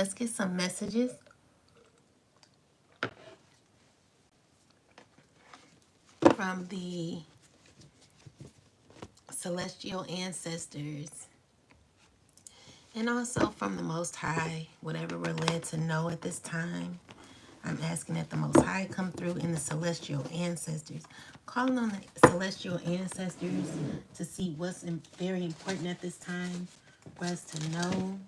let's get some messages from the celestial ancestors and also from the Most High, whatever we're led to know at this time. I'm asking that the Most High come through in the celestial ancestors. Calling on the celestial ancestors to see what's very important at this time for us to know.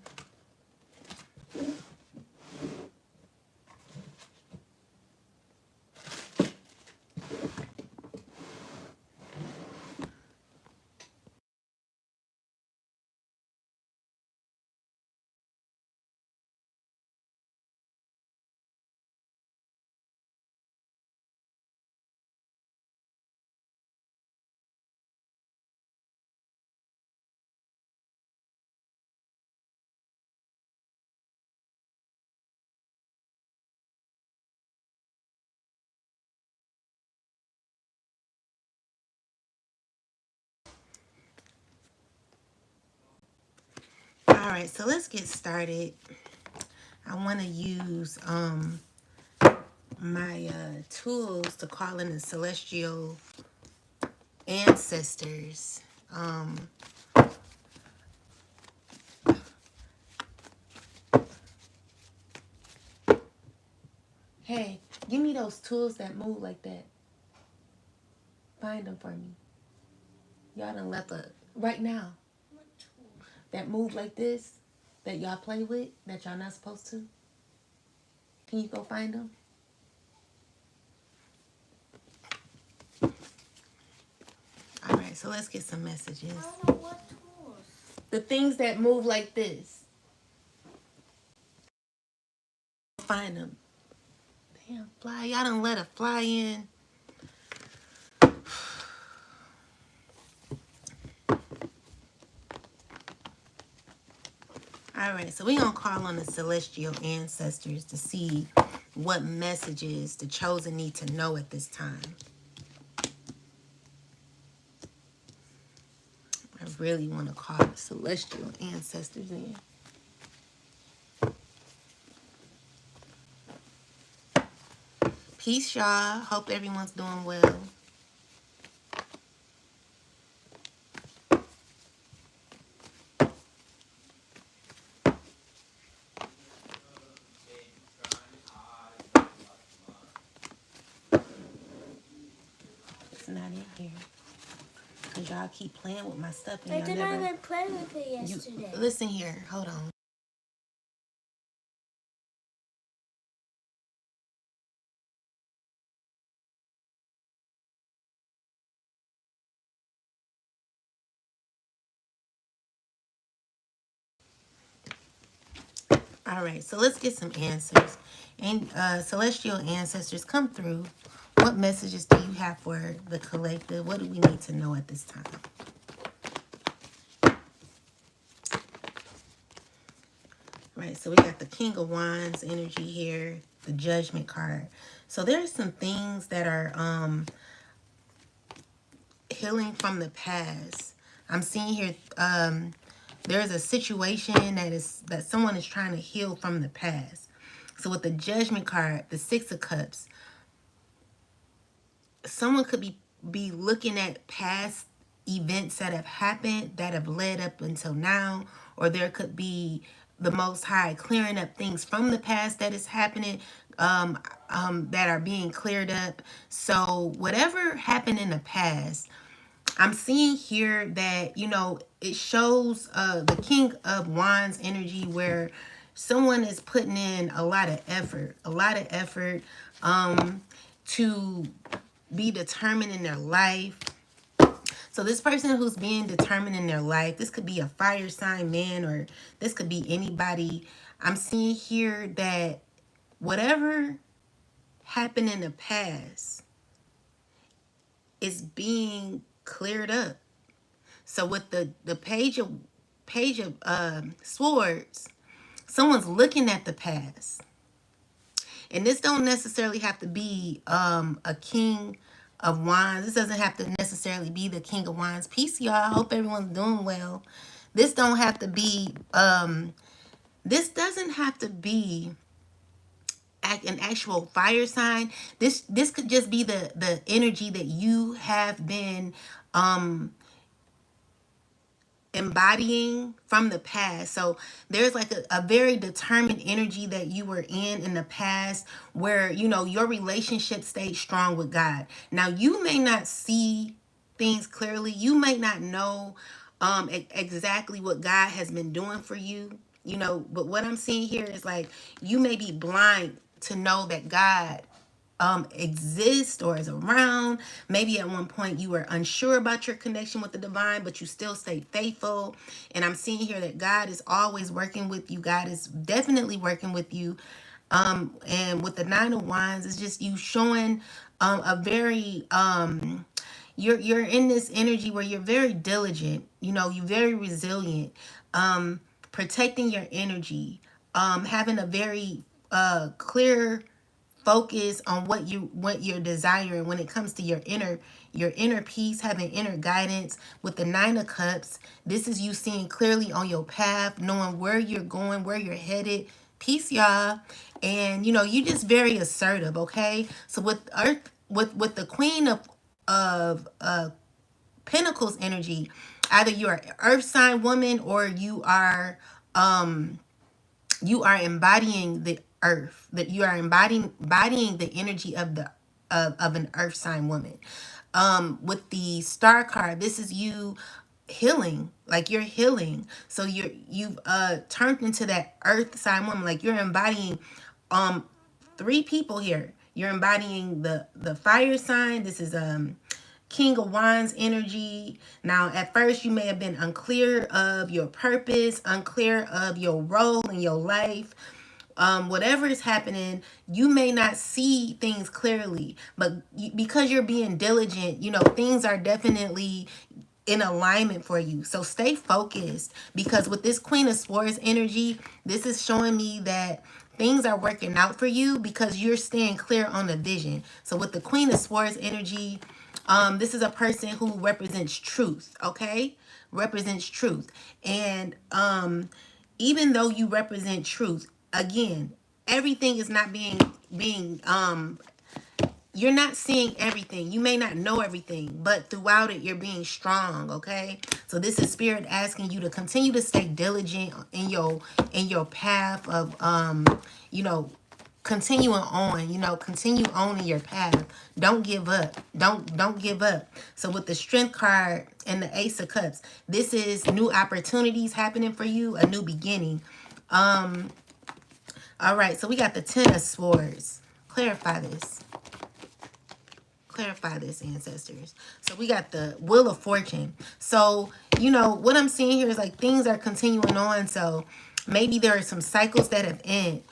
All right, so let's get started. I want to use my tools to call in the celestial ancestors. Hey, give me those tools that move like that. Find them for me. Y'all done left the right now. What tools? That move like this, that y'all play with, that y'all not supposed to. Can you go find them? All right, so let's get some messages. I don't know what tools. The things that move like this. Find them. Damn, fly. Y'all done let a fly in. All right, so we're going to call on the celestial ancestors to see what messages the chosen need to know at this time. I really want to call the celestial ancestors in. Peace, y'all. Hope everyone's doing well. It's not in here. Because y'all keep playing with my stuff. And I y'all did never... not even play with it yesterday. Listen here. Hold on. All right, so let's get some answers. And celestial ancestors, come through. What messages do you have for the collective? What do we need to know at this time? Right, so we got the King of Wands energy here, the Judgment card. So there's some things that are healing from the past. I'm seeing here there's a situation that someone is trying to heal from the past. So with the Judgment card, the Six of Cups, someone could be looking at past events that have happened that have led up until now, or there could be the Most High clearing up things from the past that is happening, that are being cleared up. So whatever happened in the past, I'm seeing here that, you know, it shows the King of Wands energy where someone is putting in a lot of effort to be determined in their life. So this person who's being determined in their life, this could be a fire sign man, or this could be anybody. I'm seeing here that whatever happened in the past is being cleared up. So with the page of swords, someone's looking at the past. And this don't necessarily have to be a King of Wands. This doesn't have to necessarily be the King of Wands. Peace, y'all. I hope everyone's doing well. This don't have to be This doesn't have to be an actual fire sign. This could just be the energy that you have been um embodying from the past. So there's like a very determined energy that you were in the past, where your relationship stayed strong with God. Now you may not see things clearly, you may not know exactly what God has been doing for you, but what I'm seeing here is like you may be blind to know that God exist or is around. Maybe at one point you were unsure about your connection with the divine, but you still stayed faithful. And I'm seeing here that God is always working with you. God is definitely working with you. And with the Nine of Wands, it's just you showing a very you're in this energy where you're very diligent, you're very resilient, protecting your energy, having a very clear focus on what you're desiring when it comes to your inner peace, having inner guidance. With the Nine of Cups, this is you seeing clearly on your path, knowing where you're going, where you're headed. Peace, y'all. And you just very assertive. Okay, so with earth, with the Queen of Pentacles energy, either you're an earth sign woman, or you are embodying the earth, that you are embodying the energy of the of an earth sign woman. With the Star card, this is you healing, like you're healing. So you've turned into that earth sign woman, like you're embodying um three people here. You're embodying the fire sign. This is King of Wands energy. Now, at first, you may have been unclear of your purpose, unclear of your role in your life. Whatever is happening, you may not see things clearly, but because you're being diligent, things are definitely in alignment for you. So stay focused, because with this Queen of Swords energy, this is showing me that things are working out for you because you're staying clear on the vision. So with the Queen of Swords energy, this is a person who represents truth, okay? Represents truth. And even though you represent truth, again, everything is not being you're not seeing everything. You may not know everything, but throughout it, you're being strong, okay? So this is Spirit asking you to continue to stay diligent in your path of continuing on, continue on in your path. Don't give up. Don't give up. So with the Strength card and the Ace of Cups, this is new opportunities happening for you, a new beginning. All right, so we got the Ten of Swords. Clarify this. Clarify this, ancestors. So we got the Wheel of Fortune. So what I'm seeing here is like things are continuing on. So maybe there are some cycles that have ended.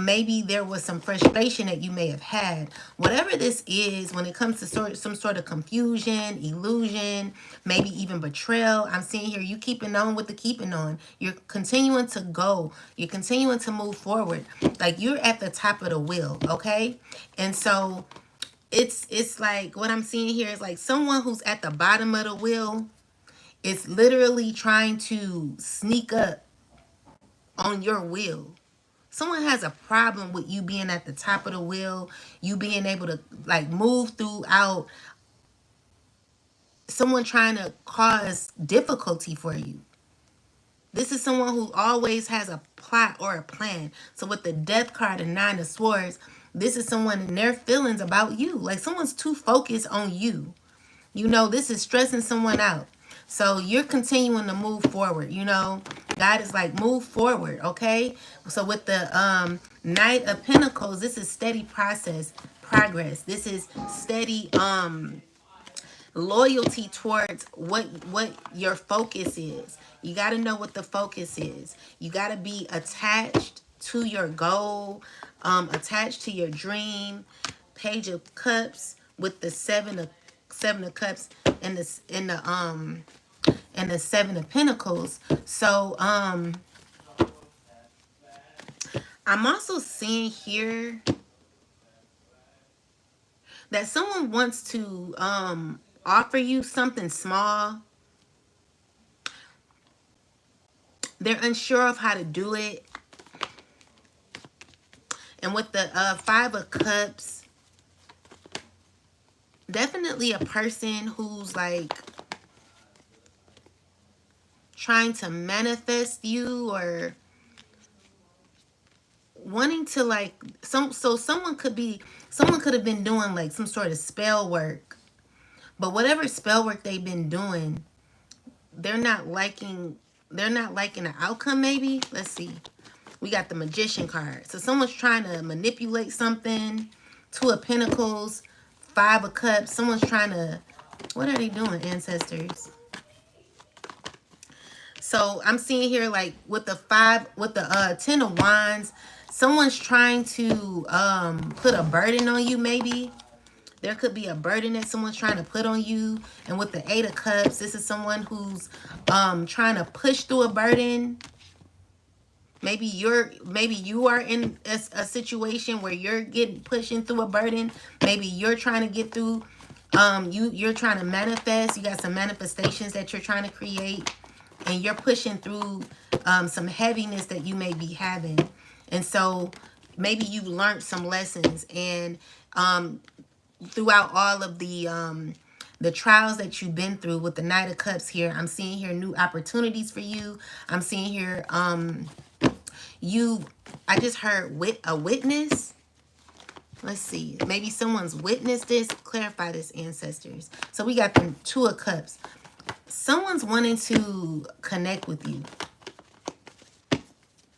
Maybe there was some frustration that you may have had. Whatever this is, when it comes to some sort of confusion, illusion, maybe even betrayal, I'm seeing here you keeping on with the keeping on. You're continuing to go. You're continuing to move forward. Like you're at the top of the wheel, okay? And so it's like what I'm seeing here is like someone who's at the bottom of the wheel is literally trying to sneak up on your wheel. Someone has a problem with you being at the top of the wheel, you being able to like move throughout. Someone trying to cause difficulty for you. This is someone who always has a plot or a plan. So with the Death card and Nine of Swords, this is someone and their feelings about you. Like someone's too focused on you. This is stressing someone out. So you're continuing to move forward. God is like, move forward, okay? So with the Knight of Pentacles, this is steady progress. This is steady loyalty towards what your focus is. You got to know what the focus is. You got to be attached to your goal, attached to your dream. Page of Cups with the seven of Cups and the Seven of Pentacles. So I'm also seeing here that someone wants to offer you something small. They're unsure of how to do it. And with the Five of Cups, definitely a person who's like trying to manifest you, or wanting to like someone could have been doing like some sort of spell work, but whatever spell work they've been doing, they're not liking the outcome. Maybe, let's see, we got the Magician card. So someone's trying to manipulate something. Two of Pentacles, Five of Cups. Someone's trying to, what are they doing, ancestors? So I'm seeing here, like with the 10 of Wands, someone's trying to put a burden on you. Maybe there could be a burden that someone's trying to put on you. And with the Eight of Cups, this is someone who's trying to push through a burden. Maybe you are in a situation where you're pushing through a burden. Maybe you're trying to get through. You're trying to manifest. You got some manifestations that you're trying to create, and you're pushing through some heaviness that you may be having. And so maybe you've learned some lessons, and throughout all of the trials that you've been through. With the Knight of Cups here, I'm seeing here new opportunities for you. I'm seeing here I just heard a witness. Let's see, maybe someone's witnessed this. Clarify this, ancestors. So we got the Two of Cups. Someone's wanting to connect with you.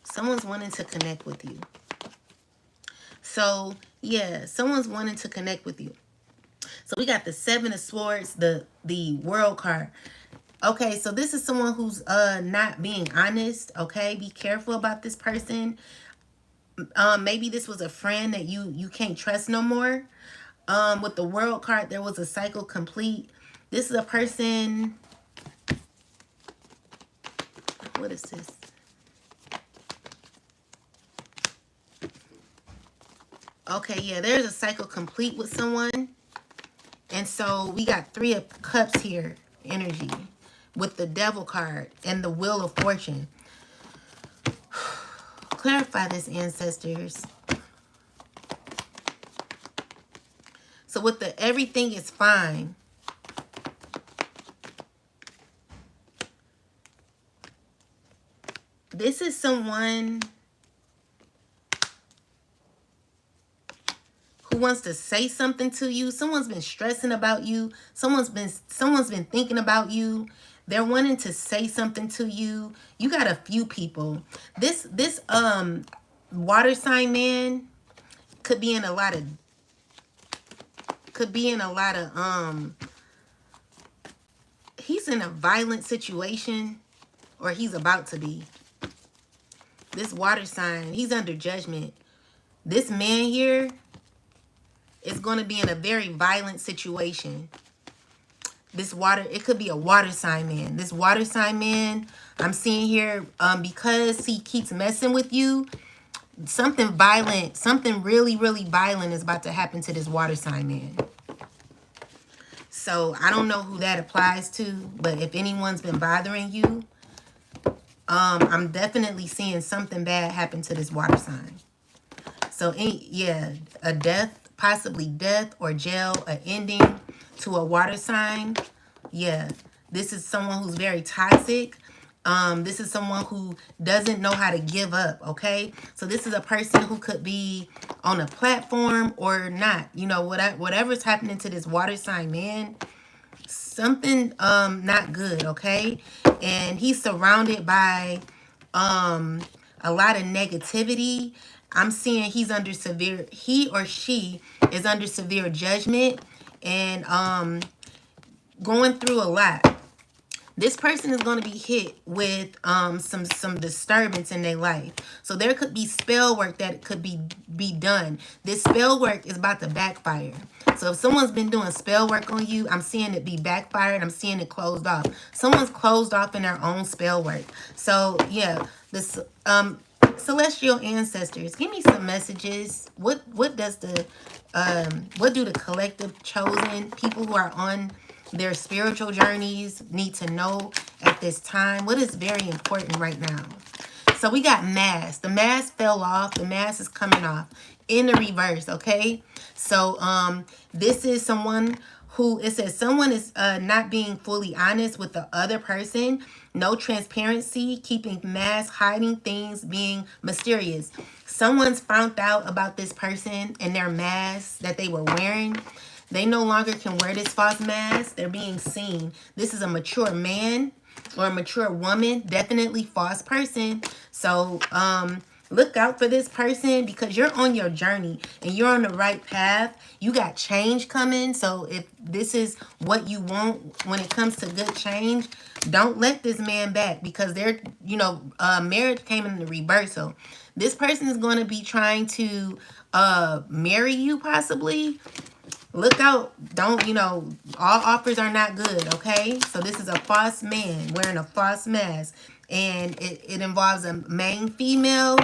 Someone's wanting to connect with you. So yeah, someone's wanting to connect with you. So we got the Seven of Swords, the World card. Okay, so this is someone who's not being honest. Okay, be careful about this person. Maybe this was a friend that you can't trust no more. With the World card, there was a cycle complete. This is a person. What is this? Okay, yeah, there's a cycle complete with someone. And so we got Three of Cups here, energy, with the Devil card and the Wheel of Fortune. Clarify this, ancestors. So with the everything is fine, this is someone who wants to say something to you. Someone's been stressing about you. Someone's been thinking about you. They're wanting to say something to you. You got a few people. This water sign man could be in a lot of he's in a violent situation, or he's about to be. This water sign, he's under judgment. This man here is going to be in a very violent situation. It could be a water sign man. This water sign man, I'm seeing here, because he keeps messing with you, something violent, something really, really violent is about to happen to this water sign man. So I don't know who that applies to, but if anyone's been bothering you, I'm definitely seeing something bad happen to this water sign. So yeah, a death, possibly death or jail, an ending to a water sign. Yeah, this is someone who's very toxic. This is someone who doesn't know how to give up, okay? So this is a person who could be on a platform or not. You know, whatever's happening to this water sign man, something not good, okay? And he's surrounded by a lot of negativity. I'm seeing he or she is under severe judgment and going through a lot. This person is going to be hit with some disturbance in their life. So there could be spell work that could be done. This spell work is about to backfire. So if someone's been doing spell work on you, I'm seeing it be backfired. I'm seeing it closed off. Someone's closed off in their own spell work. So yeah, this celestial ancestors, give me some messages. What do the collective chosen people who are on their spiritual journeys need to know at this time? What is very important right now? So we got mask. The mask fell off. The mask is coming off in the reverse, okay? So this is someone who, it says someone is not being fully honest with the other person. No transparency, keeping masks, hiding things, being mysterious. Someone's found out about this person and their mask that they were wearing. They no longer can wear this false mask. They're being seen. This is a mature man or a mature woman, definitely false person. So look out for this person because you're on your journey and you're on the right path. You got change coming. So if this is what you want when it comes to good change, don't let this man back because they're, marriage came in the reversal. This person is going to be trying to marry you possibly. Look out. Don't, all offers are not good, okay? So this is a false man wearing a false mask. And it involves a main female.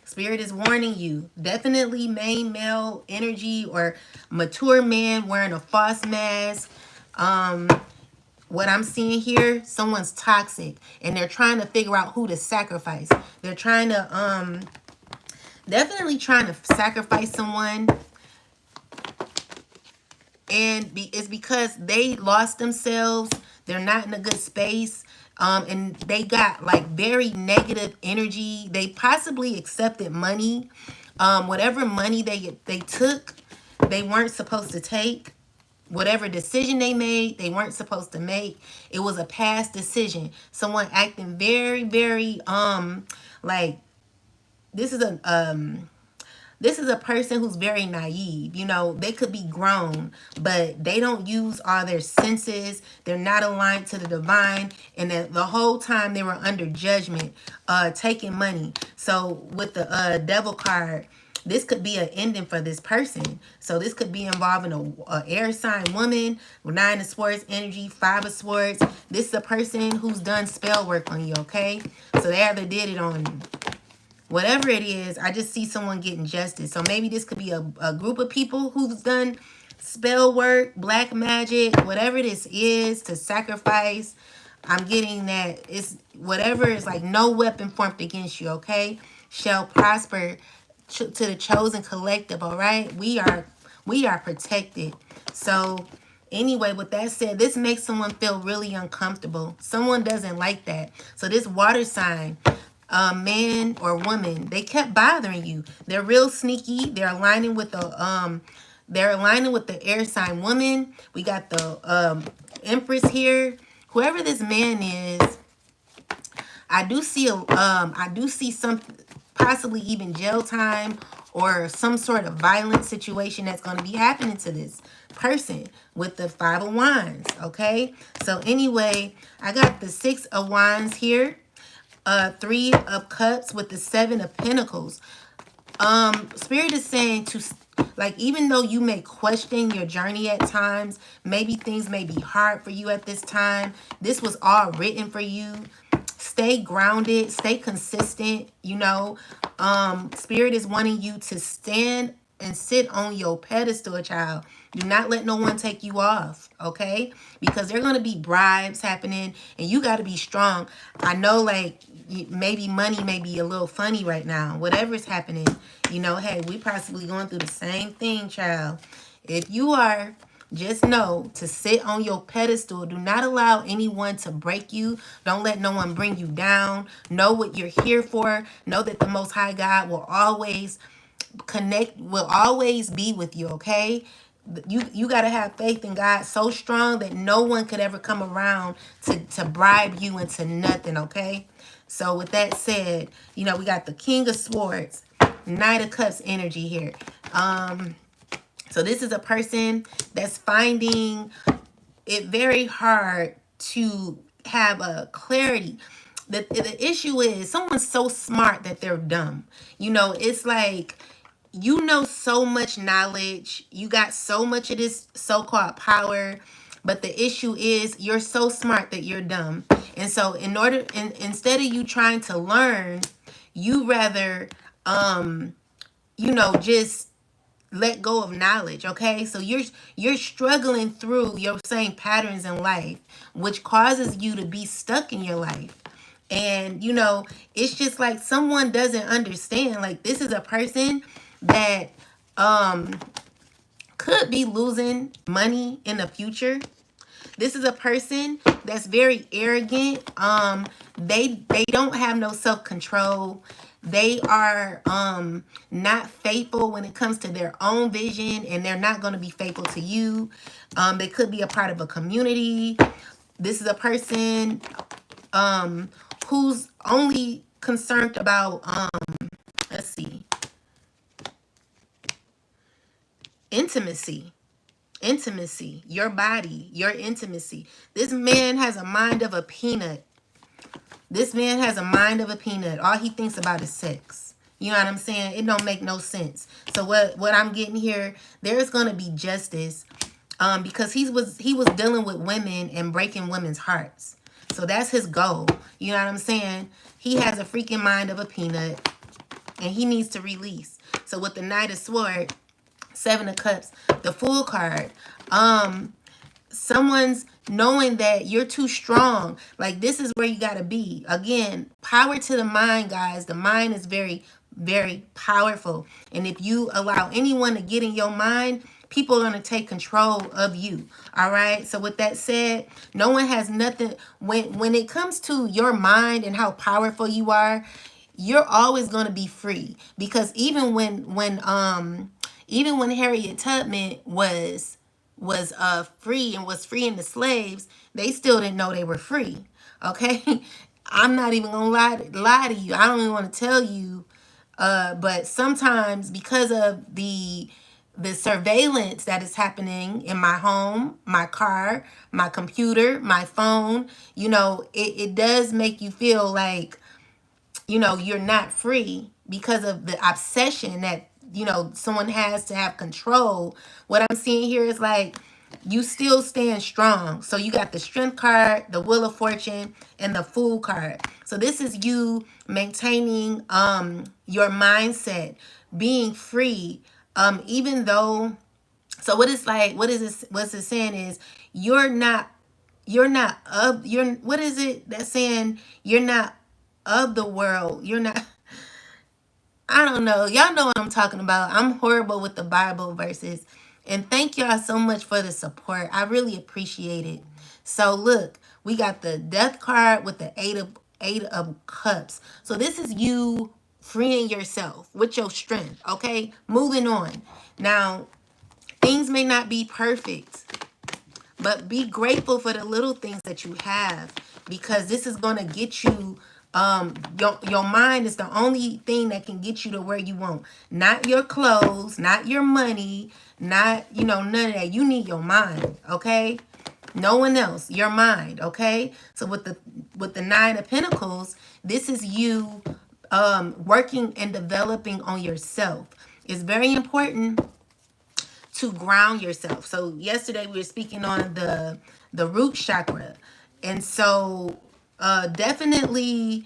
Spirit is warning you. Definitely main male energy or mature man wearing a false mask. What I'm seeing here, someone's toxic. And they're trying to figure out who to sacrifice. They're trying to, definitely trying to sacrifice someone. And it's because they lost themselves. They're not in a good space. And they got like very negative energy. They possibly accepted money. Whatever money they took, they weren't supposed to take. Whatever decision they made, they weren't supposed to make. It was a past decision. Someone acting very, very like this is a person who's very naive. They could be grown, but they don't use all their senses. They're not aligned to the divine. And the whole time they were under judgment, taking money. So with the devil card, this could be an ending for this person. So this could be involving a air sign woman with 9 of swords energy, 5 of swords. This is a person who's done spell work on you, okay? So they either did it on whatever it is. I just see someone getting justice. So maybe this could be a group of people who've done spell work, black magic, whatever this is to sacrifice. I'm getting that it's whatever is like no weapon formed against you, okay, shall prosper to the chosen collective, all right? We are protected. So anyway, with that said, this makes someone feel really uncomfortable. Someone doesn't like that. So this water sign, man or woman, they kept bothering you. They're real sneaky. They're aligning with the air sign woman. We got the Empress here. Whoever this man is, I do see some possibly even jail time or some sort of violent situation that's going to be happening to this person with the 5 of Wands, okay? So anyway, I got the 6 of Wands here, 3 of Cups with the 7 of Pentacles. Spirit is saying to, like, even though you may question your journey at times, maybe things may be hard for you at this time, this was all written for you. Stay grounded, stay consistent, Spirit is wanting you to stand and sit on your pedestal, child. Do not let no one take you off, okay? Because there are going to be bribes happening and you got to be strong. I know, like, maybe money may be a little funny right now. Whatever's happening, hey, we possibly going through the same thing, child. If you are, just know to sit on your pedestal. Do not allow anyone to break you. Don't let no one bring you down. Know what you're here for. Know that the Most High God will always will always be with you, okay? You got to have faith in God so strong that no one could ever come around to bribe you into nothing, okay? So with that said, we got the King of Swords, Knight of Cups energy here. So this is a person that's finding it very hard to have a clarity. The issue is someone's so smart that they're dumb. It's like, so much knowledge. You got so much of this so-called power. But the issue is you're so smart that you're dumb. And so instead of you trying to learn, you rather, just let go of knowledge, okay? So you're struggling through your same patterns in life, which causes you to be stuck in your life. And it's just like someone doesn't understand. Like, this is a person that could be losing money in the future. This is a person that's very arrogant. They don't have no self-control. They are not faithful when it comes to their own vision, and they're not going to be faithful to you. They could be a part of a community. This is a person who's only concerned about let's see, intimacy. Intimacy, your body, your intimacy. This man has a mind of a peanut. This man has a mind of a peanut. All he thinks about is sex. You know what I'm saying? It don't make no sense. So what I'm getting here, there's gonna be justice, because he was dealing with women and breaking women's hearts. So that's his goal. You know what I'm saying? He has a freaking mind of a peanut, and he needs to release. So with the Knight of Swords, Seven of Cups, the Fool card, someone's knowing that you're too strong. Like, this is where you got to be. Again, power to the mind, guys. The mind is very, very powerful. And if you allow anyone to get in your mind, people are going to take control of you. All right. So with that said, no one has nothing. When it comes to your mind and how powerful you are, you're always going to be free. Because even when Harriet Tubman was free and was freeing the slaves, they still didn't know they were free. Okay. I'm not even gonna lie to you. I don't even want to tell you, but sometimes, because of the surveillance that is happening in my home, my car, my computer, my phone, it does make you feel like you're not free, because of the obsession that someone has to have control. What I'm seeing here is like, you still stand strong. So you got the Strength card, the Wheel of Fortune, and the Fool card. So this is you maintaining your mindset, being free, even though. So what is like, what's it saying is, what is it that's saying, you're not of the world. You're not, I don't know. Y'all know what I'm talking about. I'm horrible with the Bible verses. And thank y'all so much for the support. I really appreciate it. So look, we got the Death card with the eight of Cups. So this is you freeing yourself with your strength. Okay, moving on. Now, things may not be perfect, but be grateful for the little things that you have, because this is going to get you, your mind is the only thing that can get you to where you want. Not your clothes, not your money, not, none of that. You need your mind, okay? No one else, your mind, okay? So with the Nine of Pentacles, this is you working and developing on yourself. It's very important to ground yourself. So yesterday we were speaking on the root chakra. And so definitely,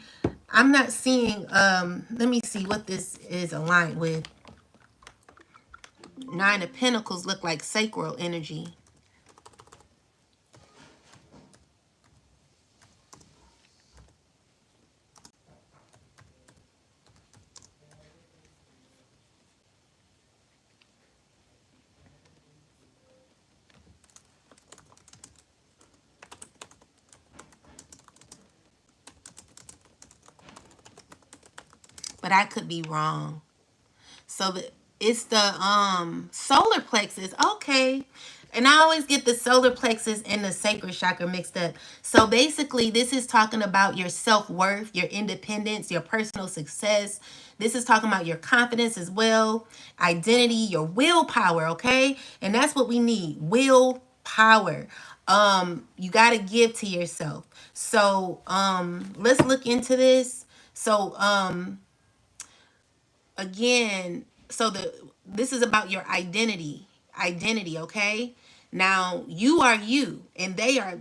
I'm not seeing, let me see what this is aligned with. Nine of Pentacles look like sacral energy. But I could be wrong. So it's the solar plexus. Okay. And I always get the solar plexus and the sacral chakra mixed up. So basically, this is talking about your self-worth, your independence, your personal success. This is talking about your confidence as well, identity, your willpower, okay? And that's what we need, willpower. You got to give to yourself. So let's look into this. So again, so this is about your identity, okay? Now, you are you, and they are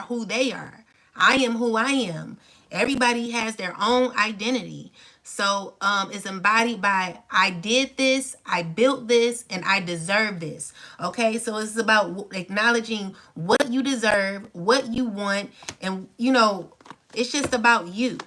who they are. I am who I am. Everybody has their own identity. So it's embodied by, I did this, I built this, and I deserve this. Okay, so it's about acknowledging what you deserve, what you want, and It's just about you,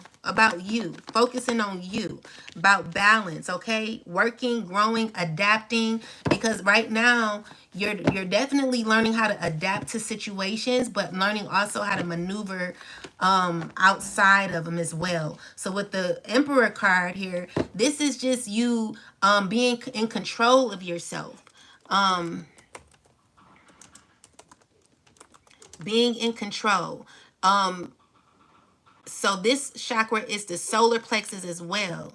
focusing on you, about balance, okay? Working, growing, adapting, because right now you're definitely learning how to adapt to situations, but learning also how to maneuver outside of them as well. So with the Emperor card here, this is just you being in control of yourself. Being in control. So this chakra is the solar plexus as well.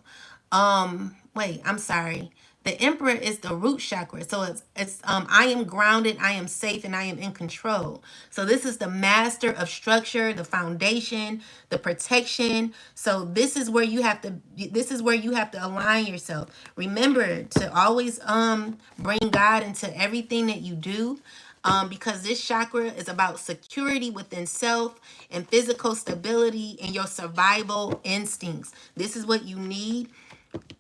Wait, I'm sorry. The Emperor is the root chakra. So it's I am grounded, I am safe, and I am in control. So this is the master of structure, the foundation, the protection. So this is where you have to align yourself. Remember to always bring God into everything that you do. Because this chakra is about security within self and physical stability and your survival instincts. This is what you need.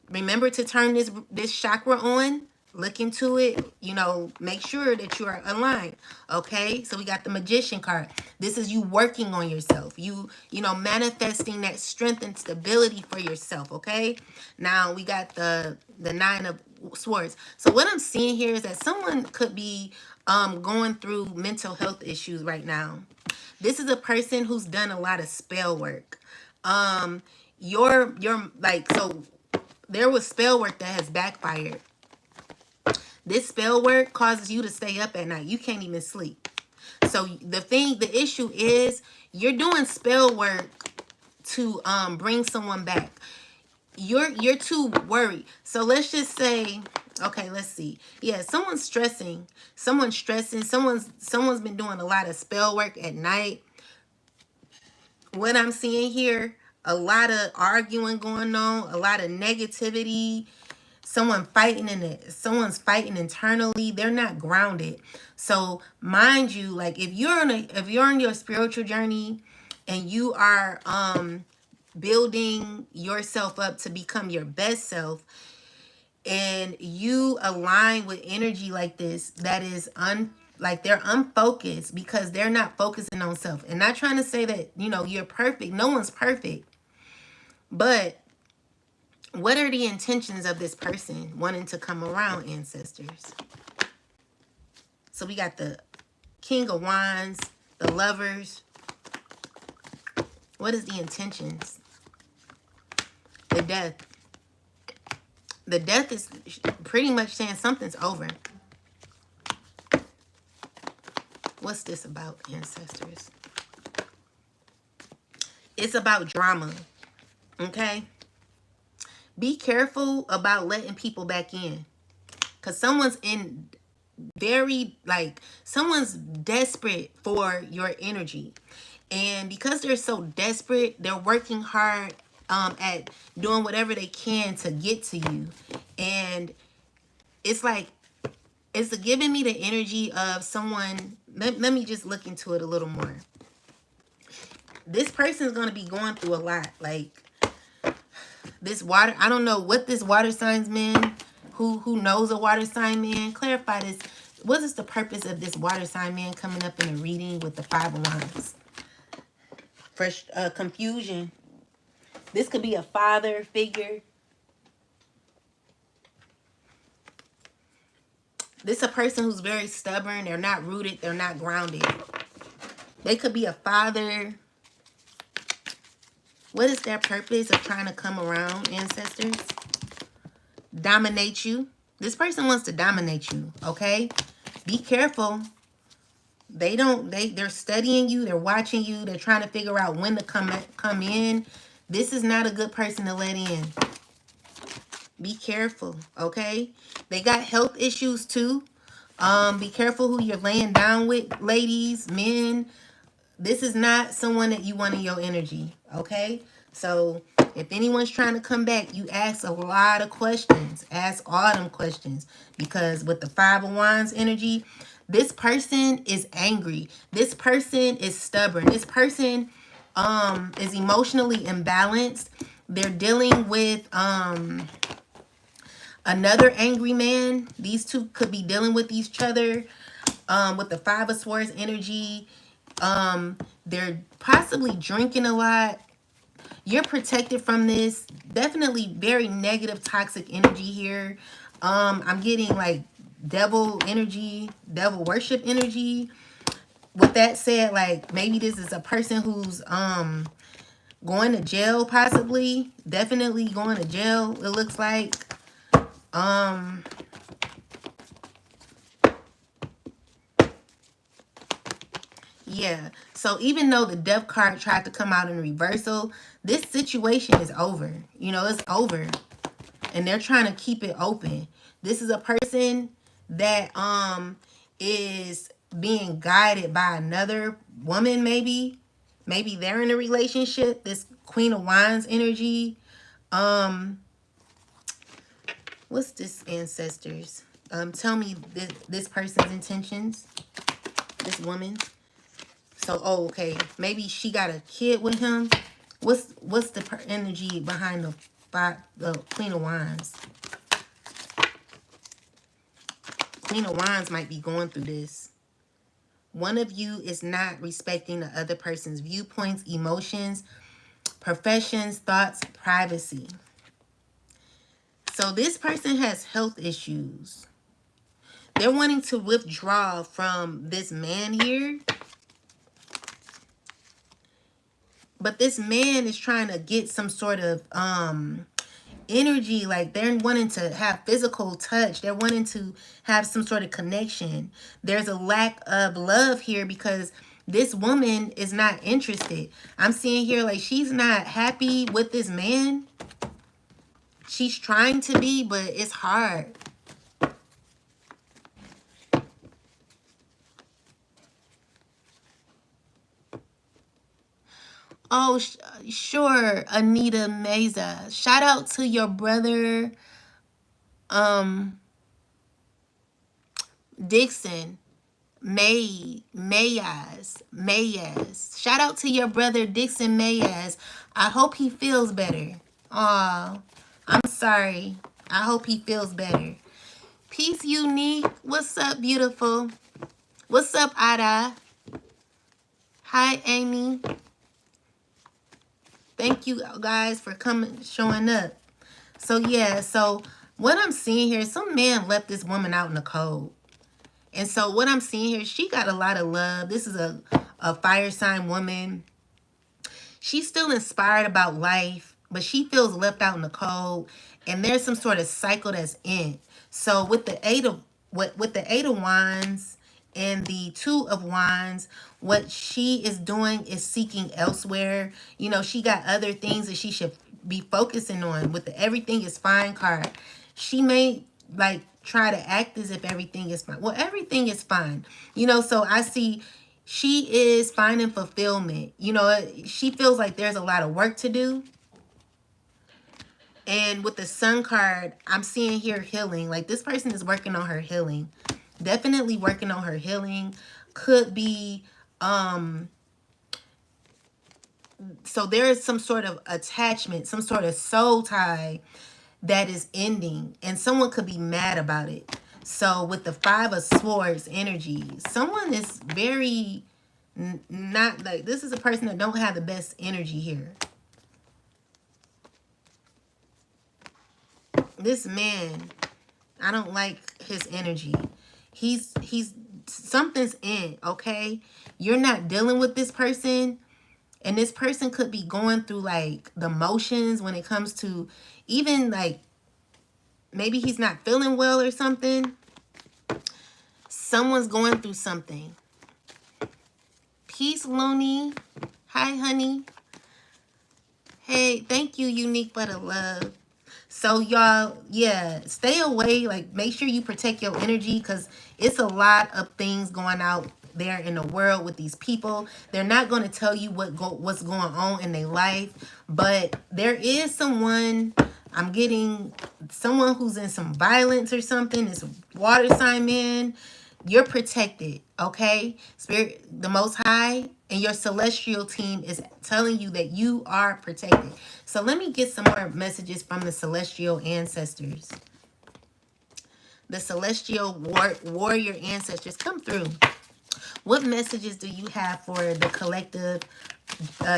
Remember to turn this chakra on. Look into it. You know, make sure that you are aligned. Okay, so we got the Magician card. This is you working on yourself. You know, manifesting that strength and stability for yourself. Okay, now we got the Nine of Swords. So what I'm seeing here is that someone could be going through mental health issues right now. This is a person who's done a lot of spell work. You're like, so there was spell work that has backfired. This spell work causes you to stay up at night. You can't even sleep. So the issue is you're doing spell work to bring someone back. You're too worried. So let's just say, okay, let's see. Yeah, someone's stressing. Someone's stressing. Someone's been doing a lot of spell work at night. What I'm seeing here, a lot of arguing going on, a lot of negativity. Someone's fighting internally. They're not grounded. So mind you, like if you're on your spiritual journey and you are building yourself up to become your best self, and you align with energy like this that is like they're unfocused because they're not focusing on self. And not trying to say that, you know, you're perfect. No one's perfect. But what are the intentions of this person wanting to come around, ancestors? So we got the King of Wands, the Lovers. What is the intentions? The Death. The Death is pretty much saying something's over. What's this about, ancestors? It's about drama. Okay? Be careful about letting people back in. Because someone's someone's desperate for your energy. And because they're so desperate, they're working hard at doing whatever they can to get to you. And it's like, it's giving me the energy of someone. Let me just look into it a little more. This person's going to be going through a lot. Like this water, I don't know what this water signs mean. Who knows a water sign man? Clarify this. What is the purpose of this water sign man coming up in a reading with the Five of Wands? Fresh confusion. This could be a father figure. This is a person who's very stubborn. They're not rooted. They're not grounded. They could be a father. What is their purpose of trying to come around, ancestors? Dominate you. This person wants to dominate you, okay? Be careful. They're studying you, they're watching you, they're trying to figure out when to come in. This is not a good person to let in. Be careful, okay? They got health issues too. Be careful who you're laying down with, ladies, men. This is not someone that you want in your energy, okay? So if anyone's trying to come back, you ask a lot of questions. Ask all them questions. Because with the Five of Wands energy, this person is angry. This person is stubborn. This person is emotionally imbalanced. They're dealing with another angry man. These two could be dealing with each other with the Five of Swords energy. They're possibly drinking a lot. You're protected from this. Definitely very negative, toxic energy here. I'm getting like devil energy, devil worship energy. With that said, like maybe this is a person who's going to jail, possibly. Definitely going to jail, it looks like. Um Yeah. So even though the death card tried to come out in reversal, this situation is over. You know, it's over. And they're trying to keep it open. This is a person that is being guided by another woman, maybe. Maybe they're in a relationship. This Queen of Wands energy. Um, what's this, ancestors? Tell me this person's intentions. This woman. So, oh, okay. Maybe she got a kid with him. What's the energy behind the Queen of Wands? Queen of Wands might be going through this. One of you is not respecting the other person's viewpoints, emotions, professions, thoughts, privacy. So this person has health issues. They're wanting to withdraw from this man here. But this man is trying to get some sort of energy, like they're wanting to have physical touch, they're wanting to have some sort of connection. There's a lack of love here because this woman is not interested. I'm seeing here like she's not happy with this man. She's trying to be, but it's hard. Oh, sure, Anita Meza. Shout out to your brother Dixon. Mayaz. Shout out to your brother Dixon Mayaz. I hope he feels better. Aw, I'm sorry. I hope he feels better. Peace, Unique. What's up, beautiful? What's up, Ada? Hi, Amy. Thank you guys for coming, showing up. So yeah, so what I'm seeing here, some man left this woman out in the cold. And so what I'm seeing here, she got a lot of love. This is a fire sign woman. She's still inspired about life, but she feels left out in the cold. And there's some sort of cycle that's in. So with the eight of wands and the two of wands, what she is doing is seeking elsewhere. You know, she got other things that she should be focusing on. With the everything is fine card, she may like try to act as if everything is fine. Well, everything is fine. You know, so I see she is finding fulfillment. You know, she feels like there's a lot of work to do. And with the sun card, I'm seeing here healing. Like this person is working on her healing. Definitely working on her healing. Could be, so there is some sort of attachment, some sort of soul tie that is ending. And someone could be mad about it. So with the Five of Swords energy, someone is very not like, this is a person that don't have the best energy here. This man, I don't like his energy. He's something's in, okay? You're not dealing with this person, and this person could be going through like the motions when it comes to even like maybe he's not feeling well or something. Someone's going through something. Peace, Looney. Hi, honey. Hey, thank you, Unique, for the love. So y'all, yeah, stay away. Like, make sure you protect your energy because it's a lot of things going out there in the world with these people. They're not going to tell you what's going on in their life, but there is someone. I'm getting someone who's in some violence or something. It's a water sign man. You're protected, okay? Spirit, the Most High, and your celestial team is telling you that you are protected. So let me get some more messages from the celestial ancestors. The celestial warrior ancestors, come through. What messages do you have for the collective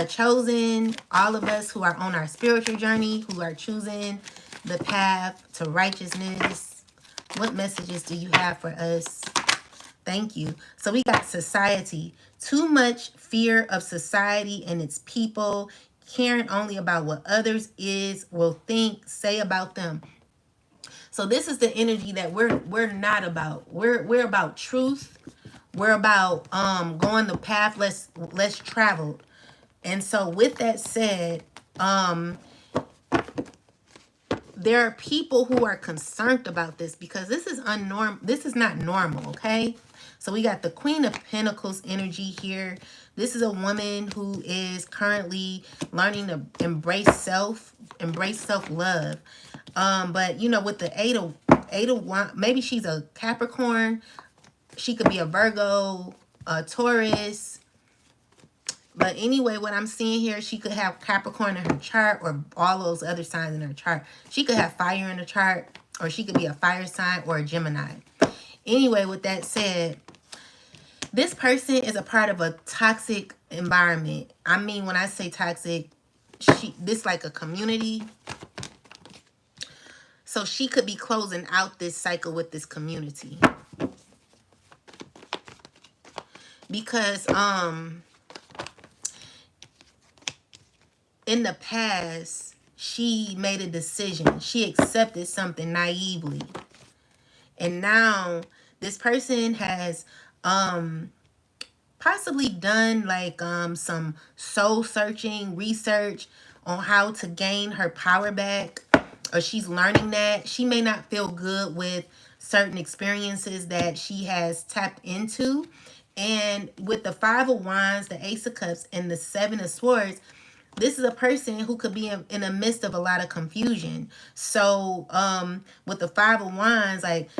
chosen, all of us who are on our spiritual journey, who are choosing the path to righteousness? What messages do you have for us? Thank you. So we got society. Too much fear of society and its people, caring only about what others will think, say about them. So this is the energy that we're not about. We're about truth. We're about going the path less traveled. And so with that said, there are people who are concerned about this because this is this is not normal, okay? So we got the Queen of Pentacles energy here. This is a woman who is currently learning to embrace self-love. But you know, with the eight of Wands, maybe she's a Capricorn, she could be a Virgo, a Taurus. But anyway, what I'm seeing here, she could have Capricorn in her chart or all those other signs in her chart. She could have fire in her chart, or she could be a fire sign or a Gemini. Anyway, with that said, this person is a part of a toxic environment. I mean, when I say toxic, this like a community. So she could be closing out this cycle with this community. Because in the past, she made a decision. She accepted something naively. And now this person has possibly done like some soul searching research on how to gain her power back, or she's learning that. She may not feel good with certain experiences that she has tapped into. And with the Five of Wands, the Ace of Cups, and the Seven of Swords, this is a person who could be in the midst of a lot of confusion. So with the Five of Wands, like,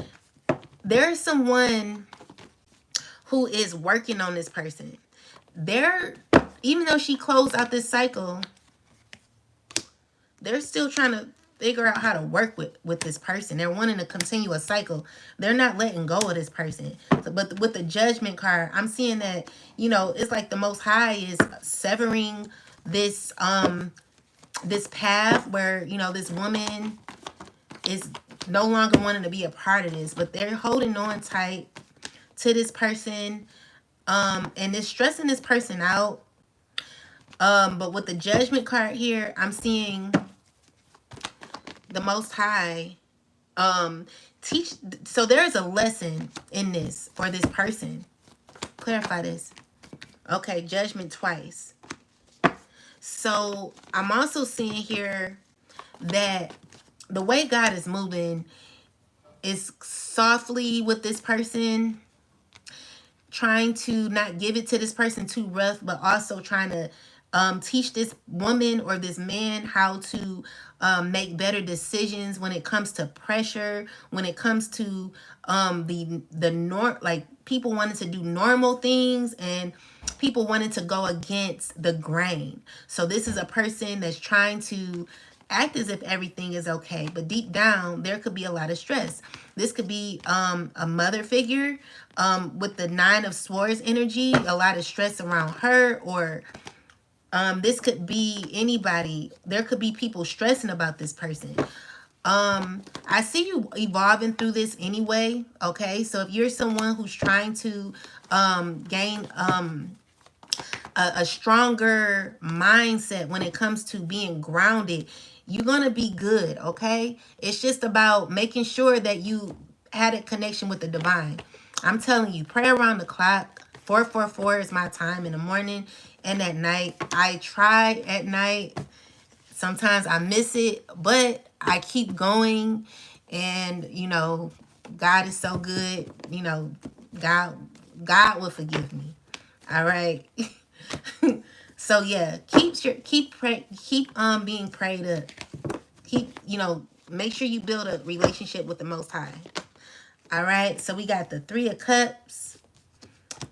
there's someone who is working on this person. Even though she closed out this cycle, they're still trying to figure out how to work with this person. They're wanting to continue a cycle. They're not letting go of this person. So, but with the Judgment card, I'm seeing that, you know, it's like the Most High is severing this this path where, you know, this woman is no longer wanting to be a part of this, but they're holding on tight to this person, and it's stressing this person out. But with the Judgment card here, I'm seeing the Most High teach. So there's a lesson in this for this person. Clarify this. Okay, Judgment twice. So I'm also seeing here that the way God is moving is softly with this person, trying to not give it to this person too rough, but also trying to teach this woman or this man how to make better decisions when it comes to pressure, when it comes to like people wanting to do normal things and people wanting to go against the grain. So this is a person that's trying to act as if everything is okay, but deep down there could be a lot of stress. This could be a mother figure with the Nine of Swords energy, a lot of stress around her, or this could be anybody. There could be people stressing about this person. I see you evolving through this anyway, okay? So if you're someone who's trying to gain a stronger mindset when it comes to being grounded, you're going to be good, okay? It's just about making sure that you had a connection with the divine. I'm telling you, pray around the clock. 444 is my time in the morning and at night. I try at night. Sometimes I miss it, but I keep going. And, you know, God is so good. You know, God will forgive me. All right. So yeah, keep being prayed up. Keep, you know, make sure you build a relationship with the Most High. All right. So we got the Three of Cups,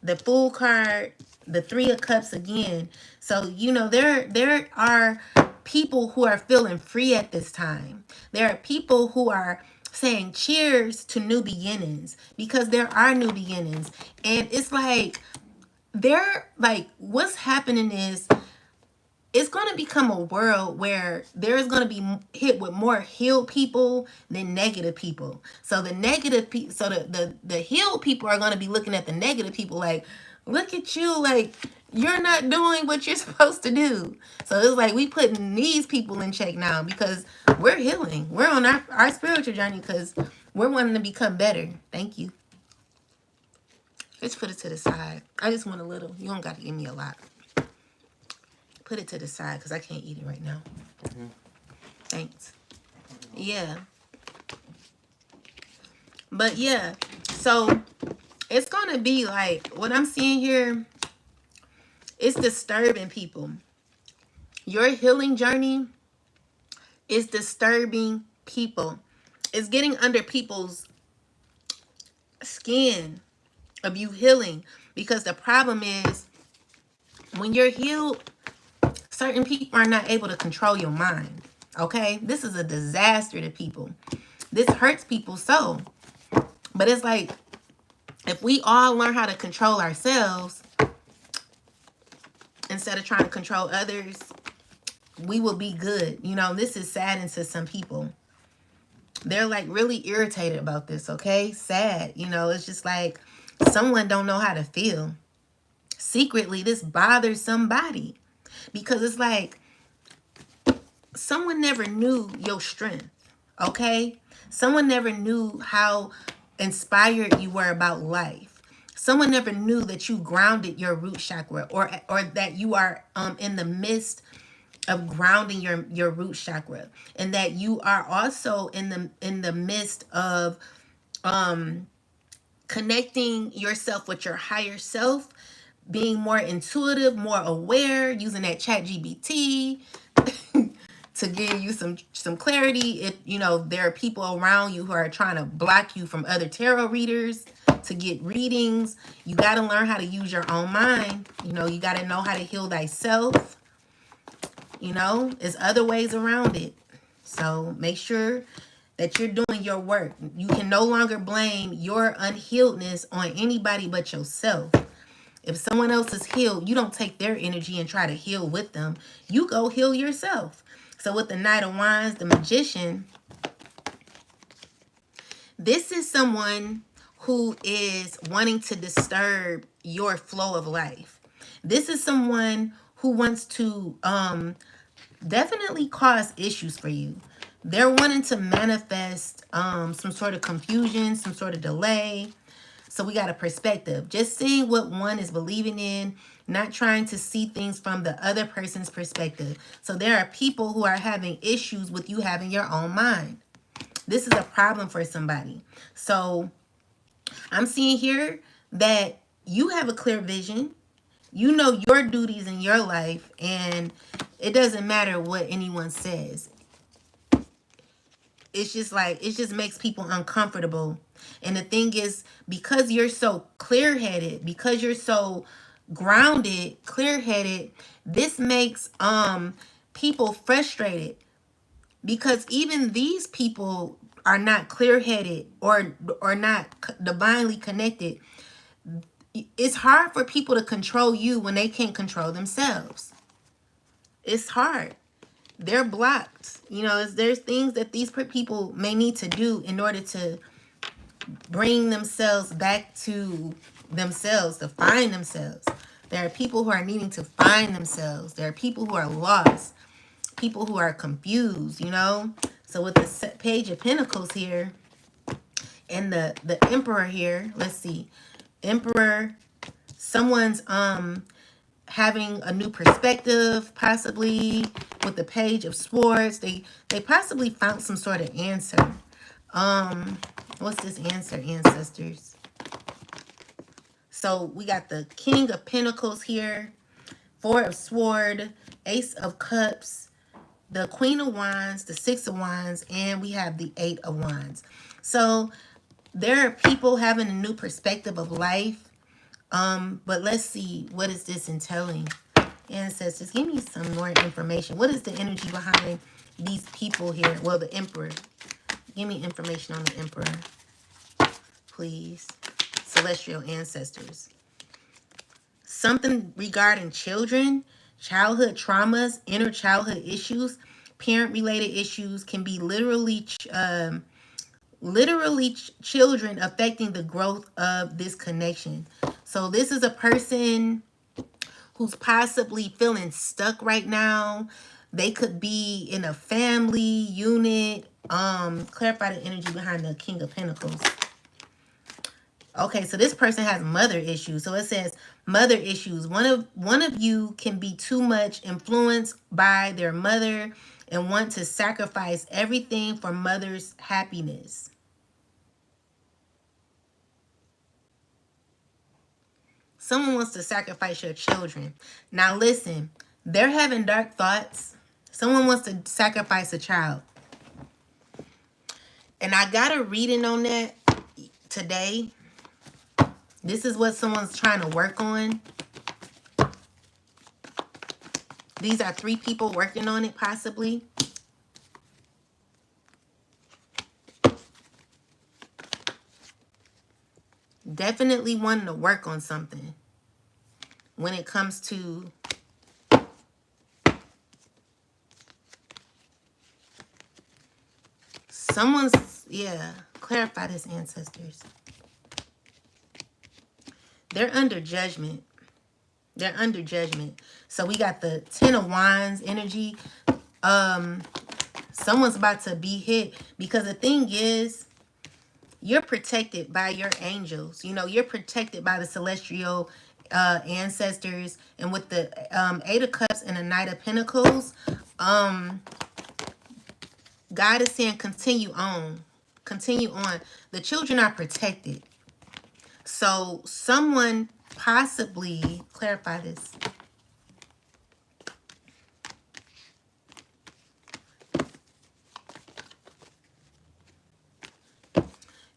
the Fool card, the Three of Cups again. So, you know, there are people who are feeling free at this time. There are people who are saying cheers to new beginnings, because there are new beginnings. And it's like they're like, what's happening is it's going to become a world where there's going to be hit with more healed people than negative people. So the negative people, so the healed people are going to be looking at the negative people like, look at you, like you're not doing what you're supposed to do. So it's like we putting these people in check now because we're healing. We're on our spiritual journey because we're wanting to become better. Thank you. Just put it to the side. I just want a little. You don't got to give me a lot. Put it to the side because I can't eat it right now. Thanks. Yeah. But yeah, so it's going to be like what I'm seeing here. It's disturbing people. Your healing journey is disturbing people. It's getting under people's skin of you healing because the problem is when you're healed, certain people are not able to control your mind. Okay? This is a disaster to people. This hurts people so. But it's like, if we all learn how to control ourselves instead of trying to control others, we will be good. You know, this is saddening to some people. They're like really irritated about this, okay? Sad. You know, it's just like someone don't know how to feel. Secretly, this bothers somebody. Because it's like someone never knew your strength, okay? Someone never knew how inspired you were about life. Someone never knew that you grounded your root chakra or that you are in the midst of grounding your root chakra, and that you are also in the midst of connecting yourself with your higher self, being more intuitive, more aware, using that chat GBT to give you some clarity. If you know there are people around you who are trying to block you from other tarot readers to get readings, you got to learn how to use your own mind. You know, you got to know how to heal thyself. You know, there's other ways around it. So make sure that you're doing your work. You can no longer blame your unhealedness on anybody but yourself. If someone else is healed, you don't take their energy and try to heal with them. You go heal yourself. So with the Knight of Wands, the Magician, this is someone who is wanting to disturb your flow of life. This is someone who wants to definitely cause issues for you. They're wanting to manifest some sort of confusion, some sort of delay. So we got a perspective. Just seeing what one is believing in, not trying to see things from the other person's perspective. So there are people who are having issues with you having your own mind. This is a problem for somebody. So I'm seeing here that you have a clear vision. You know your duties in your life, and it doesn't matter what anyone says. It's just like, it just makes people uncomfortable. And the thing is, because you're so clear-headed, because you're so grounded, clear-headed, this makes people frustrated, because even these people are not clear-headed or not divinely connected. It's hard for people to control you when they can't control themselves. It's hard. They're blocked. You know, there's things that these people may need to do in order to bring themselves back to themselves, to find themselves. There are people who are needing to find themselves. There are people who are lost, people who are confused, you know. So with the Page of Pentacles here and the Emperor here, let's see. Emperor, someone's having a new perspective, possibly. With the Page of Swords, they possibly found some sort of answer. What's this answer, ancestors? So we got the King of Pentacles here, Four of Swords, Ace of Cups, the Queen of Wands, the Six of Wands, and we have the Eight of Wands. So there are people having a new perspective of life. But let's see, what is this entailing? Ancestors, give me some more information. What is the energy behind these people here? Well, the Emperor. Give me information on the Emperor, please. Celestial ancestors. something regarding children, childhood traumas, inner childhood issues, parent related issues can be literally children affecting the growth of this connection. So this is a person who's possibly feeling stuck right now. They could be in a family unit. Clarify the energy behind the King of Pentacles. Okay, so this person has mother issues. So it says mother issues. One of you can be too much influenced by their mother and want to sacrifice everything for mother's happiness. Someone wants to sacrifice your children. Now listen, they're having dark thoughts. Someone wants to sacrifice a child. And I got a reading on that today. This is what someone's trying to work on. These are 3 people working on it, possibly. Definitely wanting to work on something when it comes to someone's, yeah, clarify this, ancestors. They're under judgment. They're under judgment. So we got the 10 of Wands energy. Someone's about to be hit because the thing is, you're protected by your angels. You know, you're protected by the celestial ancestors. And with the 8 of Cups and the Knight of Pentacles, God is saying continue on. Continue on. The children are protected. So someone possibly, clarify this.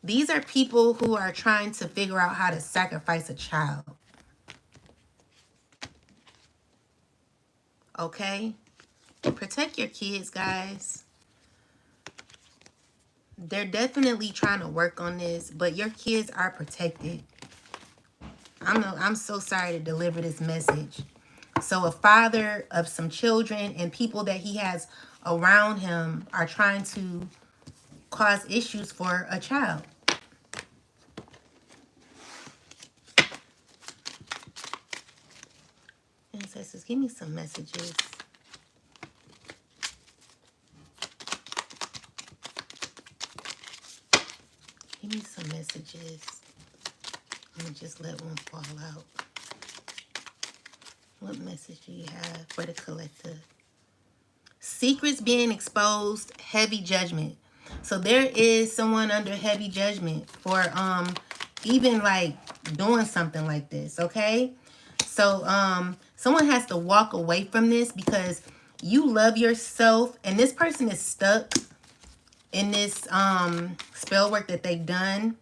These are people who are trying to figure out how to sacrifice a child. Okay? Protect your kids, guys. They're definitely trying to work on this, but your kids are protected. I'm so sorry to deliver this message. So a father of some children and people that he has around him are trying to cause issues for a child. Ancestors, give me some messages. Give me some messages. I'm going to just let one fall out. What message do you have for the collective? Secrets being exposed, heavy judgment. So there is someone under heavy judgment for even like doing something like this, okay? So someone has to walk away from this because you love yourself and this person is stuck in this spell work that they've done.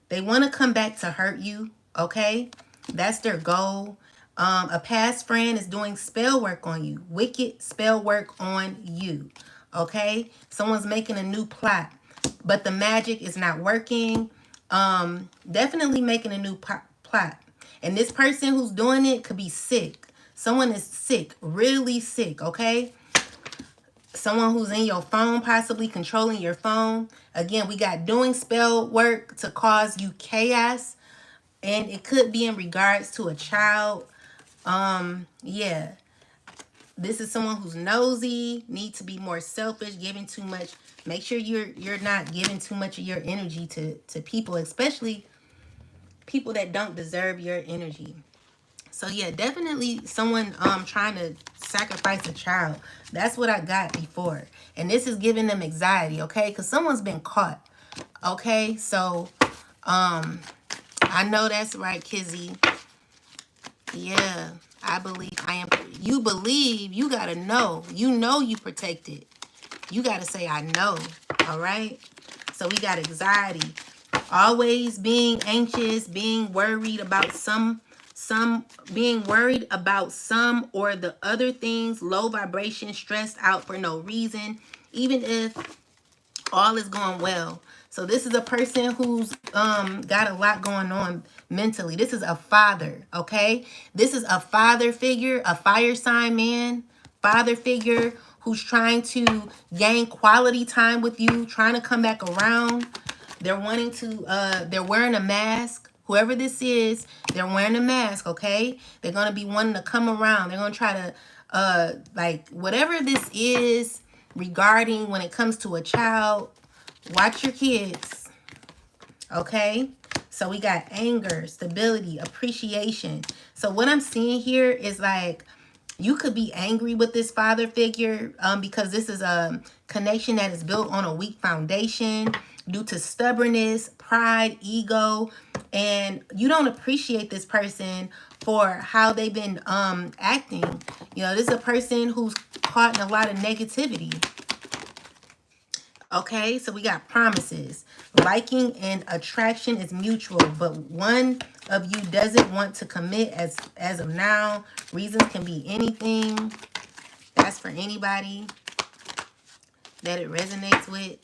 They want to come back to hurt you, okay? That's their goal. A past friend is doing spell work on you. Wicked spell work on you, okay? Someone's making a new plot, but the magic is not working. Definitely making a new plot. And this person who's doing it could be sick. Someone is sick, really sick, okay? Someone who's in your phone, possibly controlling your phone. Again, we got doing spell work to cause you chaos. And it could be in regards to a child. Yeah. This is someone who's nosy, need to be more selfish, giving too much. Make sure you're not giving too much of your energy to people, especially people that don't deserve your energy. So yeah, definitely someone trying to sacrifice a child. That's what I got before. And this is giving them anxiety, okay? Because someone's been caught. Okay, so I know that's right, Kizzy. Yeah, I believe I am. You believe, you gotta know. You know you protected. You gotta say, I know. All right? So we got anxiety. Always being anxious, being worried about being worried about some or the other things, low vibration, stressed out for no reason, even if all is going well. So So this is a person who's got a lot going on mentally. This is a father, okay? This is a father figure, a fire sign man, father figure who's trying to gain quality time with you, trying to come back around. They're wanting to, they're wearing a mask. Whoever this is, they're wearing a mask, okay? They're going to be wanting to come around. They're going to try to, like, whatever this is regarding when it comes to a child, watch your kids, okay? So we got anger, stability, appreciation. So what I'm seeing here is like, you could be angry with this father figure because this is a connection that is built on a weak foundation due to stubbornness, pride, ego, and you don't appreciate this person for how they've been acting. You know, this is a person who's caught in a lot of negativity. Okay, so we got promises. Liking and attraction is mutual, but one of you doesn't want to commit as of now. Reasons can be anything. That's for anybody that it resonates with.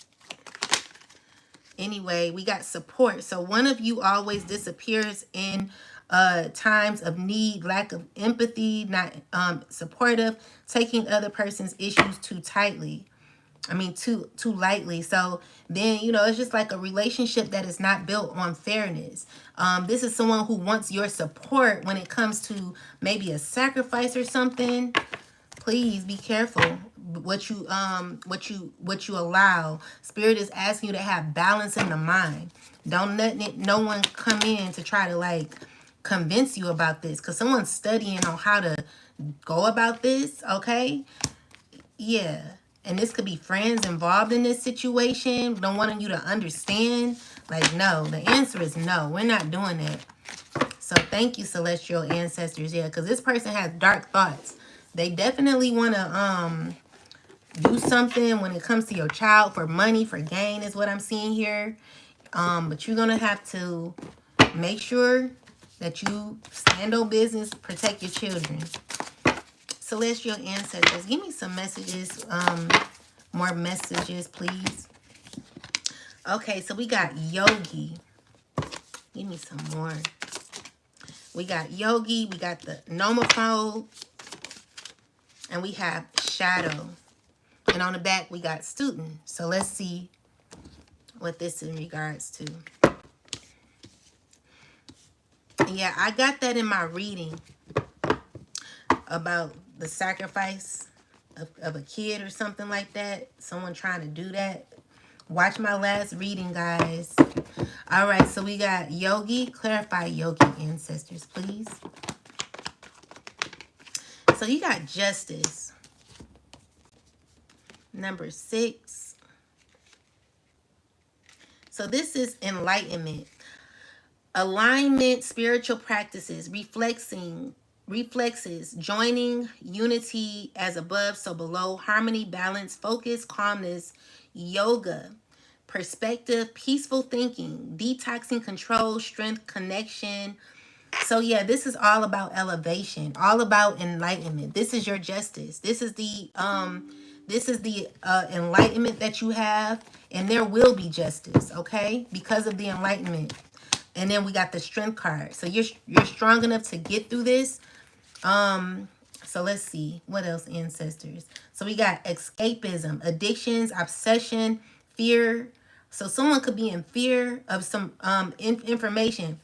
Anyway, we got support. So one of you always disappears in times of need, lack of empathy, not supportive, taking other person's issues too tightly. Too lightly. So then, you know, it's just like a relationship that is not built on fairness. This is someone who wants your support when it comes to maybe a sacrifice or something. Please be careful what you allow. Spirit is asking you to have balance in the mind. Don't let no one come in to try to like convince you about this, because someone's studying on how to go about this. Okay, yeah. And this could be friends involved in this situation, don't want you to understand. Like, no, the answer is no. We're not doing that. So thank you, celestial ancestors. Yeah, because this person has dark thoughts. They definitely want to do something when it comes to your child for money, for gain is what I'm seeing here. But you're going to have to make sure that you stand on business, protect your children. Celestial ancestors, give me some messages, more messages, please. Okay, so we got Yogi. Give me some more. We got Yogi, we got the Nomophobe, and we have Shadow. And on the back, we got Student. So let's see what this in regards to. Yeah, I got that in my reading about the sacrifice of a kid or something like that. Someone trying to do that. Watch my last reading, guys. All right, so we got Yogi. Clarify Yogi ancestors, please. So you got Justice. Number 6. So this is Enlightenment. Alignment, spiritual practices, reflexes, joining, unity as above, so below, harmony, balance, focus, calmness, yoga, perspective, peaceful thinking, detoxing, control, strength, connection. So yeah, this is all about elevation, all about enlightenment. This is your justice. This is the enlightenment that you have, and there will be justice, okay? Because of the enlightenment. And then we got the strength card. So you're strong enough to get through this. So let's see. What else, ancestors? So we got escapism, addictions, obsession, fear. So someone could be in fear of some information.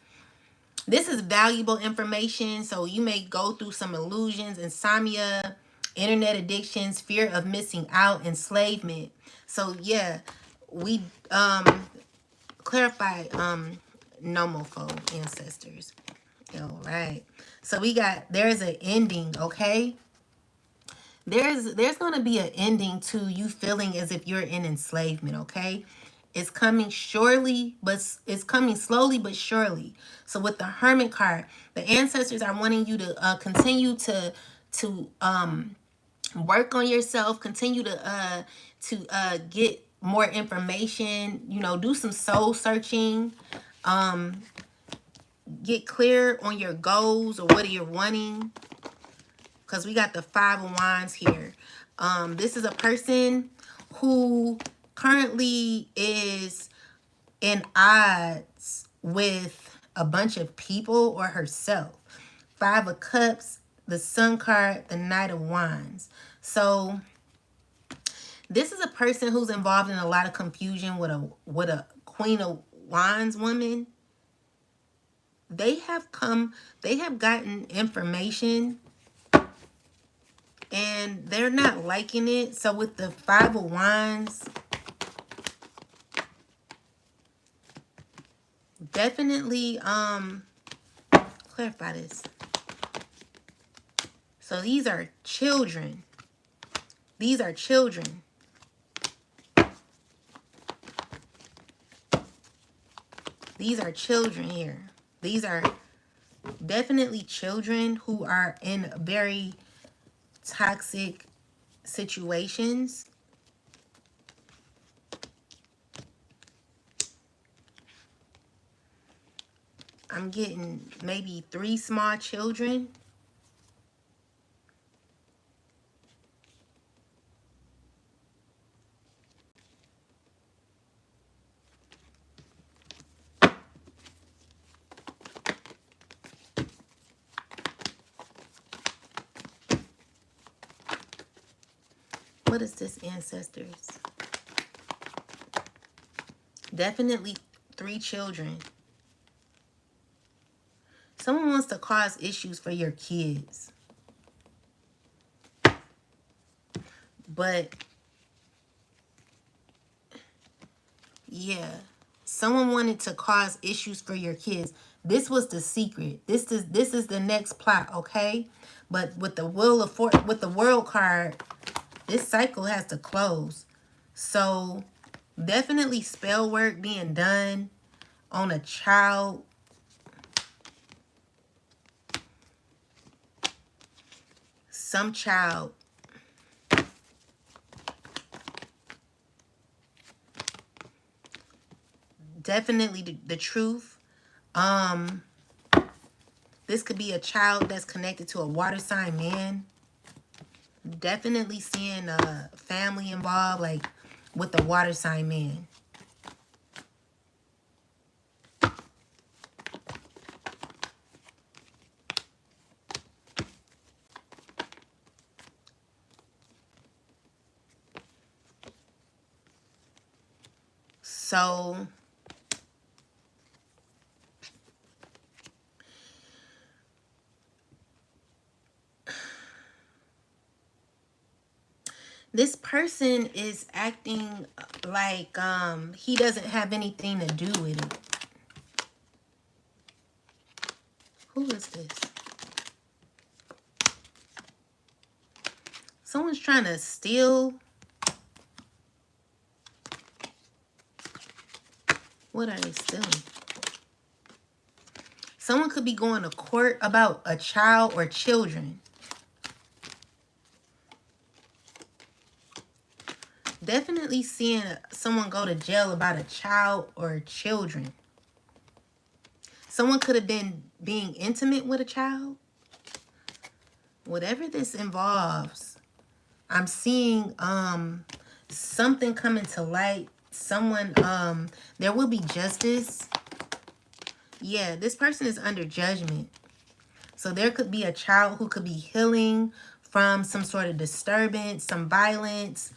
This is valuable information. So you may go through some illusions, insomnia, internet addictions, fear of missing out, enslavement. So yeah, we clarify nomophobe ancestors. All right. So we got, there's an ending, okay? There's going to be an ending to you feeling as if you're in enslavement, okay? It's coming surely, but it's coming slowly but surely. So with the Hermit card, the ancestors are wanting you to continue to work on yourself, continue to get more information, you know, do some soul searching, get clear on your goals or what you're wanting, because we got the 5 of Wands here. This is a person who currently is in odds with a bunch of people or herself. Five of Cups, the Sun card, the Knight of Wands. So this is a person who's involved in a lot of confusion with a Queen of Wands woman. They have gotten information and they're not liking it. So with the Five of Wands, definitely clarify this. So these are children. These are children. These are children here. These are definitely children who are in very toxic situations. I'm getting maybe 3 small children. What is this, ancestors? Definitely 3 children. Someone wants to cause issues for your kids. But yeah, someone wanted to cause issues for your kids. This was the secret. This is the next plot, okay? But with the with the World card, this cycle has to close. So definitely spell work being done on a child. Some child. Definitely the truth. This could be a child that's connected to a water sign man. Definitely seeing a family involved, like with a water sign man. So this person is acting like he doesn't have anything to do with it. Who is this? Someone's trying to steal. What are they stealing? Someone could be going to court about a child or children. Definitely seeing someone go to jail about a child or children. Someone could have been being intimate with a child. Whatever this involves, I'm seeing something coming to light. Someone, there will be justice. Yeah, this person is under judgment. So there could be a child who could be healing from some sort of disturbance, some violence.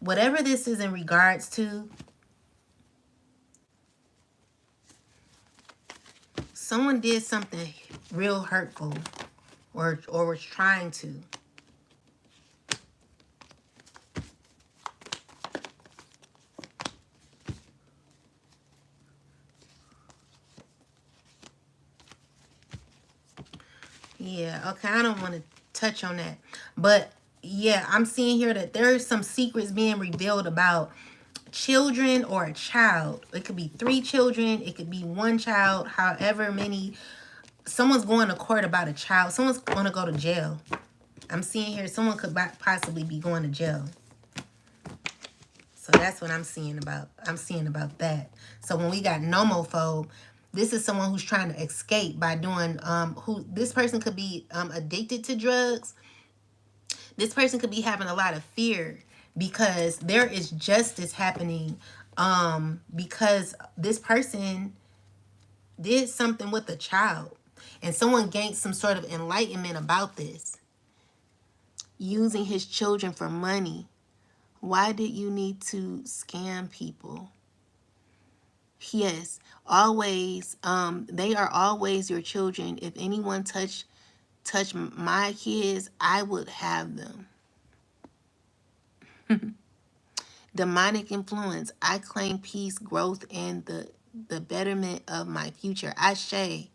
Whatever this is in regards to, someone did something real hurtful or was trying to. Yeah, okay, I don't want to touch on that. But yeah, I'm seeing here that there are some secrets being revealed about children or a child. It could be 3 children. It could be 1 child, however many. Someone's going to court about a child. Someone's going to go to jail. I'm seeing here someone could possibly be going to jail. So that's what I'm seeing about. I'm seeing about that. So when we got nomophobe, this is someone who's trying to escape by doing, this person could be addicted to drugs. This person could be having a lot of fear because there is justice happening because this person did something with a child and someone gained some sort of enlightenment about this. Using his children for money. Why did you need to scam people? Yes, always. They are always your children. If anyone touch my kids, I would have them. Demonic influence. I claim peace, growth, and the betterment of my future. Ashe.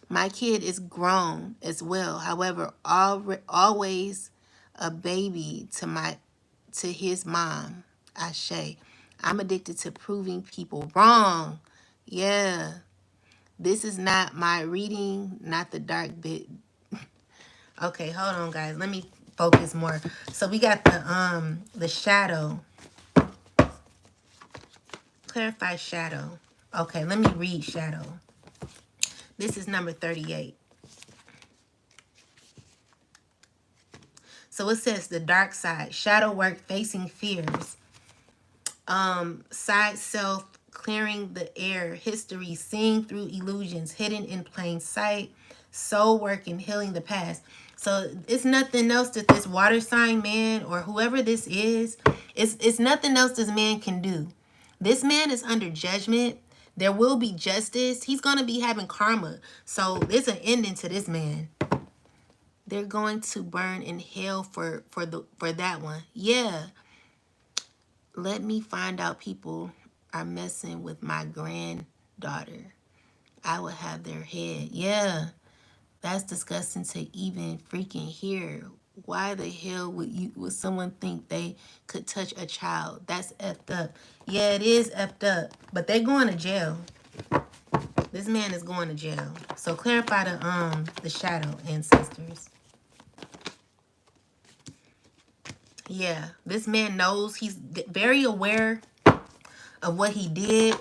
My kid is grown as well. However, always a baby to his mom. Ashe. I'm addicted to proving people wrong. Yeah. This is not my reading, not the dark bit. Okay, hold on guys. Let me focus more. So we got the shadow. Clarify shadow. Okay, let me read shadow. This is number 38. So it says the dark side, shadow work, facing fears, side self, clearing the air, history, seeing through illusions, hidden in plain sight, soul work and healing the past. So it's nothing else that this water sign man or whoever this is, it's nothing else this man can do. This man is under judgment. There will be justice. He's going to be having karma. So there's an ending to this man. They're going to burn in hell for that one. Yeah. Let me find out people are messing with my granddaughter. I would have their head. Yeah. That's disgusting to even freaking hear. Why the hell would someone think they could touch a child? That's effed up. Yeah, it is effed up. But they're going to jail. This man is going to jail. So clarify the shadow ancestors. Yeah, this man knows. He's very aware of what he did.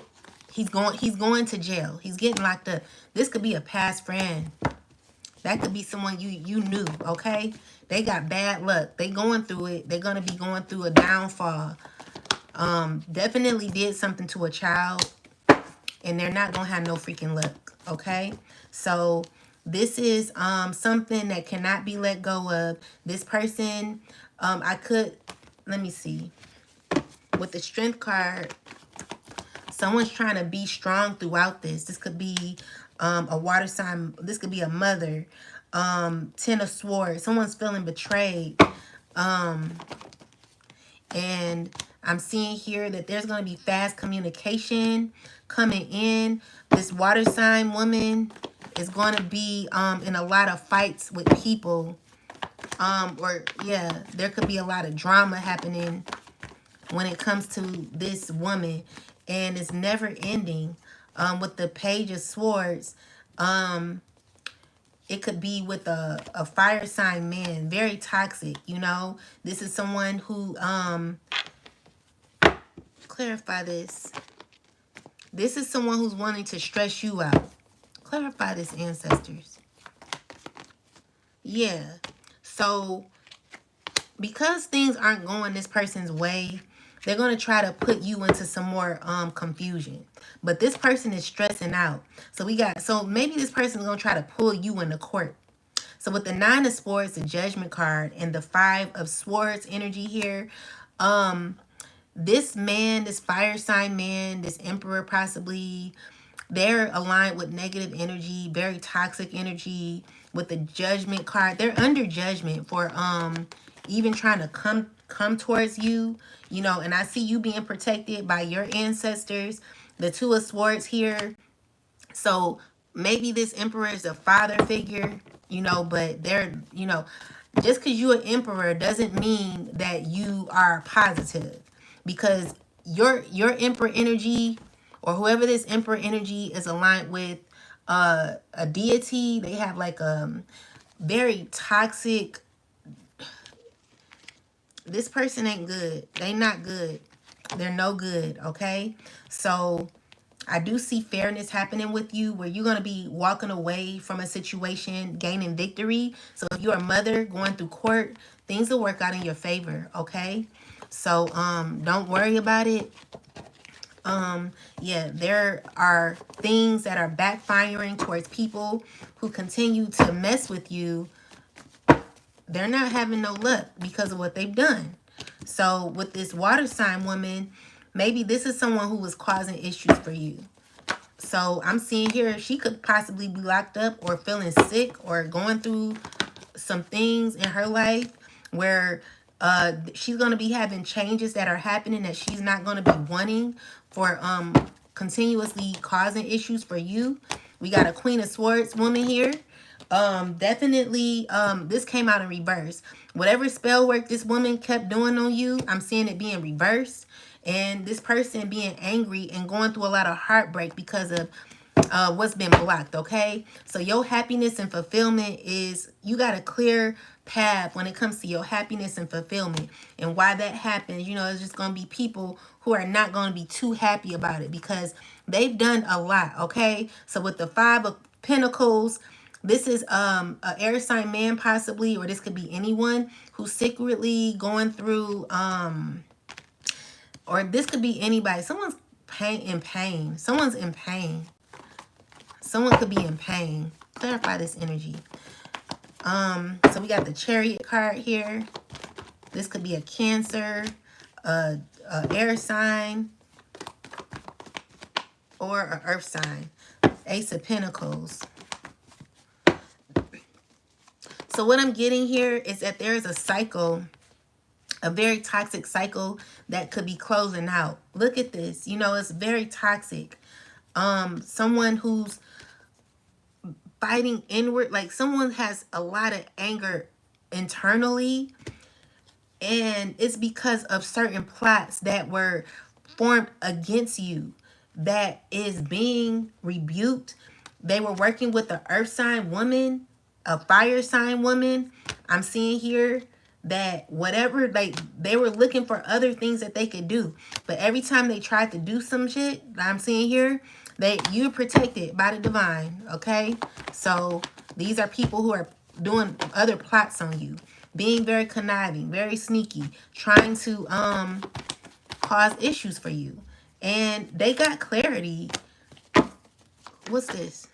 He's going to jail. He's getting locked up. This could be a past friend. That could be someone you knew, okay? They got bad luck. They going through it. They're going to be going through a downfall. Definitely did something to a child, and they're not going to have no freaking luck, okay? So this is something that cannot be let go of. This person, let me see. With the strength card, someone's trying to be strong throughout this. This could be a water sign. This could be a mother. Ten of Swords. Someone's feeling betrayed. And I'm seeing here that there's going to be fast communication coming in. This water sign woman is going to be in a lot of fights with people. Or, yeah, there could be a lot of drama happening when it comes to this woman. And it's never ending. With the Page of Swords, it could be with a fire sign man, very toxic, you know. This is someone who, clarify this. This is someone who's wanting to stress you out. Clarify this, ancestors. Yeah. So, because things aren't going this person's way, they're going to try to put you into some more confusion. But this person is stressing out. So maybe this person is going to try to pull you into court. So with the Nine of Swords, the Judgment card, and the Five of Swords energy here, this man, this fire sign man, this emperor possibly, they're aligned with negative energy, very toxic energy. With the Judgment card, they're under judgment for even trying to come towards you, you know. And I see you being protected by your ancestors. The Two of Swords here. So maybe this emperor is a father figure, you know, but they're, you know, just because you're an emperor doesn't mean that you are positive, because your emperor energy, or whoever this emperor energy is aligned with, a deity, they have like a very toxic. This person ain't good. They not good. They're no good, okay? So I do see fairness happening with you, where you're going to be walking away from a situation, gaining victory. So if you're a mother going through court, things will work out in your favor, okay? So don't worry about it. Yeah, there are things that are backfiring towards people who continue to mess with you. They're not having no luck because of what they've done. So with this water sign woman, maybe this is someone who was causing issues for you. So I'm seeing here she could possibly be locked up or feeling sick or going through some things in her life where she's going to be having changes that are happening that she's not going to be wanting for continuously causing issues for you. We got a Queen of Swords woman here. Definitely this came out in reverse. Whatever spell work this woman kept doing on you, I'm seeing it being reversed, and this person being angry and going through a lot of heartbreak because of what's been blocked. Okay, so your happiness and fulfillment is, you got a clear path when it comes to your happiness and fulfillment. And why that happens, you know, it's just going to be people who are not going to be too happy about it because they've done a lot. Okay, so with the Five of Pentacles, this is a air sign man possibly, or this could be anyone who's secretly going through or this could be anybody. Someone's pain. Someone's in pain. Someone could be in pain. Clarify this energy. So we got the Chariot card here. This could be a Cancer, a air sign, or an earth sign. Ace of Pentacles. So what I'm getting here is that there is a cycle, a very toxic cycle that could be closing out. Look at this. You know, it's very toxic. Someone who's fighting inward, like someone has a lot of anger internally, and it's because of certain plots that were formed against you that is being rebuked. They were working with the earth sign woman, a fire sign woman. I'm seeing here that whatever, like, they were looking for other things that they could do, but every time they tried to do some shit, I'm seeing here that you're protected by the divine. Okay, so these are people who are doing other plots on you, being very conniving, very sneaky, trying to cause issues for you. And they got clarity. What's this?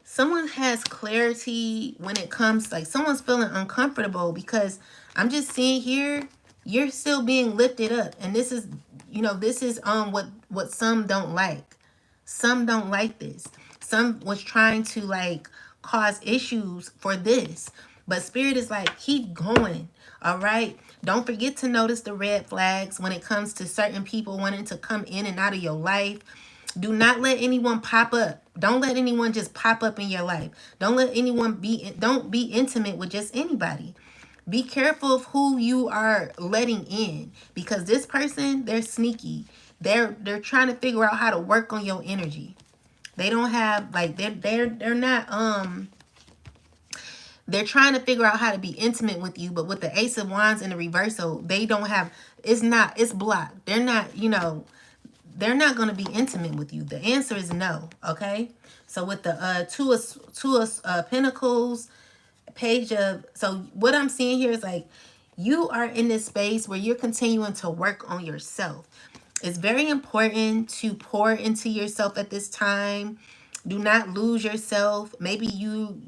Someone has clarity when it comes, like someone's feeling uncomfortable because I'm just seeing here you're still being lifted up, and this is, you know, this is what some don't like. Some don't like this. Some was trying to like cause issues for this, but spirit is like, keep going. All right, don't forget to notice the red flags when it comes to certain people wanting to come in and out of your life. Do not let anyone pop up. Don't let anyone just pop up in your life. Don't let anyone don't be intimate with just anybody. Be careful of who you are letting in, because this person, they're sneaky. They're trying to figure out how to work on your energy. They don't have, like, they're not they're trying to figure out how to be intimate with you, but with the Ace of Wands in the reversal, they don't have, it's blocked. They're not, you know, they're not going to be intimate with you. The answer is no. Okay, so with the two of Pentacles, Page of, so what I'm seeing here is like, you are in this space where you're continuing to work on yourself. It's very important to pour into yourself at this time. Do not lose yourself. Maybe you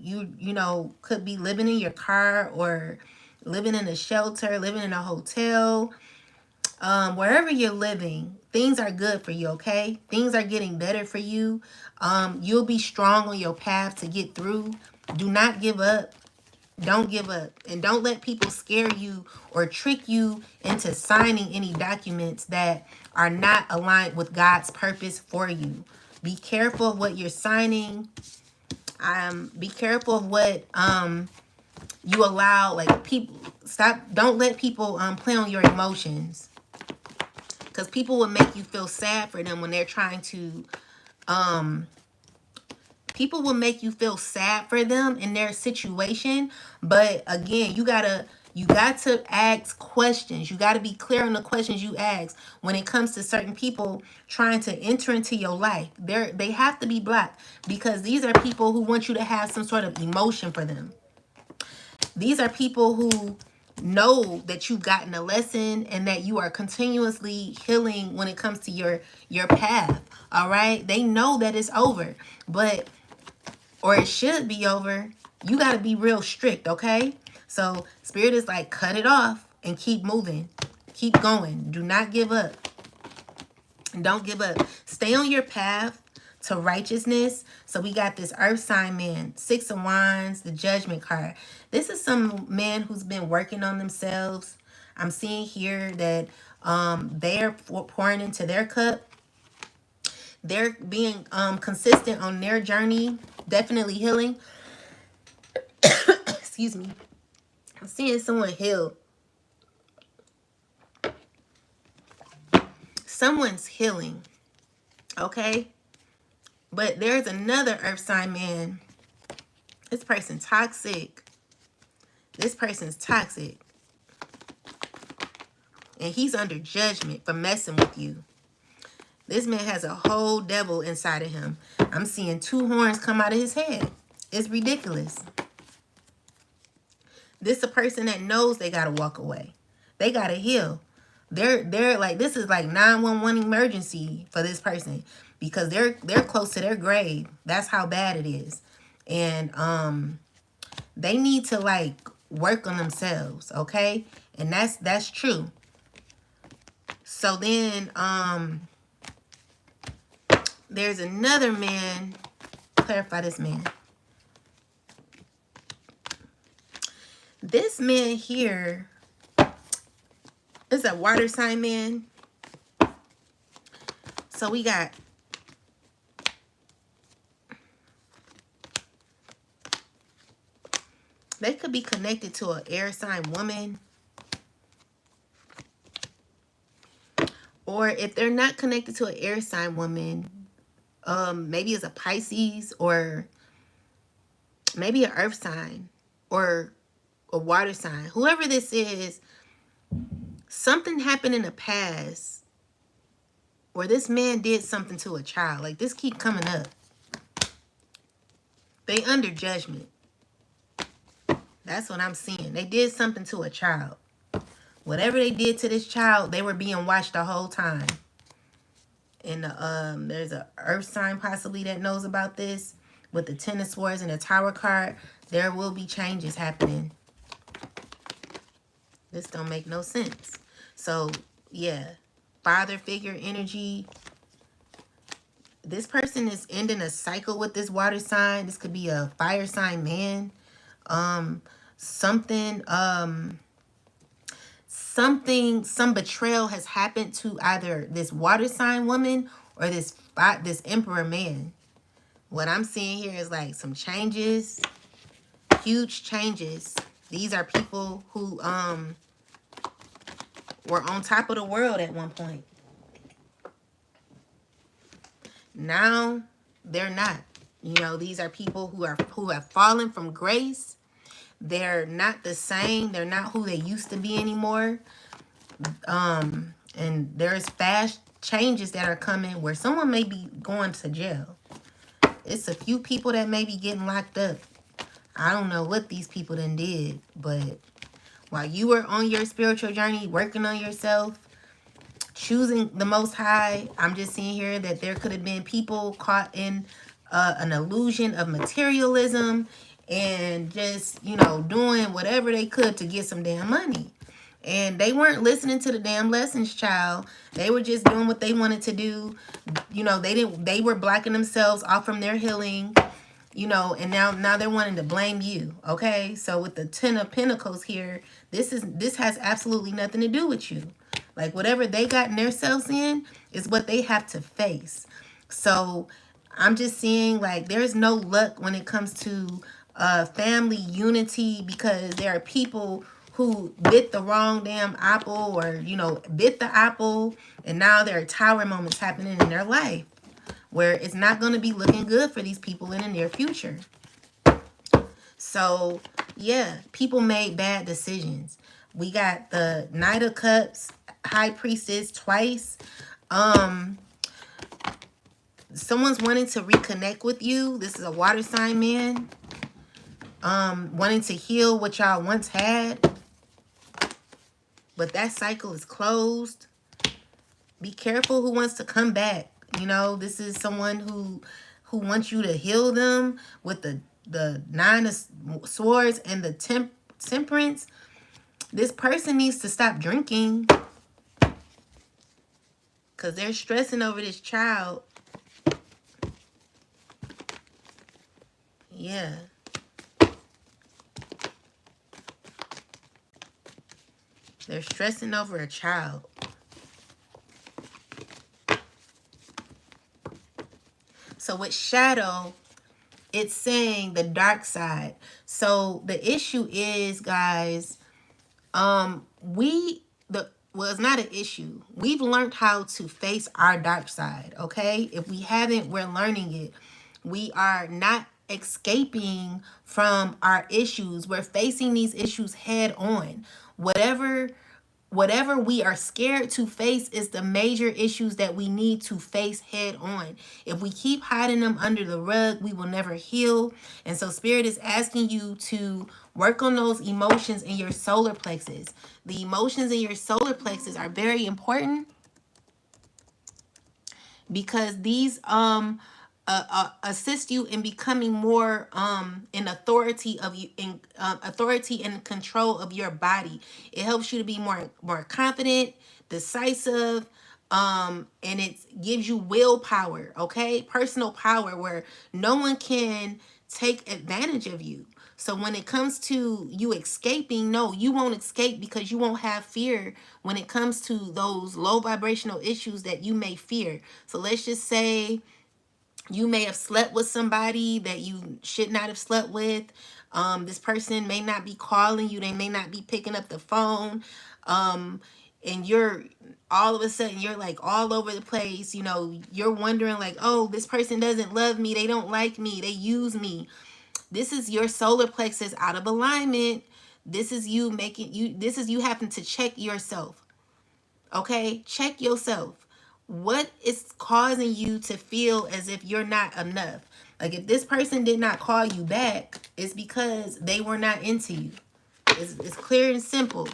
know, could be living in your car or living in a shelter, living in a hotel. Wherever you're living, things are good for you. Okay, things are getting better for you. You'll be strong on your path to get through. Do not give up. Don't give up, and don't let people scare you or trick you into signing any documents that are not aligned with God's purpose for you. Be careful of what you're signing. Be careful of what you allow. Like, people, stop. Don't let people play on your emotions, because people will make you feel sad for them when they're trying to people will make you feel sad for them in their situation. But again, you got to ask questions. You got to be clear on the questions you ask when it comes to certain people trying to enter into your life. They have to be blocked, because these are people who want you to have some sort of emotion for them. These are people who know that you've gotten a lesson and that you are continuously healing when it comes to your path. All right, they know that it's over, but or it should be over. You got to be real strict, okay? So spirit is like, cut it off and keep moving, keep going, do not give up. Don't give up. Stay on your path to righteousness. So we got this earth sign man, 6 of Wands, the judgment card. This is some man who's been working on themselves. I'm seeing here that they're pouring into their cup. They're being consistent on their journey, definitely healing. Excuse me. I'm seeing someone heal. Someone's healing, okay? But there's another earth sign man. This person's toxic. This person's toxic. And he's under judgment for messing with you. This man has a whole devil inside of him. I'm seeing 2 horns come out of his head. It's ridiculous. This is a person that knows they gotta walk away. They gotta heal. They're like, this is like 911 emergency for this person because they're close to their grave. That's how bad it is. And they need to like work on themselves, okay? And that's true. So then there's another man. Clarify this man. This man here is a water sign man. So we got they could be connected to an air sign woman. Or if they're not connected to an air sign woman, maybe it's a Pisces or maybe an earth sign or a water sign. Whoever this is, something happened in the past where this man did something to a child. Like this keep coming up. They under judgment. That's what I'm seeing. They did something to a child. Whatever they did to this child, they were being watched the whole time. And there's a earth sign possibly that knows about this. With the 10 of Swords and the Tower card, there will be changes happening. This don't make no sense. So, yeah. Father figure energy. This person is ending a cycle with this water sign. This could be a fire sign man. Some betrayal has happened to either this water sign woman or this emperor man. What I'm seeing here is like some changes, huge changes. These are people who were on top of the world at one point. Now they're not. You know, these are people who have fallen from grace. They're not the same. They're not who they used to be anymore. And there's fast changes that are coming where someone may be going to jail. It's a few people that may be getting locked up. I don't know what these people done did, but while you were on your spiritual journey, working on yourself, choosing the Most High, I'm just seeing here that there could have been people caught in an illusion of materialism and just, you know, doing whatever they could to get some damn money. And they weren't listening to the damn lessons, child. They were just doing what they wanted to do. You know, they were blocking themselves off from their healing, you know, and now they're wanting to blame you. Okay? So with the 10 of Pentacles here, this has absolutely nothing to do with you. Like whatever they got themselves in is what they have to face. So I'm just seeing like there's no luck when it comes to family unity because there are people who bit the wrong damn apple or, you know, bit the apple and now there are tower moments happening in their life where it's not going to be looking good for these people in the near future. So, yeah, people made bad decisions. We got the Knight of Cups, High Priestess twice. Someone's wanting to reconnect with you. This is a water sign man. wanting to heal what y'all once had, but that cycle is closed. Be careful who wants to come back. You know, this is someone who wants you to heal them with the nine of swords and the temperance. This person needs to stop drinking because they're stressing over this child. Yeah. They're stressing over a child. So with shadow, it's saying the dark side. So the issue is, guys, well, it's not an issue. We've learned how to face our dark side, okay? If we haven't, we're learning it. We are not escaping from our issues. We're facing these issues head on. Whatever we are scared to face is the major issues that we need to face head on. If we keep hiding them under the rug, we will never heal. And so Spirit is asking you to work on those emotions in your solar plexus. The emotions in your solar plexus are very important because these assist you in becoming more in authority of you, in authority and control of your body. It helps you to be more confident, decisive, and it gives you willpower, okay? Personal power where no one can take advantage of you. So when it comes to you escaping, no, you won't escape because you won't have fear when it comes to those low vibrational issues that you may fear. So let's just say you may have slept with somebody that you should not have slept with. This person may not be calling you. They may not be picking up the phone. And you're all of a sudden you're like all over the place. You know, you're wondering like, oh, this person doesn't love me. They don't like me. They use me. This is your solar plexus out of alignment. This is you having to check yourself. Okay? Check yourself. What is causing you to feel as if you're not enough? Like if this person did not call you back, it's because they were not into you. It's clear and simple.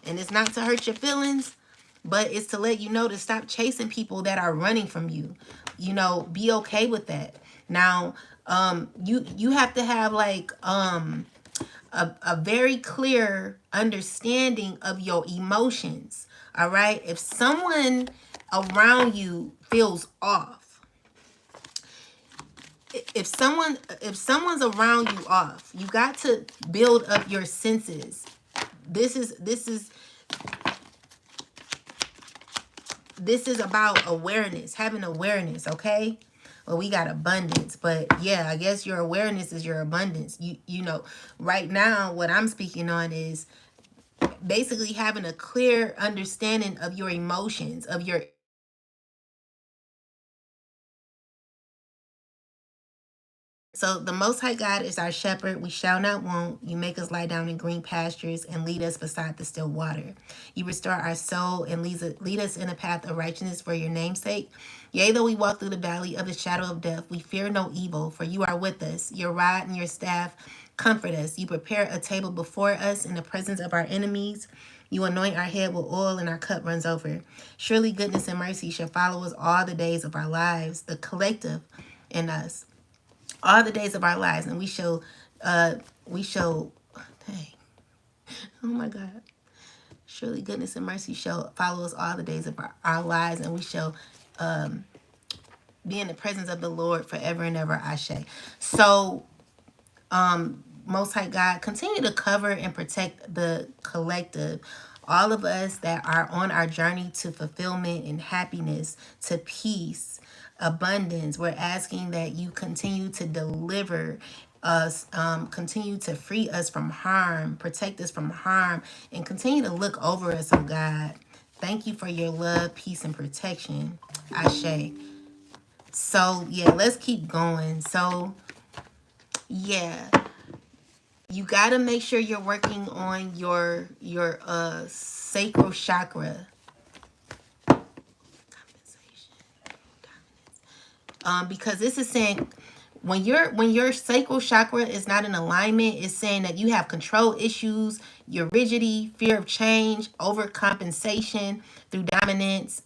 And it's not to hurt your feelings, but it's to let you know to stop chasing people that are running from you. You know, be okay with that. Now, you have to have like a very clear understanding of your emotions. All right. If someone around you feels off, if someone's around you off, you got to build up your senses. This is about awareness, having awareness, okay? Well, we got abundance, but yeah, I guess your awareness is your abundance. You know, right now what I'm speaking on is basically having a clear understanding of your emotions, of your. So the Most High God is our shepherd. We shall not want. You make us lie down in green pastures and lead us beside the still water. You restore our soul and lead us in a path of righteousness for your name's sake. Yea, though we walk through the valley of the shadow of death, we fear no evil, for you are with us. Your rod and your staff comfort us. You prepare a table before us in the presence of our enemies. You anoint our head with oil and our cup runs over. Surely goodness and mercy shall follow us all the days of our lives, the collective in us, all the days of our lives, and we shall dang, oh my God, surely goodness and mercy shall follow us all the days of our lives, and we shall be in the presence of the Lord forever and ever. Ashe. So Most High God, continue to cover and protect the collective, all of us that are on our journey to fulfillment and happiness, to peace, abundance. We're asking that you continue to deliver us, continue to free us from harm, protect us from harm, and continue to look over us, oh God. Thank you for your love, peace, and protection. Ashe. So yeah, let's keep going. So yeah, you got to make sure you're working on your sacral chakra. Because this is saying When your sacral chakra is not in alignment, it's saying that you have control issues, your rigidity, fear of change, overcompensation through dominance.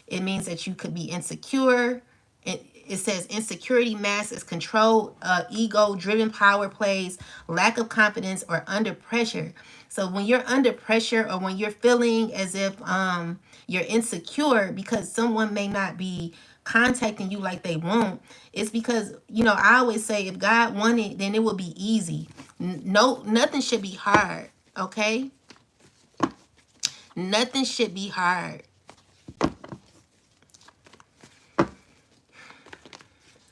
It means that you could be insecure. It says insecurity masks control, ego driven power plays, lack of confidence, or under pressure. So when you're under pressure, or when you're feeling as if you're insecure because someone may not be contacting you like they want, it's because, I always say, if God wanted, then it would be easy. No, nothing should be hard. Okay, nothing should be hard.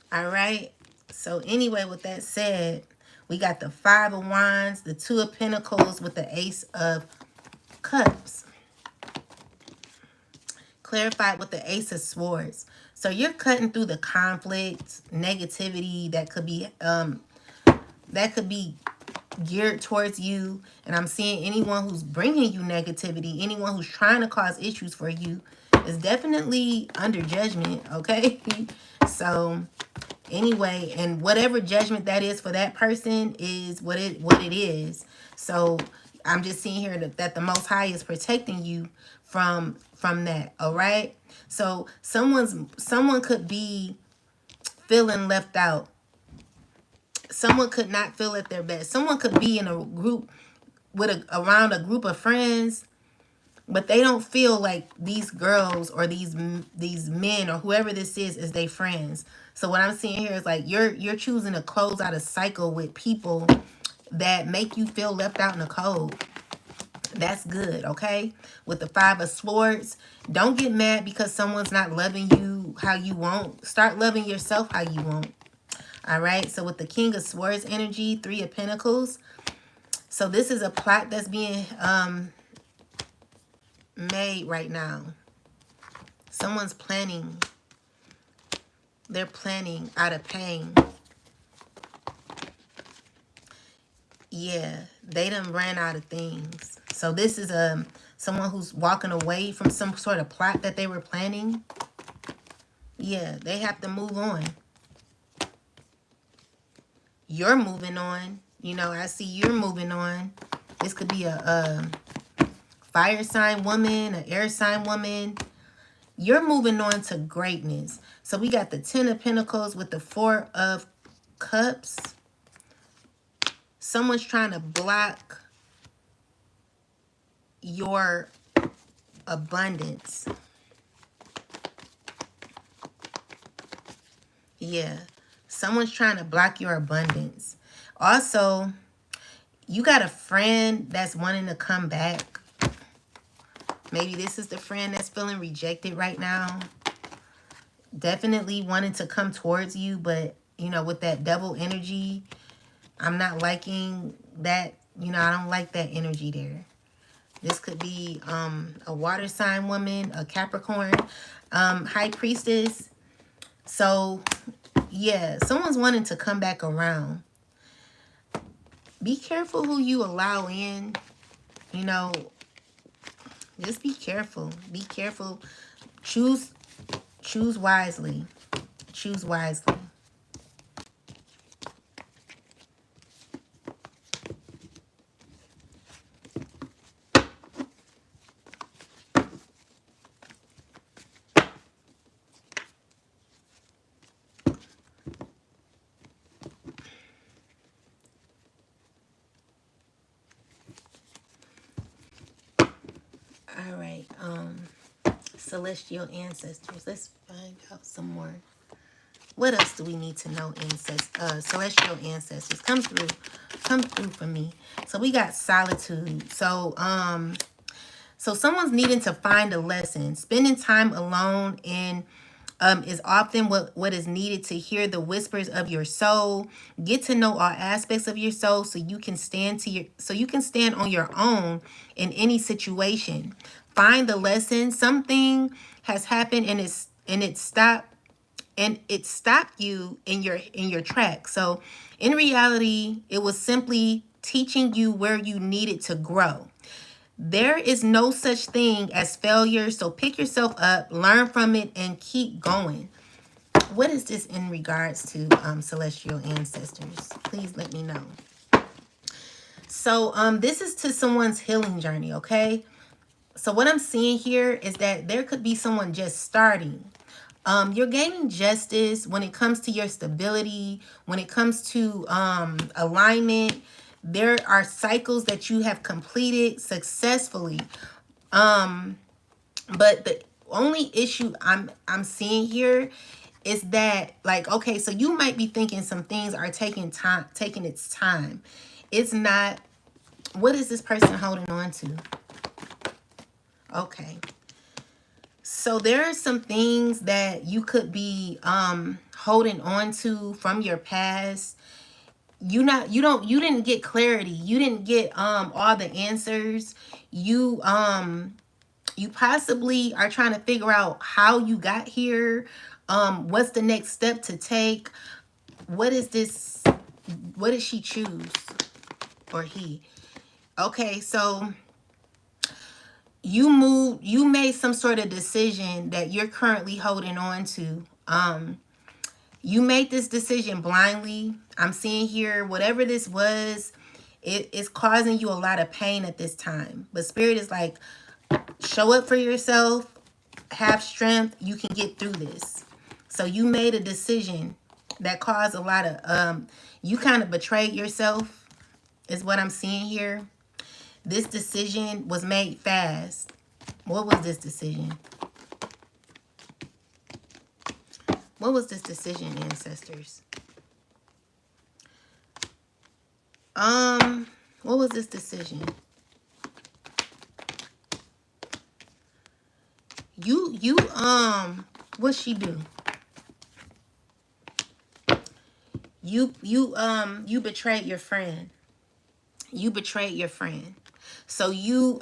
All right. So anyway, with that said, we got the Five of Wands, the Two of Pentacles with the Ace of Cups. Clarified with the Ace of Swords. So you're cutting through the conflict, negativity that could be geared towards you. And I'm seeing anyone who's bringing you negativity, anyone who's trying to cause issues for you, is definitely under judgment. Okay. So anyway, and whatever judgment that is for that person is what it is. So I'm just seeing here that the Most High is protecting you from that. All right. So someone could be feeling left out. Someone could not feel at their best. Someone could be in a group around a group of friends, but they don't feel like these girls or these men or whoever this is their friends. So what I'm seeing here is like you're choosing to close out a cycle with people that make you feel left out in the cold. That's good, okay? With the Five of Swords, don't get mad because someone's not loving you how you want. Start loving yourself how you want. All right? So with the King of Swords energy, Three of Pentacles. So this is a plot that's being made right now. Someone's planning. They're planning out of pain. Yeah, they done ran out of things. So this is someone who's walking away from some sort of plot that they were planning. Yeah, they have to move on. You're moving on. I see you're moving on. This could be a fire sign woman, an air sign woman. You're moving on to greatness. So we got the Ten of Pentacles with the Four of Cups. Someone's trying to block your abundance. Yeah. Someone's trying to block your abundance. Also, you got a friend that's wanting to come back. Maybe this is the friend that's feeling rejected right now. Definitely wanting to come towards you, but, with that double energy, I'm not liking that. I don't like that energy there. This could be a water sign woman, a Capricorn, High Priestess. So, yeah, someone's wanting to come back around. Be careful who you allow in. Just be careful. Be careful. Choose wisely. Choose wisely. All right, celestial ancestors. Let's find out some more. What else do we need to know, celestial ancestors? Come through for me. So we got solitude. So someone's needing to find a lesson. Spending time alone is often what is needed to hear the whispers of your soul. Get to know all aspects of your soul so you can stand on your own in any situation. Find the lesson. Something has happened and it stopped you in your track. So in reality, it was simply teaching you where you needed to grow. There is no such thing as failure, so pick yourself up, learn from it, and keep going. What is this in regards to celestial ancestors? Please let me know. So this is to someone's healing journey, okay? So what I'm seeing here is that there could be someone just starting. You're gaining justice when it comes to your stability, when it comes to alignment. There are cycles that you have completed successfully. But the only issue I'm seeing here is that, like, okay, so you might be thinking some things are taking its time. It's not. What is this person holding on to? Okay. So there are some things that you could be holding on to from your past. You didn't get clarity. You didn't get all the answers. You possibly are trying to figure out how you got here. What's the next step to take? What is this? What did she choose? Or he? Okay, so you made some sort of decision that you're currently holding on to. You made this decision blindly. I'm seeing here, whatever this was, it is causing you a lot of pain at this time. But Spirit is like, show up for yourself, have strength, you can get through this. So you made a decision that caused a lot of, you kind of betrayed yourself, is what I'm seeing here. This decision was made fast. What was this decision? What was this decision, ancestors? What was this decision? What'd she do? You betrayed your friend. You betrayed your friend. So you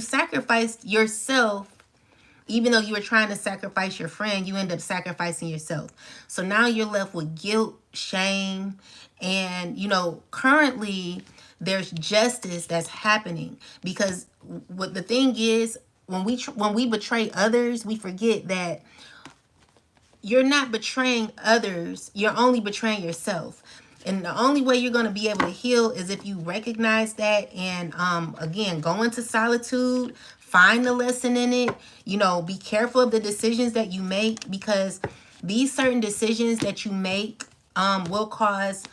sacrificed yourself. Even though you were trying to sacrifice your friend, you end up sacrificing yourself. So now you're left with guilt, shame, and currently there's justice that's happening, because what the thing is, when we betray others, we forget that you're not betraying others, you're only betraying yourself. And the only way you're going to be able to heal is if you recognize that and again, go into solitude, find the lesson in it. Be careful of the decisions that you make, because these certain decisions that you make will cause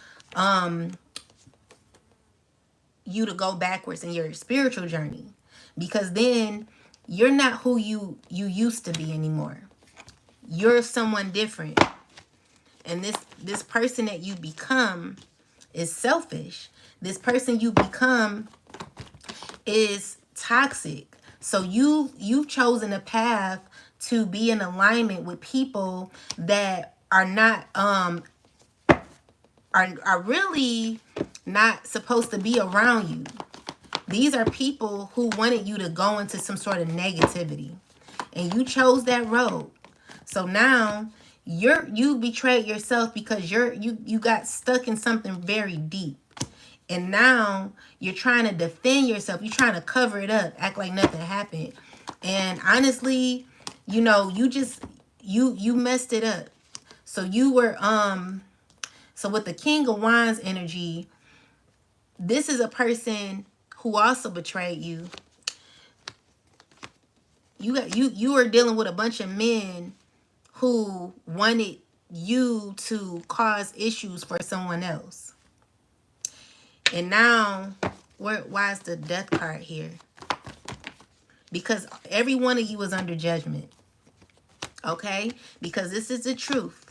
you to go backwards in your spiritual journey, because then you're not who you used to be anymore. You're someone different. And this person that you become is selfish. This person you become is toxic. So you've chosen a path to be in alignment with people that are not are really not supposed to be around you. These are people who wanted you to go into some sort of negativity, and you chose that road. So now you betrayed yourself, because you got stuck in something very deep. And now you're trying to defend yourself. You're trying to cover it up, act like nothing happened. And honestly, you messed it up. So you were so with the King of Wands energy, this is a person who also betrayed you. You are dealing with a bunch of men who wanted you to cause issues for someone else. And now, why is the death card here? Because every one of you is under judgment. Okay? Because this is the truth.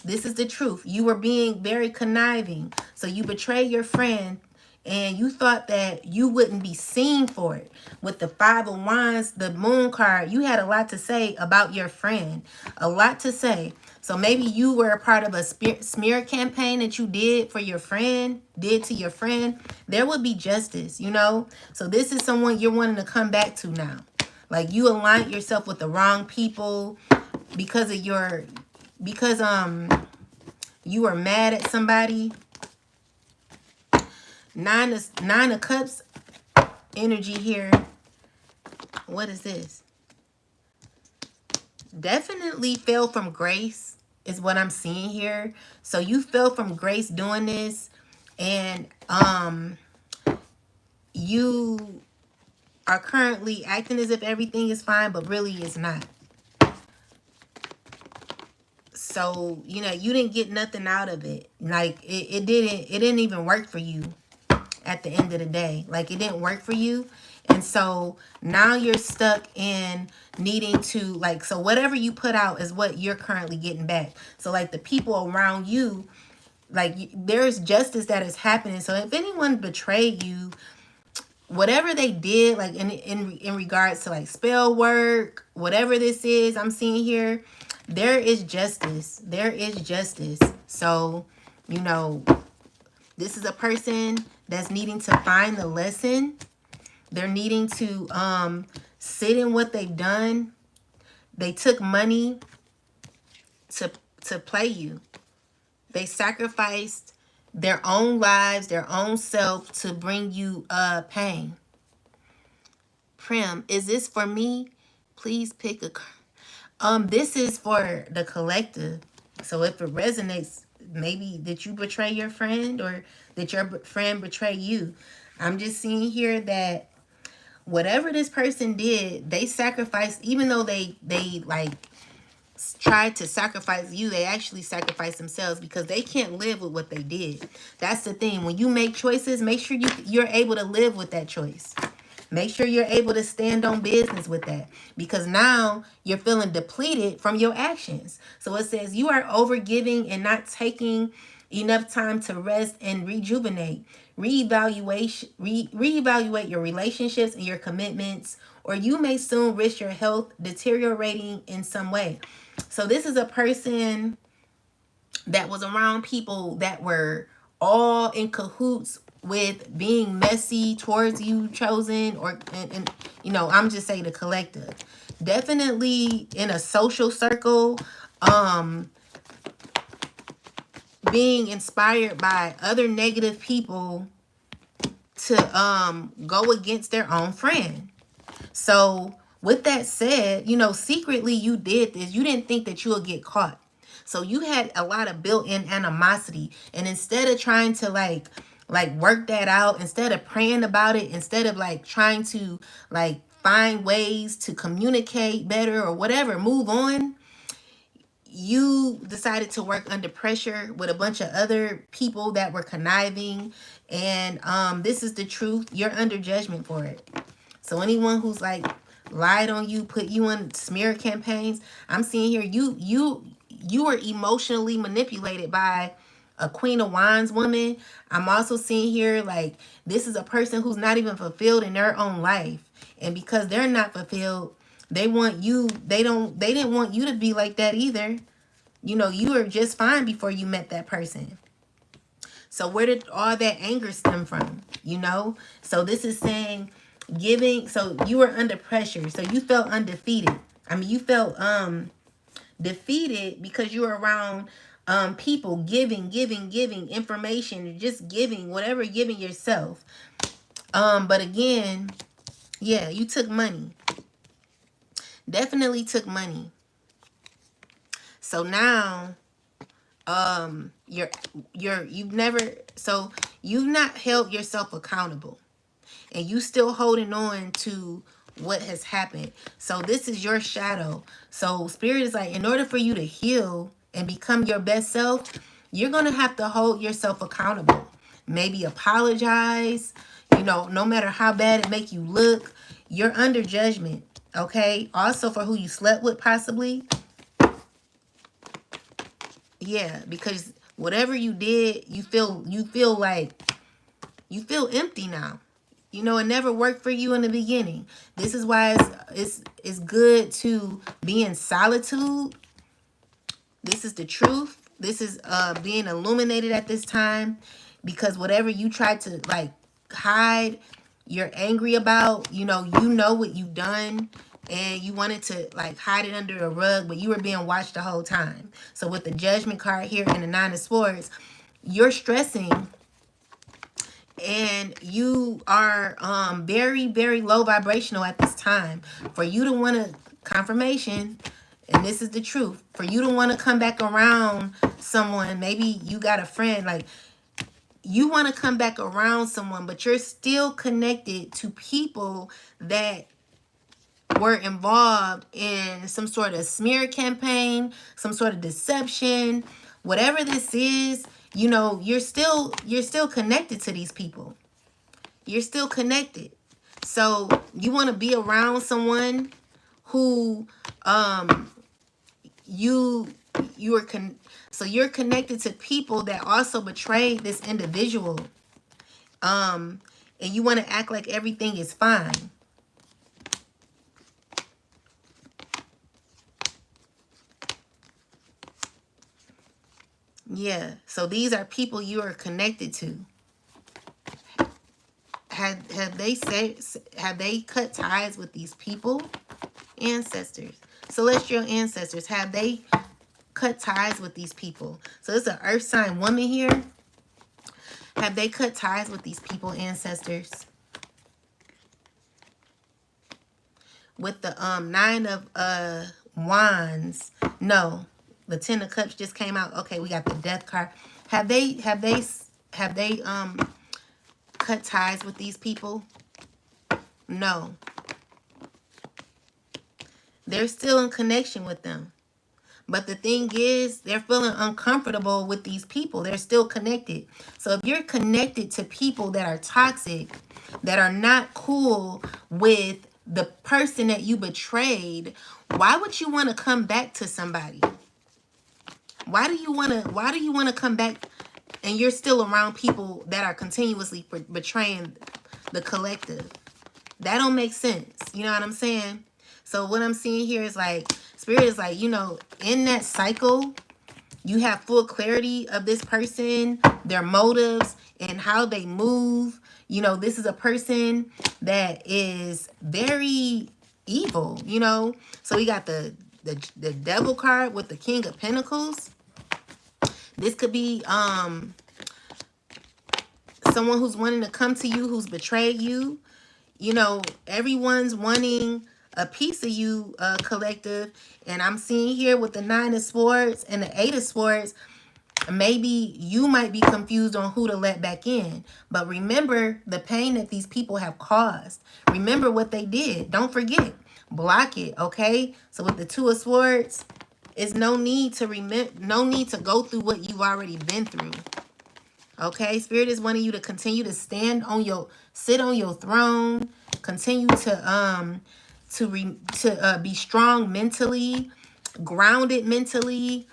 This is the truth. You were being very conniving. So you betrayed your friend, and you thought that you wouldn't be seen for it. With the Five of Wands, the Moon card, you had a lot to say about your friend. A lot to say. So maybe you were a part of a smear campaign that you did for your friend, did to your friend. There would be justice, So this is someone you're wanting to come back to now. Like, you aligned yourself with the wrong people because you were mad at somebody. Nine of Cups energy here. What is this? definitely fell from grace is what I'm seeing here. So you fell from grace doing this, and you are currently acting as if everything is fine, but really it's not. So, you know, you didn't get nothing out of it. Like it didn't even work for you at the end of the day. Like it didn't work for you. And so now you're stuck in needing to, like, so whatever you put out is what you're currently getting back. So like the people around you, like there's justice that is happening. So if anyone betrayed you, whatever they did, like in regards to like spell work, whatever this is I'm seeing here, there is justice. There is justice. So, you know, this is a person that's needing to find the lesson. They're needing to sit in what they've done. They took money to play you. They sacrificed their own lives, their own self to bring you pain. Prim, is this for me? Please pick a this is for the collective. So if it resonates, maybe did you betray your friend or did your friend betray you? I'm just seeing here that whatever this person did, they sacrificed, even though they like tried to sacrifice you, they actually sacrificed themselves because they can't live with what they did. That's the thing. When you make choices, make sure you're able to live with that choice. Make sure you're able to stand on business with that, because now you're feeling depleted from your actions. So it says you are overgiving and not taking enough time to rest and rejuvenate. Reevaluate your relationships and your commitments, or you may soon risk your health deteriorating in some way. So this is a person that was around people that were all in cahoots with being messy towards you, chosen, or and you know, I'm just saying the collective. Definitely in a social circle, being inspired by other negative people to go against their own friend. So with that said, you know, secretly you did this. You didn't think that you would get caught. So you had a lot of built-in animosity. And instead of trying to like work that out, instead of praying about it, instead of like trying to like find ways to communicate better or whatever, move on, you decided to work under pressure with a bunch of other people that were conniving. And this is the truth. You're under judgment for it. So anyone who's like lied on you, put you on smear campaigns, I'm seeing here you were emotionally manipulated by a Queen of Wands woman. I'm also seeing here like this is a person who's not even fulfilled in their own life. And because they're not fulfilled, they want you, they didn't want you to be like that either. You know, you were just fine before you met that person. So where did all that anger stem from? You know? So this is saying giving, so you were under pressure. So you felt undefeated. I mean, you felt defeated because you were around people giving information, just giving, whatever, giving yourself. But again, yeah, you took money. Definitely took money. So now you've never, so you've not held yourself accountable, and you still holding on to what has happened. So this is your shadow. So spirit is like, in order for you to heal and become your best self, you're going to have to hold yourself accountable. Maybe apologize. You know, no matter how bad it make you look, you're under judgment. Okay. Also for who you slept with, possibly. Yeah, because whatever you did, you feel like you feel empty now. You know, it never worked for you in the beginning. This is why it's good to be in solitude. This is the truth. This is being illuminated at this time, because whatever you tried to like hide, you're angry about, you know what you've done, and you wanted to like hide it under a rug, but you were being watched the whole time. So with the Judgment card here and the Nine of Swords, you're stressing, and you are very, very low vibrational at this time. For you to want a confirmation, and this is the truth, for you to want to come back around someone, maybe you got a friend, like you want to come back around someone, but you're still connected to people that were involved in some sort of smear campaign, some sort of deception, whatever this is. You know, you're still connected to these people. You're still connected. So you want to be around someone who you you are so you're connected to people that also betrayed this individual. And you want to act like everything is fine. Yeah. So these are people you are connected to. Have they cut ties with these people? Ancestors. Celestial ancestors. Have they cut ties with these people? So it's an earth sign woman here. Have they cut ties with these people, ancestors? With the nine of wands. No. The 10 of cups just came out. Okay, we got the death card. Have they cut ties with these people? No. They're still in connection with them. But the thing is, they're feeling uncomfortable with these people. They're still connected. So if you're connected to people that are toxic, that are not cool with the person that you betrayed, why would you want to come back to somebody? Why do you want to come back and you're still around people that are continuously betraying the collective? That don't make sense. You know what I'm saying? So what I'm seeing here is like, Spirit is like, you know, in that cycle, you have full clarity of this person, their motives, and how they move. You know, this is a person that is very evil, you know. So we got the devil card with the King of Pentacles. This could be someone who's wanting to come to you, who's betrayed you. You know, everyone's wanting a piece of you, collective. And I'm seeing here with the 9 of swords and the 8 of swords, maybe you might be confused on who to let back in. But remember the pain that these people have caused. Remember what they did. Don't forget. Block it, okay? So with the 2 of swords, it's no need to go through what you've already been through. Okay, Spirit is wanting you to continue to sit on your throne, continue to be strong mentally, grounded mentally.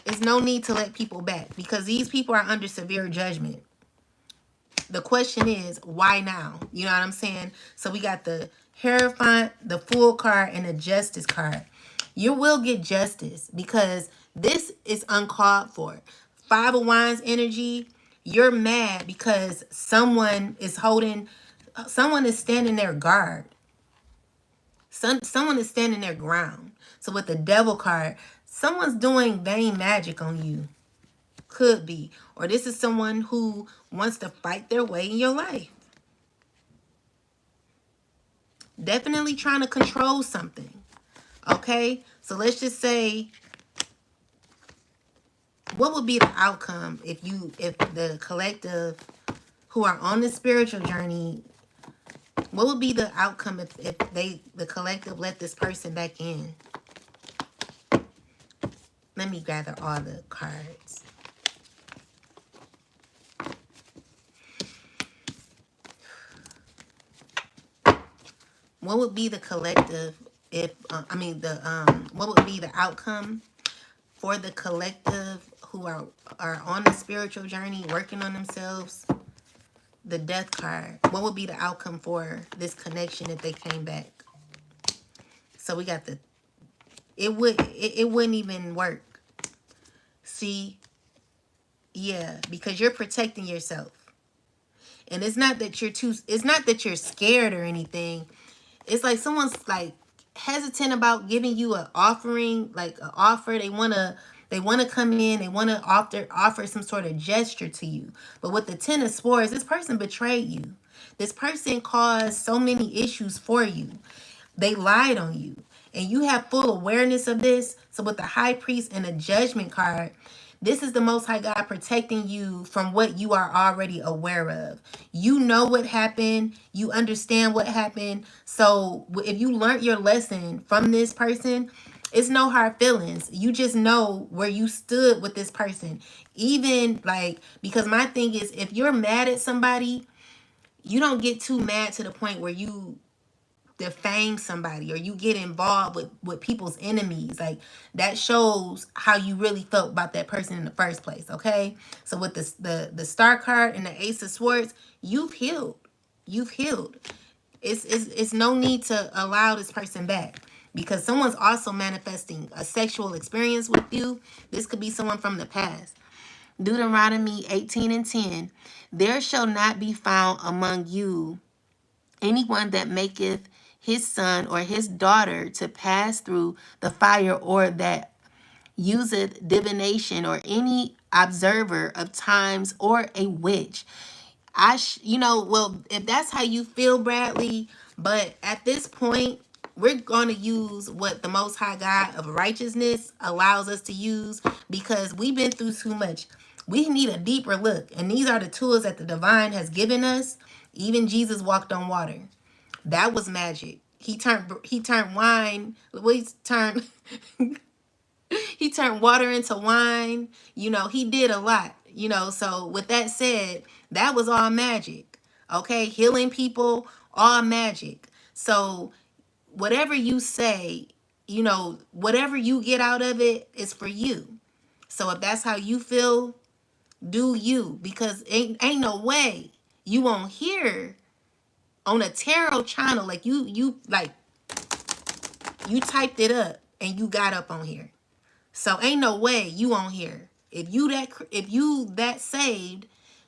There's no need to let people back because these people are under severe judgment. The question is, why now? You know what I'm saying? So we got the Hierophant, the Fool card, and the Justice card. You will get justice because this is uncalled for. 5 of Wands energy, you're mad because someone is standing their guard. Someone is standing their ground. So with the Devil card, someone's doing vain magic on you. Could be. Or this is someone who wants to fight their way in your life. Definitely trying to control something. Okay? So let's just say, what would be the outcome if the collective who are on the spiritual journey, what would be the outcome if the collective let this person back in? Let me gather all the cards. What would be the collective what would be the outcome for the collective who are on the spiritual journey, working on themselves? The Death card. What would be the outcome for this connection if they came back? So we got it wouldn't even work. See? Yeah, because you're protecting yourself. And it's not that you're scared or anything. It's like someone's like hesitant about giving you an offering, like an offer. They wanna come in, they wanna offer some sort of gesture to you. But with the 10 of swords, this person betrayed you. This person caused so many issues for you. They lied on you. and you have full awareness of this. So with the high priest and the judgment card, this is the Most High God protecting you from what you are already aware of. You know what happened. You understand what happened. So if you learned your lesson from this person, it's no hard feelings. You just know where you stood with this person. Even like, because my thing is, if you're mad at somebody, you don't get too mad to the point where you defame somebody or you get involved with people's enemies. Like, that shows how you really felt about that person in the first place. Okay, so with the star card and the ace of swords, you've healed. You've healed. It's no need to allow this person back, because someone's also manifesting a sexual experience with you. This could be someone from the past. Deuteronomy 18:10, there shall not be found among you anyone that maketh his son or his daughter to pass through the fire, or that useth divination, or any observer of times, or a witch. Well, if that's how you feel, Bradley, but at this point, we're going to use what the Most High God of righteousness allows us to use, because we've been through too much. We need a deeper look, and these are the tools that the divine has given us. Even Jesus walked on water. That was magic. He turned wine. He turned he turned water into wine. He did a lot. So with that said, that was all magic. Okay, healing people, all magic. So whatever you say, whatever you get out of it is for you. So if that's how you feel, do you, because ain't no way you won't hear on a tarot channel, like you typed it up and you got up on here. So ain't no way you on here. If you that saved,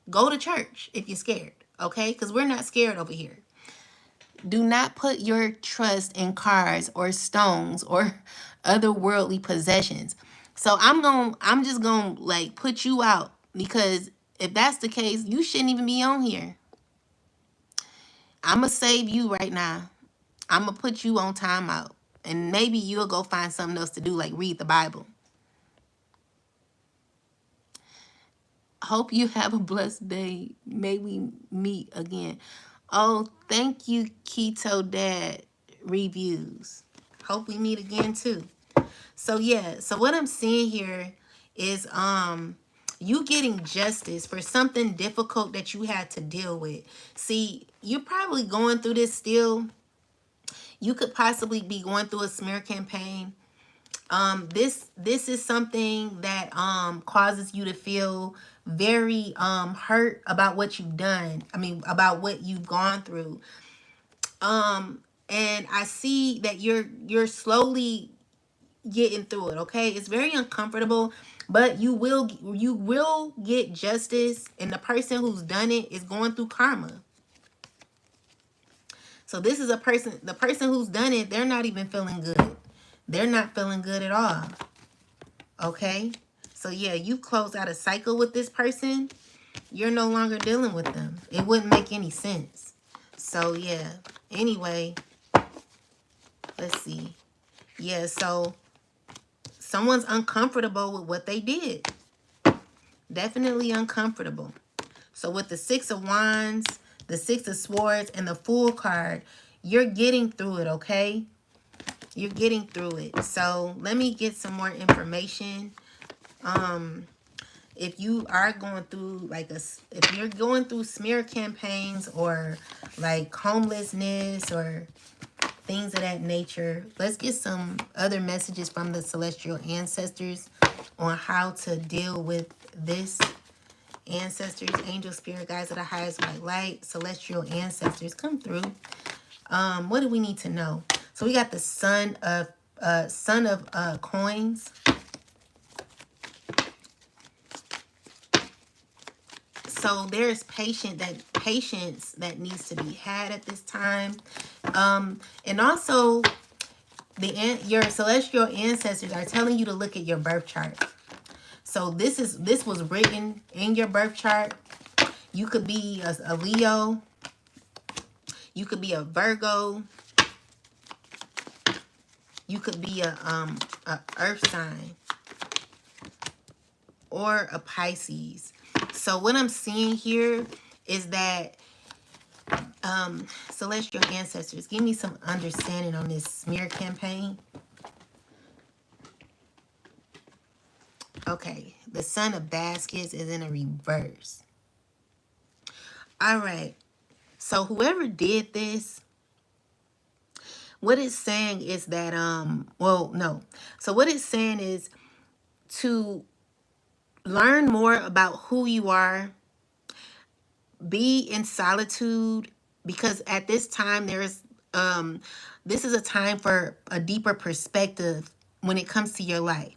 go to church if you're scared, okay? Because we're not scared over here. Do not put your trust in cards or stones or other worldly possessions. So I'm just gonna like put you out, because if that's the case, you shouldn't even be on here. I'm gonna save you right now. I'm gonna put you on timeout, and maybe you'll go find something else to do, like read the Bible. Hope you have a blessed day. May we meet again. Oh, thank you, Keto Dad Reviews. Hope we meet again too. So yeah, so what I'm seeing here is you getting justice for something difficult that you had to deal with. See, you're probably going through this still. You could possibly be going through a smear campaign. This is something that causes you to feel very hurt about what you've done. I mean, about what you've gone through. And I see that you're slowly getting through it. Okay, it's very uncomfortable, but you will get justice, and the person who's done it is going through karma. So this is the person who's done it, they're not even feeling good. They're not feeling good at all. Okay? So yeah, you close out a cycle with this person. You're no longer dealing with them. It wouldn't make any sense. So yeah. Anyway, let's see. Yeah, so someone's uncomfortable with what they did. Definitely uncomfortable. So with the Six of Wands, the Six of Swords, and the Fool card, you're getting through it, okay? You're getting through it. So let me get some more information. If you are going through if you're going through smear campaigns or like homelessness or things of that nature, let's get some other messages from the celestial ancestors on how to deal with this. Ancestors, angel, spirit guides of the highest white light, celestial ancestors, come through. What do we need to know? So we got the son of coins. So there's patience that needs to be had at this time. And also your celestial ancestors are telling you to look at your birth chart. So this was written in your birth chart. You could be a Leo. You could be a Virgo. You could be a earth sign or a Pisces. So what I'm seeing here is that celestial ancestors, give me some understanding on this smear campaign. Okay, the Son of Baskets is in a reverse. All right. So whoever did this, what it's saying is that well, no. So what it's saying is to learn more about who you are, be in solitude, because at this time there's this is a time for a deeper perspective when it comes to your life.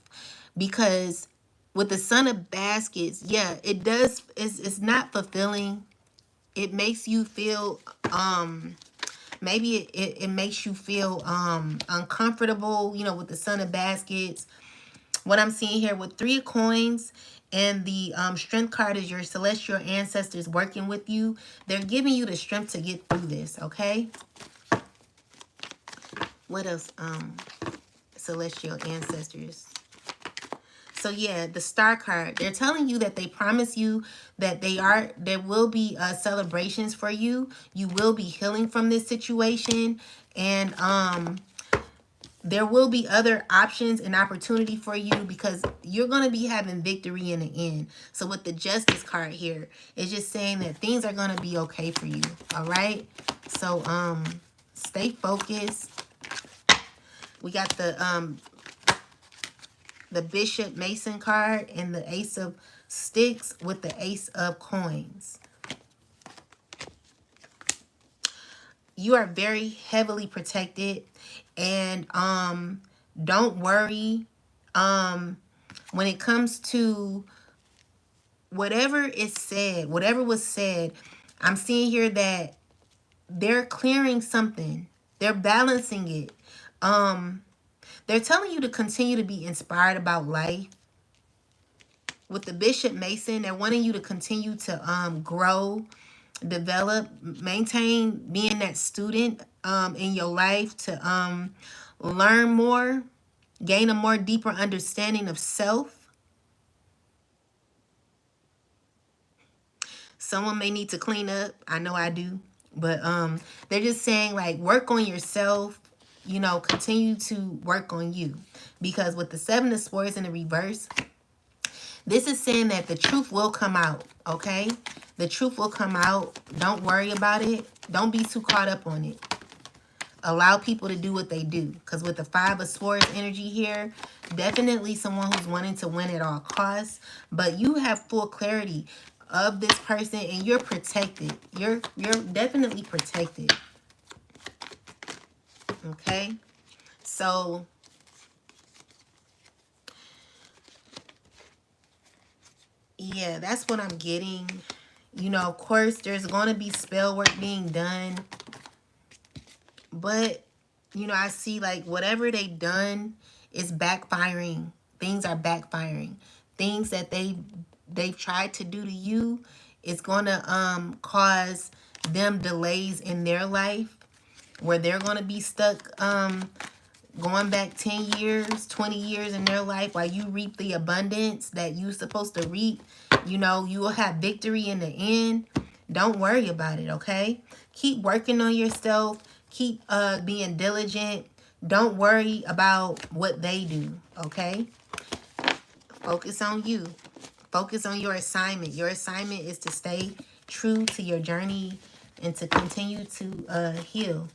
Because with the Son of Baskets, yeah, it does, it's not fulfilling. It makes you feel maybe it makes you feel uncomfortable, you know, with the Son of Baskets. What I'm seeing here with 3 of coins and the strength card is your celestial ancestors working with you. They're giving you the strength to get through this, okay? What else? Celestial ancestors. So yeah, the star card, they're telling you that they promise you that there will be celebrations for you. You will be healing from this situation, and there will be other options and opportunity for you because you're going to be having victory in the end. So with the Justice card here, it's just saying that things are going to be okay for you. All right. So stay focused. We got the Bishop Mason card and the Ace of Sticks with the Ace of Coins. You are very heavily protected, and don't worry when it comes to whatever is said, whatever was said. I'm seeing here that they're clearing something. They're balancing it. They're telling you to continue to be inspired about life. With the Bishop Mason, they're wanting you to continue to grow, develop, maintain being that student in your life, to learn more, gain a more deeper understanding of self. Someone may need to clean up. I know I do. But they're just saying, like, work on yourself, you know, continue to work on you. Because with the 7 of Swords in the reverse, this is saying that the truth will come out, okay? The truth will come out. Don't worry about it. Don't be too caught up on it. Allow people to do what they do. Because with the 5 of Swords energy here, definitely someone who's wanting to win at all costs. But you have full clarity of this person and you're protected. You're definitely protected. Okay? So yeah, that's what I'm getting. You know, of course, there's going to be spell work being done. But, you know, I see like whatever they've done is backfiring. Things are backfiring. Things that they've tried to do to you is going to cause them delays in their life where they're going to be stuck going back 10 years, 20 years in their life while you reap the abundance that you're supposed to reap. You know, you will have victory in the end. Don't worry about it, okay? Keep working on yourself. Keep being diligent. Don't worry about what they do, okay? Focus on you. Focus on your assignment. Your assignment is to stay true to your journey and to continue to heal.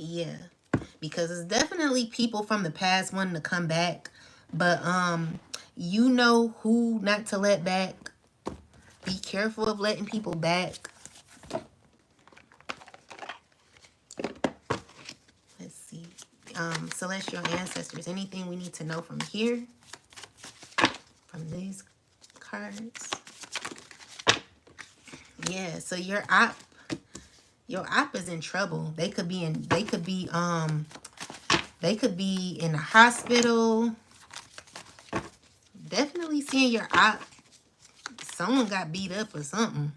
Yeah, because it's definitely people from the past wanting to come back, but you know who not to let back. Be careful of letting people back. Let's see. Celestial ancestors, anything we need to know from here, from these cards? Yeah, so your op is in trouble. They could be in the hospital. Definitely seeing your op. Someone got beat up or something.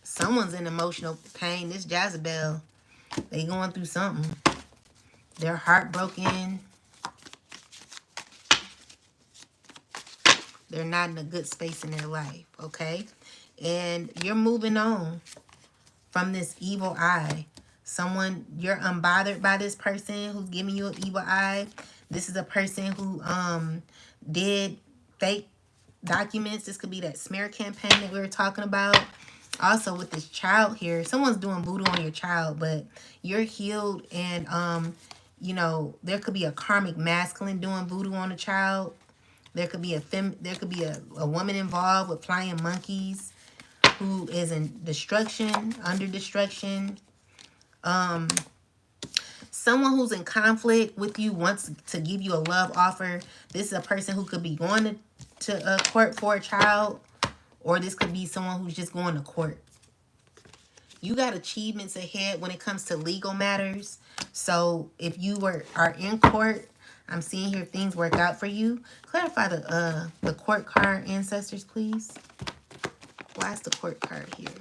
Someone's in emotional pain. This Jezebel, they going through something. They're heartbroken. They're not in a good space in their life, okay? And you're moving on from this evil eye. Someone, you're unbothered by this person who's giving you an evil eye. This is a person who did fake documents. This could be that smear campaign that we were talking about. Also with this child here, someone's doing voodoo on your child, but you're healed. And you know, there could be a karmic masculine doing voodoo on a child. There could be a woman involved with flying monkeys who is in destruction, under destruction. Someone who's in conflict with you wants to give you a love offer. This is a person who could be going to court for a child, or this could be someone who's just going to court. You got achievements ahead when it comes to legal matters. So if you are in court, I'm seeing here things work out for you. Clarify the court card, ancestors, please. Why is the court card here?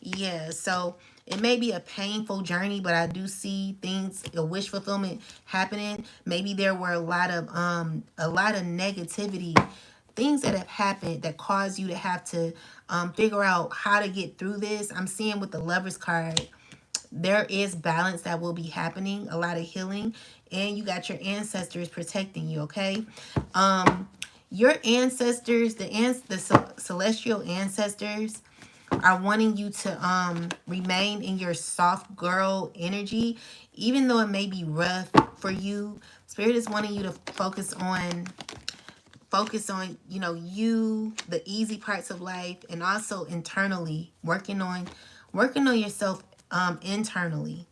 Yeah, so it may be a painful journey, but I do see things, a wish fulfillment happening. Maybe there were a lot of negativity, things that have happened that caused you to have to figure out how to get through this. I'm seeing with the Lovers card, there is balance that will be happening, a lot of healing, and you got your ancestors protecting you, okay? Your ancestors, the celestial ancestors are wanting you to remain in your soft girl energy, even though it may be rough for you. Spirit is wanting you to focus on you know, you, the easy parts of life, and also internally working on yourself internally,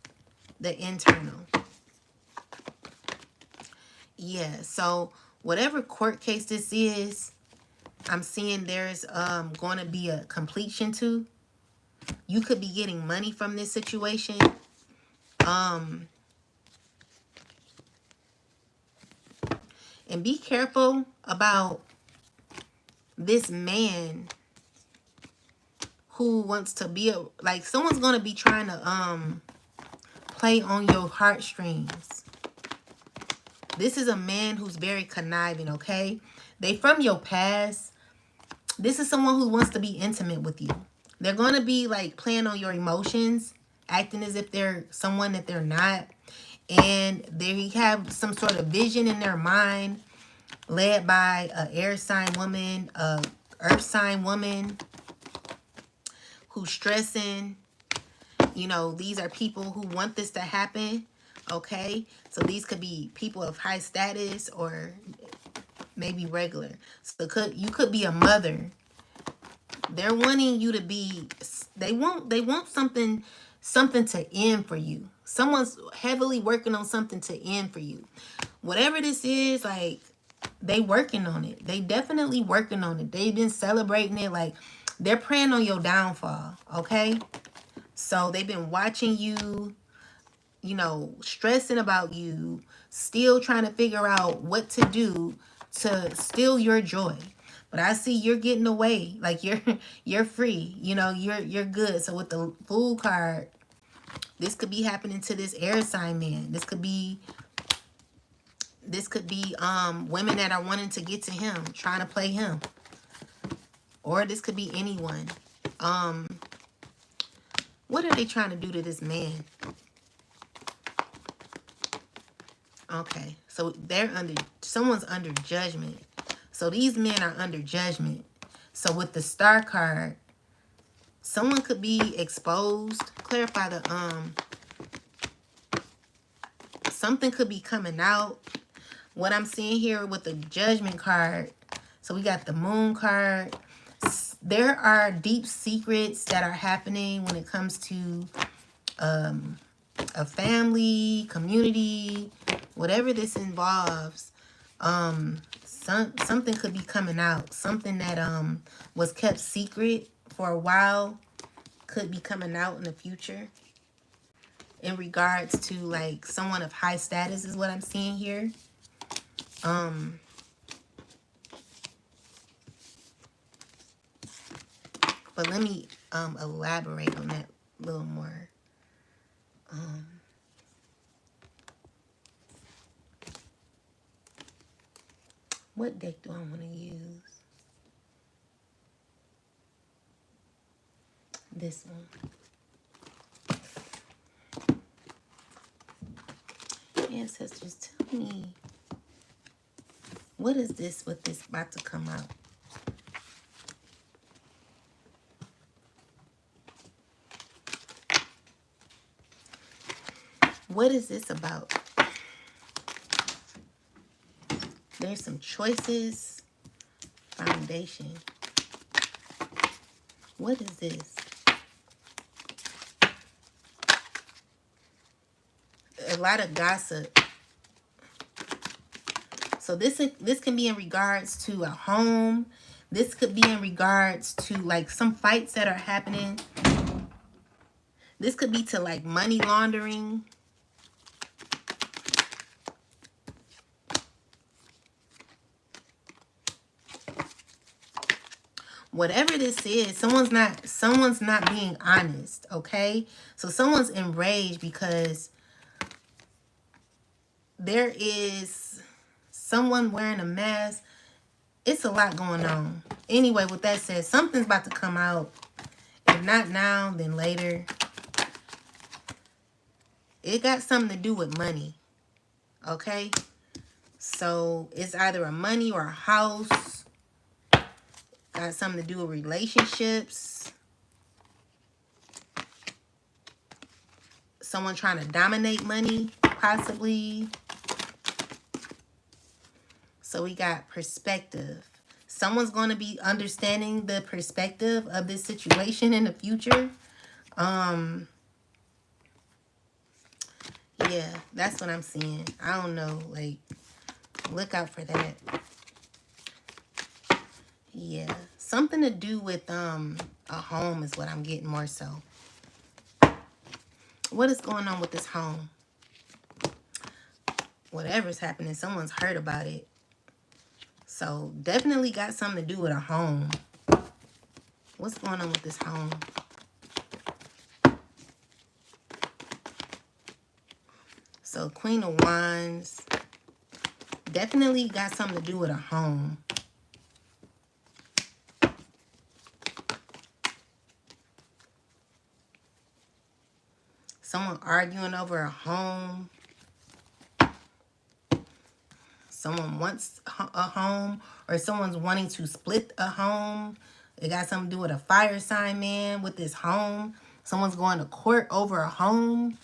the internal. Yeah, so whatever court case this is, I'm seeing there's going to be a completion to. You could be getting money from this situation. And be careful about this man who wants to be like, someone's going to be trying to play on your heartstrings. This is a man who's very conniving, okay? They from your past. This is someone who wants to be intimate with you. They're going to be like playing on your emotions, acting as if they're someone that they're not. And they have some sort of vision in their mind, led by a air sign woman, a earth sign woman who's stressing. You know, these are people who want this to happen, okay? So these could be people of high status or maybe regular. So you could be a mother. They're wanting you to be, they want something to end for you. Someone's heavily working on something to end for you. Whatever this is, like, they working on it. They definitely working on it. They've been celebrating it. Like, they're praying on your downfall, okay? So they've been watching you, you know, stressing about you, still trying to figure out what to do to steal your joy. But I see you're getting away. Like, you're free. You know, you're good. So with the Fool card, this could be happening to this air sign man. This could be women that are wanting to get to him, trying to play him. Or this could be anyone. What are they trying to do to this man? Okay, so someone's under judgment. So these men are under judgment. So with the Star card, someone could be exposed. Clarify something could be coming out. What I'm seeing here with the Judgment card, so we got the Moon card. There are deep secrets that are happening when it comes to a family, community, whatever this involves. Something could be coming out. Something that was kept secret for a while could be coming out in the future. In regards to like someone of high status is what I'm seeing here. But let me elaborate on that a little more. What deck do I want to use? This one. Ancestors, tell me, what is this with this about to come out? What is this about? There's some choices. Foundation. What is this? A lot of gossip. So this can be in regards to a home. This could be in regards to like some fights that are happening. This could be to like money laundering. Whatever this is, someone's not being honest, okay? So someone's enraged because there is someone wearing a mask. It's a lot going on. Anyway, with that said, something's about to come out. If not now, then later. It got something to do with money, okay? So it's either a money or a house. Got something to do with relationships. Someone trying to dominate money, possibly. So we got perspective. Someone's going to be understanding the perspective of this situation in the future. Yeah, that's what I'm seeing. I don't know. Like, look out for that. Yeah, something to do with a home is what I'm getting more so. What is going on with this home? Whatever's happening, someone's heard about it. So definitely got something to do with a home. What's going on with this home? So Queen of Wands. Definitely got something to do with a home. Someone arguing over a home. Someone wants a home, or someone's wanting to split a home. It got something to do with a fire sign man with this home. Someone's going to court over a home.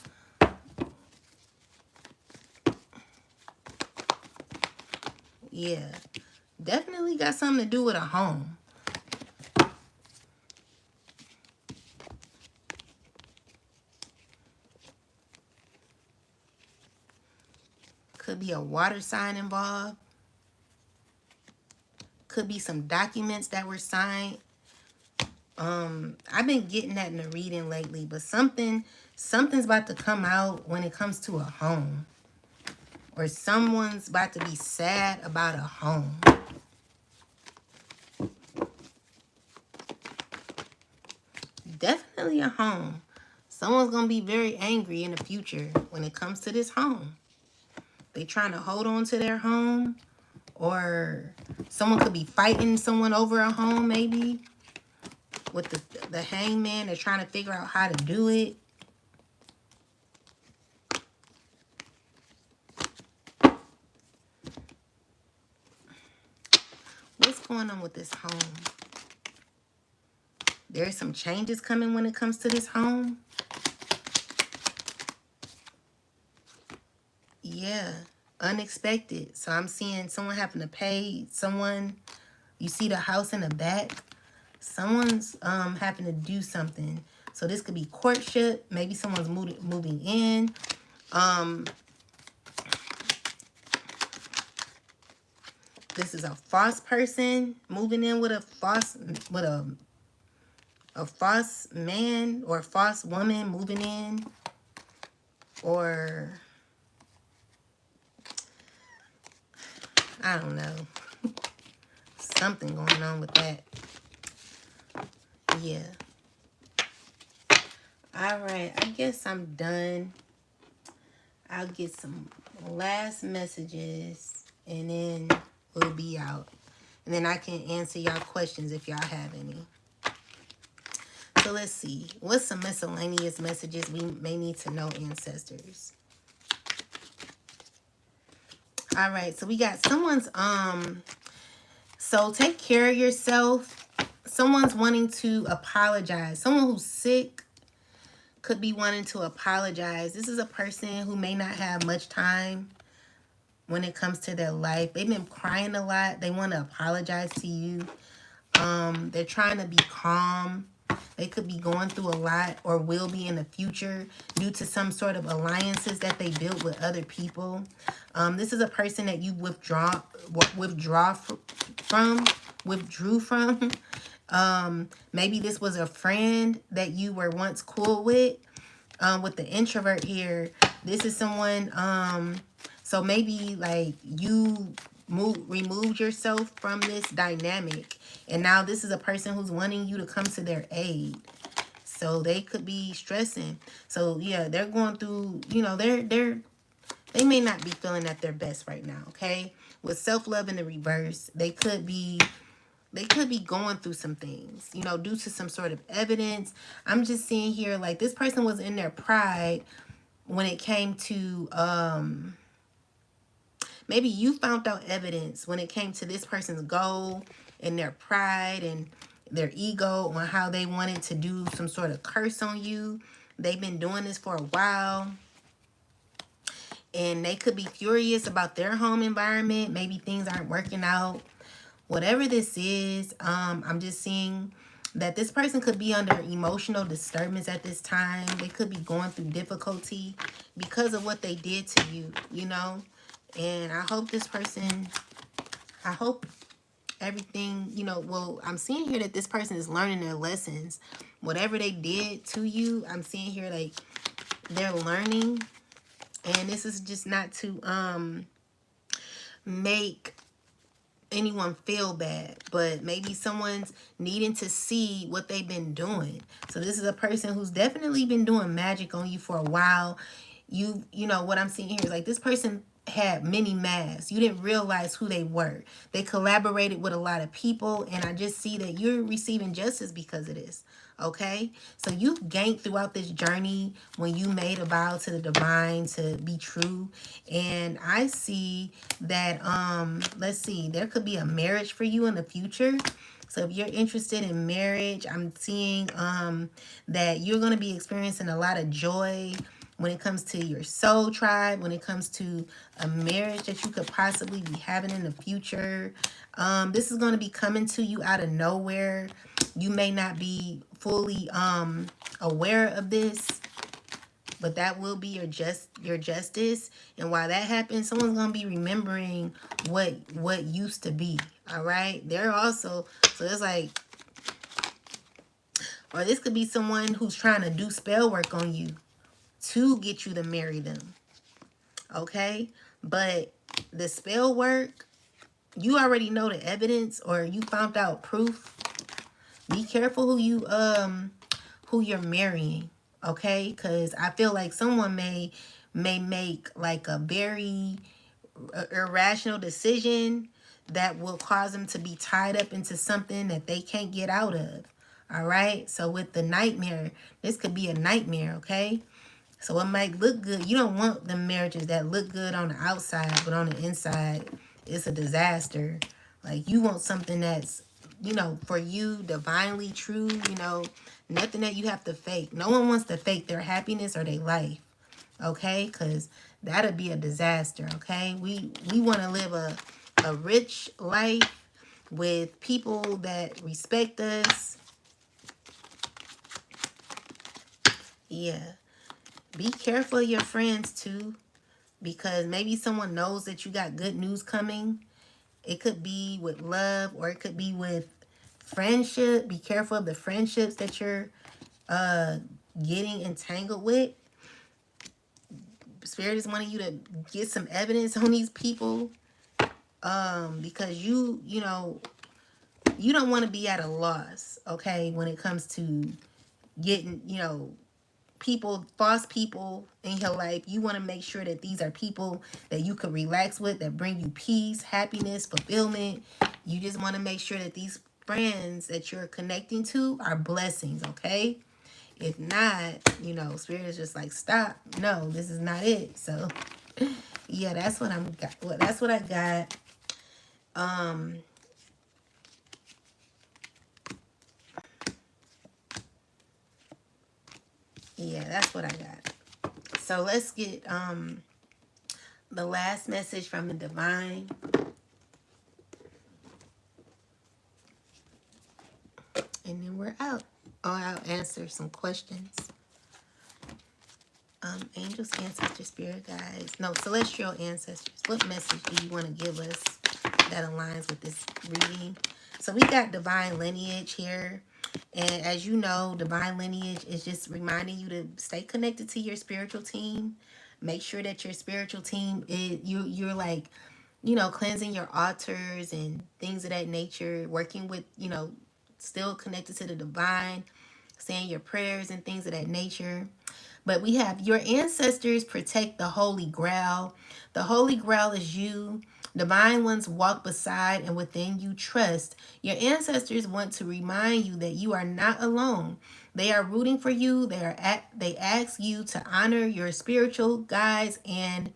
Yeah, definitely got something to do with a home. Could be a water sign involved. Could be some documents that were signed. I've been getting that in the reading lately, but something's about to come out when it comes to a home. Or someone's about to be sad about a home. Definitely a home. Someone's going to be very angry in the future when it comes to this home. They trying to hold on to their home, or someone could be fighting someone over a home, maybe with the hangman. They're trying to figure out how to do it. What's going on with this home? There's some changes coming when it comes to this home. Yeah, unexpected. So I'm seeing someone having to pay someone. You see the house in the back. Someone's having to do something. So this could be courtship. Maybe someone's moving in. This is a false person moving in with a false man or a false woman moving in. Or I don't know. Something going on with that. Yeah. All right, I guess I'm done. I'll get some last messages and then we'll be out. And then I can answer y'all questions if y'all have any. So let's see. What's some miscellaneous messages we may need to know, ancestors? All right, so we got someone's so take care of yourself. Someone's wanting to apologize. Someone who's sick could be wanting to apologize. This is a person who may not have much time when it comes to their life. They've been crying a lot. They want to apologize to you. They're trying to be calm. They could be going through a lot or will be in the future due to some sort of alliances that they built with other people. This is a person that you withdrew from. Maybe this was a friend that you were once cool with. With the introvert here, this is someone, so maybe like you removed yourself from this dynamic, and now this is a person who's wanting you to come to their aid. So they could be stressing. So yeah, they're going through, they may not be feeling at their best right now, okay? With self-love in the reverse, they could be going through some things, due to some sort of evidence. I'm just seeing here, like, this person was in their pride when it came to, maybe you found out evidence when it came to this person's goal and their pride and their ego on how they wanted to do some sort of curse on you. They've been doing this for a while. And they could be furious about their home environment. Maybe things aren't working out. Whatever this is, I'm just seeing that this person could be under emotional disturbance at this time. They could be going through difficulty because of what they did to you. And I hope I hope everything, well, I'm seeing here that this person is learning their lessons. Whatever they did to you, I'm seeing here like they're learning. And this is just not to make anyone feel bad, but maybe someone's needing to see what they've been doing. So this is a person who's definitely been doing magic on you for a while. What I'm seeing here is like this person had many masks. You didn't realize who they were. They collaborated with a lot of people, and I just see that you're receiving justice because of this. Okay, so you've gained throughout this journey when you made a vow to the divine to be true. And I see that let's see, there could be a marriage for you in the future. So if you're interested in marriage, I'm seeing that you're going to be experiencing a lot of joy when it comes to your soul tribe, when it comes to a marriage that you could possibly be having in the future. This is going to be coming to you out of nowhere. You may not be fully aware of this, but that will be your justice. And while that happens, someone's going to be remembering what used to be. All right, they're also, so it's like, or this could be someone who's trying to do spell work on you to get you to marry them. Okay, but the spell work, you already know the evidence, or you found out proof. Be careful who you're marrying, okay? Because I feel like someone may make like a very irrational decision that will cause them to be tied up into something that they can't get out of. All right, so with the nightmare, this could be a nightmare, okay? So it might look good. You don't want the marriages that look good on the outside, but on the inside, it's a disaster. Like, you want something that's, for you, divinely true, nothing that you have to fake. No one wants to fake their happiness or their life, okay? Because that'll be a disaster, okay? We want to live a rich life with people that respect us. Yeah. Be careful of your friends too, because maybe someone knows that you got good news coming. It could be with love, or it could be with friendship. Be careful of the friendships that you're getting entangled with. Spirit is wanting you to get some evidence on these people, because you don't want to be at a loss, okay, when it comes to getting, people, false people in your life. You want to make sure that these are people that you could relax with, that bring you peace, happiness, fulfillment. You just want to make sure that these friends that you're connecting to are blessings, okay? If not, you know, spirit is just like, stop. No, this is not it. So yeah, that's what I'm got. Well, that's what I got. Yeah, that's what I got. So let's get the last message from the divine, and then we're out. Oh, I'll answer some questions. Angels, ancestors, spirit guides. No, celestial ancestors. What message do you want to give us that aligns with this reading? So we got divine lineage here. And as you know, divine lineage is just reminding you to stay connected to your spiritual team. Make sure that your spiritual team is you're like, you know, cleansing your altars and things of that nature, working with, you know, still connected to the divine, saying your prayers and things of that nature. But we have your ancestors protect the Holy Grail. The Holy Grail is you. Divine ones walk beside and within you trust. Your ancestors want to remind you that you are not alone. They are rooting for you. They ask you to honor your spiritual guides and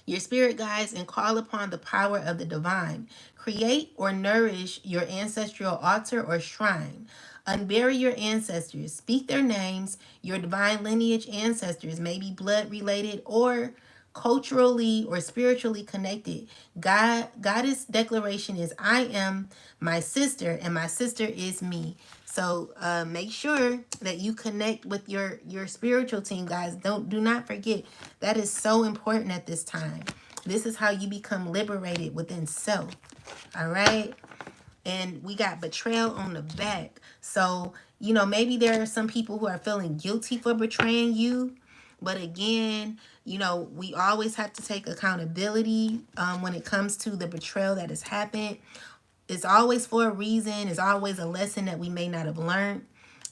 your spirit guides and call upon the power of the divine. Create or nourish your ancestral altar or shrine. Unbury your ancestors. Speak their names. Your divine lineage ancestors may be blood related or culturally or spiritually connected. Goddess declaration is I am my sister and my sister is me. So make sure that you connect with your spiritual team, guys. Do not forget that is so important at this time. This is how you become liberated within self. All right. And we got betrayal on the back. So, you know, maybe there are some people who are feeling guilty for betraying you. But again, you know, we always have to take accountability when it comes to the betrayal that has happened. It's always for a reason. It's always a lesson that we may not have learned.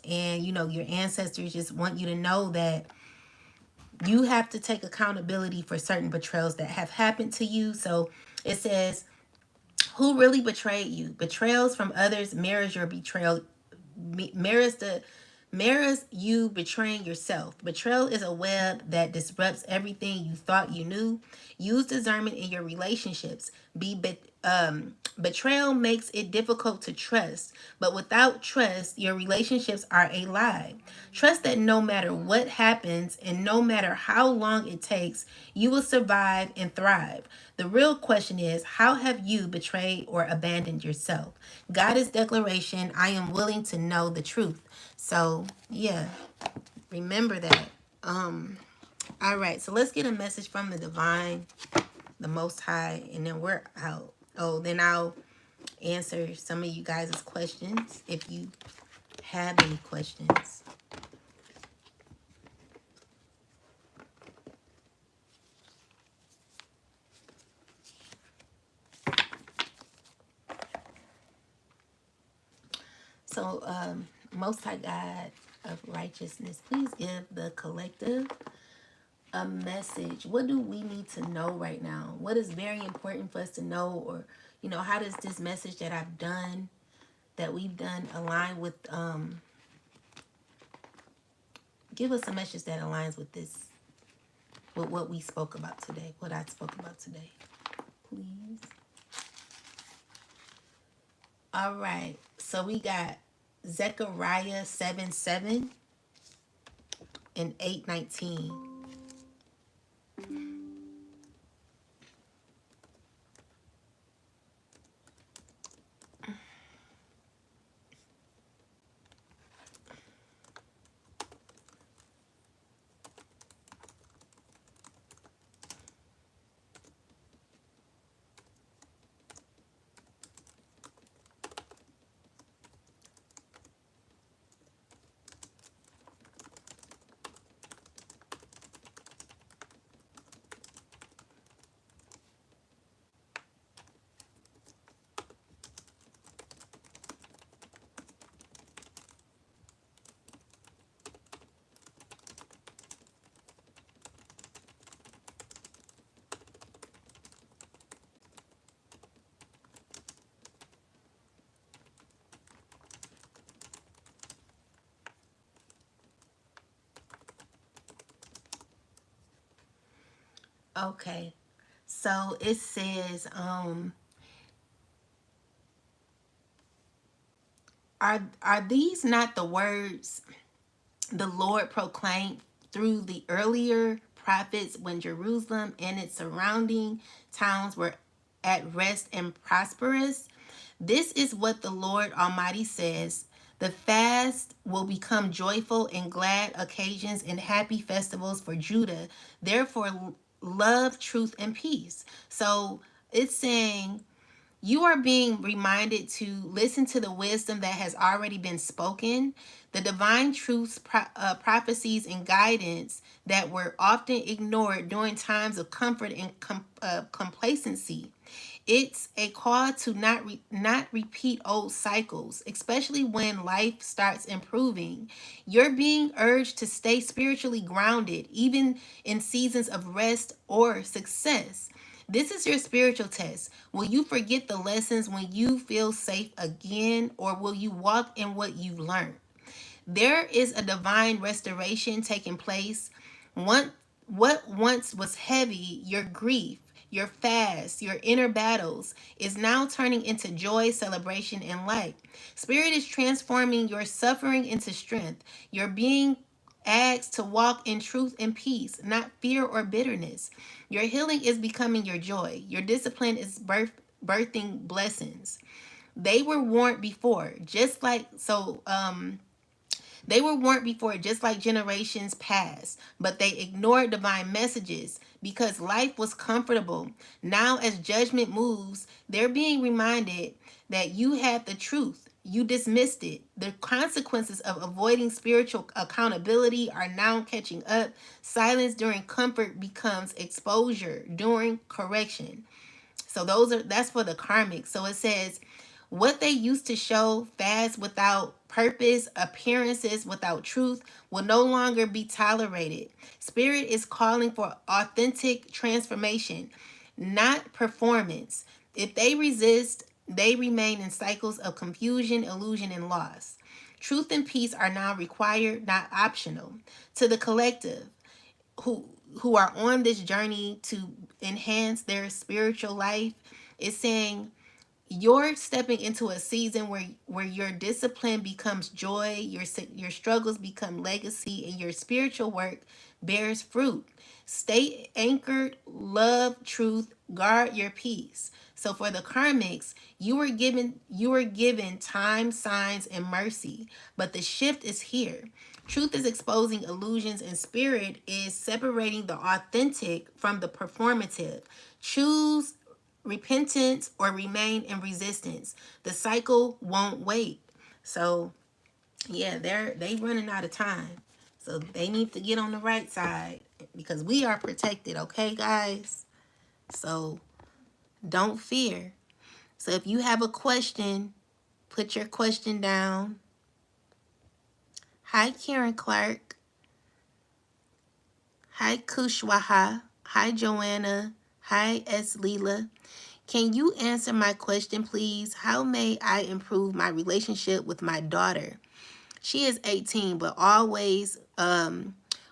And, you know, your ancestors just want you to know that you have to take accountability for certain betrayals that have happened to you. So it says, who really betrayed you? Betrayals from others mirrors your betrayal, mirrors you betraying yourself. Betrayal is a web that disrupts everything you thought you knew. Use discernment in your relationships. Betrayal makes it difficult to trust, but without trust, your relationships are a lie. Trust that no matter what happens and no matter how long it takes, you will survive and thrive. The real question is, how have you betrayed or abandoned yourself? Goddess declaration, I am willing to know the truth. So, yeah, remember that. All right, so let's get a message from the divine, the most high, and then we're out. Oh, then I'll answer some of you guys' questions if you have any questions. So, most high God of righteousness, please give the collective a message. What do we need to know right now? What is very important for us to know? Or, you know, how does this message that I've done, that we've done, align with, give us a message that aligns with this, with what we spoke about today, what I spoke about today, please. All right, so we got Zechariah 7:7 and 8:19. Okay. So it says, are these not the words the Lord proclaimed through the earlier prophets when Jerusalem and its surrounding towns were at rest and prosperous? This is what the Lord Almighty says. The fast will become joyful and glad occasions and happy festivals for Judah. Therefore, love, truth, and peace. So it's saying you are being reminded to listen to the wisdom that has already been spoken, the divine truths, prophecies, and guidance that were often ignored during times of comfort and complacency. It's a call to not repeat old cycles, especially when life starts improving. You're being urged to stay spiritually grounded, even in seasons of rest or success. This is your spiritual test. Will you forget the lessons when you feel safe again, or will you walk in what you've learned? There is a divine restoration taking place. One, what once was heavy, your grief, your fast, your inner battles, is now turning into joy, celebration, and light. Spirit is transforming your suffering into strength. You're being asked to walk in truth and peace, not fear or bitterness. Your healing is becoming your joy. Your discipline is birthing blessings. They were warned before, just like they were warned before, just like generations past, but they ignored divine messages because life was comfortable. Now, as judgment moves, they're being reminded that you had the truth. You dismissed it. The consequences of avoiding spiritual accountability are now catching up. Silence during comfort becomes exposure during correction. So that's for the karmic. So it says what they used to show, fast without purpose, appearances without truth, will no longer be tolerated. Spirit is calling for authentic transformation, not performance. If they resist, they remain in cycles of confusion, illusion, and loss. Truth and peace are now required, not optional. To the collective, who are on this journey to enhance their spiritual life, is saying you're stepping into a season where your discipline becomes joy, your struggles become legacy, and your spiritual work bears fruit. Stay anchored, love truth, guard your peace. So for the karmics, you were given time, signs, and mercy, but the shift is here. Truth is exposing illusions, and spirit is separating the authentic from the performative. Choose repentance or remain in resistance. The cycle won't wait. So yeah, they running out of time. So they need to get on the right side because we are protected, okay, guys? So don't fear. So if you have a question, put your question down. Hi, Karen Clark. Hi, Kushwaha. Hi, Joanna. Hi, S. Leela. Can you answer my question, please? How may I improve my relationship with my daughter? She is 18, but always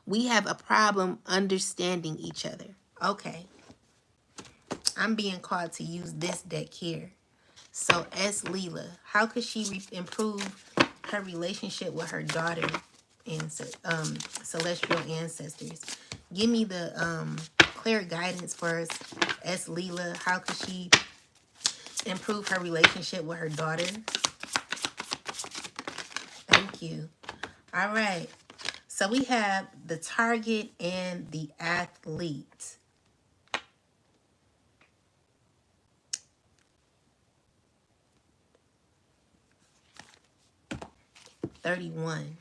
we have a problem understanding each other. Okay, I'm being called to use this deck here. So, S. Leela, how could she improve her relationship with her daughter and celestial ancestors? Give me the clear guidance first, S. Leela. How could she improve her relationship with her daughter? Thank you. All right. So we have the target and the athlete. 31.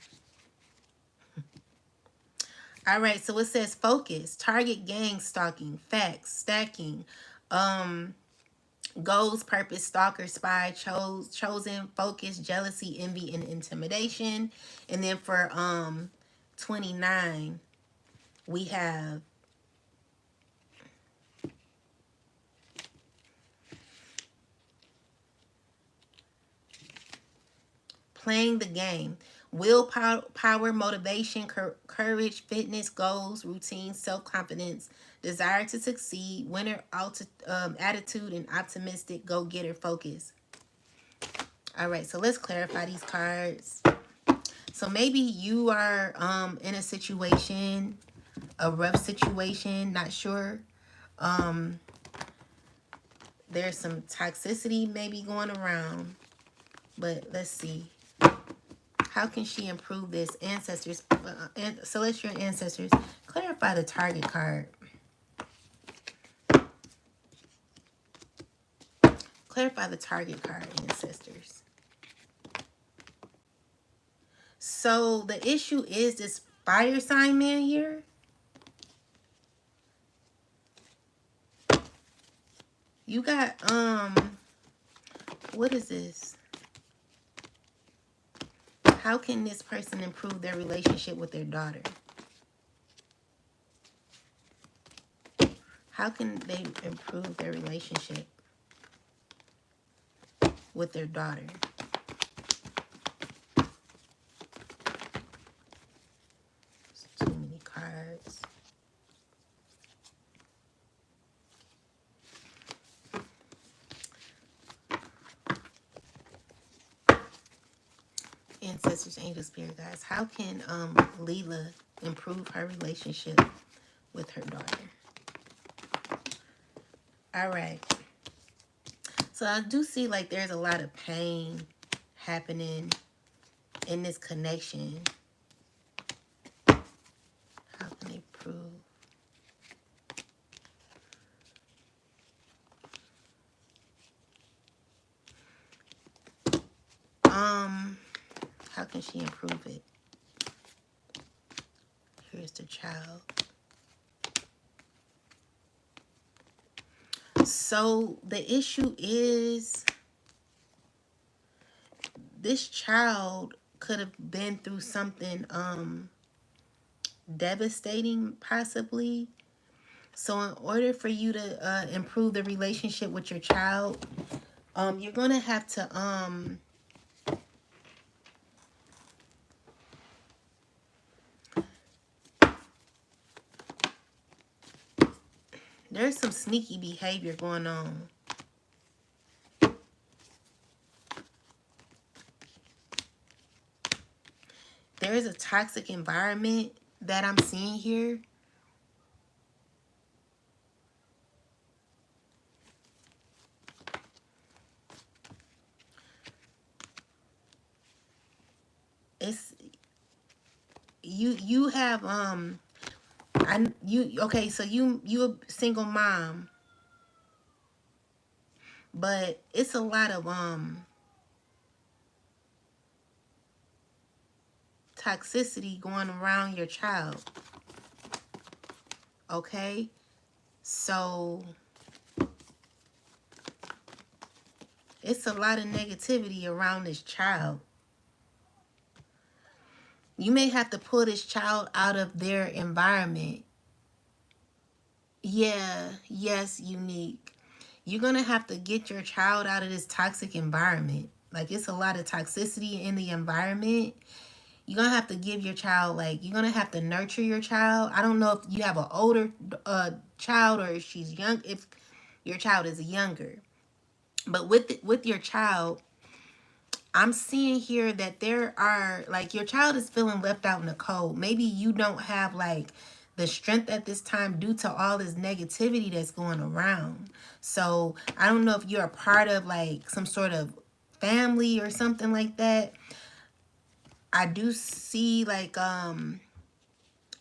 All right, so it says focus, target, gang stalking, facts, stacking, goals, purpose, stalker, spy, chosen, focus, jealousy, envy, and intimidation. And then for 29, we have playing the game. Willpower, motivation, courage, fitness, goals, routine, self-confidence, desire to succeed, winner attitude, and optimistic, go-getter, focus. All right, so let's clarify these cards. So maybe you are in a situation, a rough situation, not sure. There's some toxicity maybe going around, but let's see. How can she improve this? Ancestors, celestial ancestors, clarify the target card. Clarify the target card, ancestors. So the issue is this fire sign man here. You got, what is this? How can this person improve their relationship with their daughter? How can they improve their relationship with their daughter? It's too many cards. Ancestors, angel, spirit guides. How can Leela improve her relationship with her daughter? All right. So I do see like there's a lot of pain happening in this connection. How can they prove? How can she improve it? Here's the child. So the issue is this child could have been through something devastating possibly. So in order for you to improve the relationship with your child, you're going to have to there's some sneaky behavior going on. There is a toxic environment that I'm seeing here. It's you have okay, so you a single mom, but it's a lot of toxicity going around your child. Okay? So it's a lot of negativity around this child. You may have to pull this child out of their environment. Yeah, yes, unique. You're going to have to get your child out of this toxic environment. Like, it's a lot of toxicity in the environment. You're going to have to give your child, like, you're going to have to nurture your child. I don't know if you have an older child or if she's young, if your child is younger. But with your child, I'm seeing here that there are, like, your child is feeling left out in the cold. Maybe you don't have, like, the strength at this time due to all this negativity that's going around. So I don't know if you're a part of, like, some sort of family or something like that. I do see, like,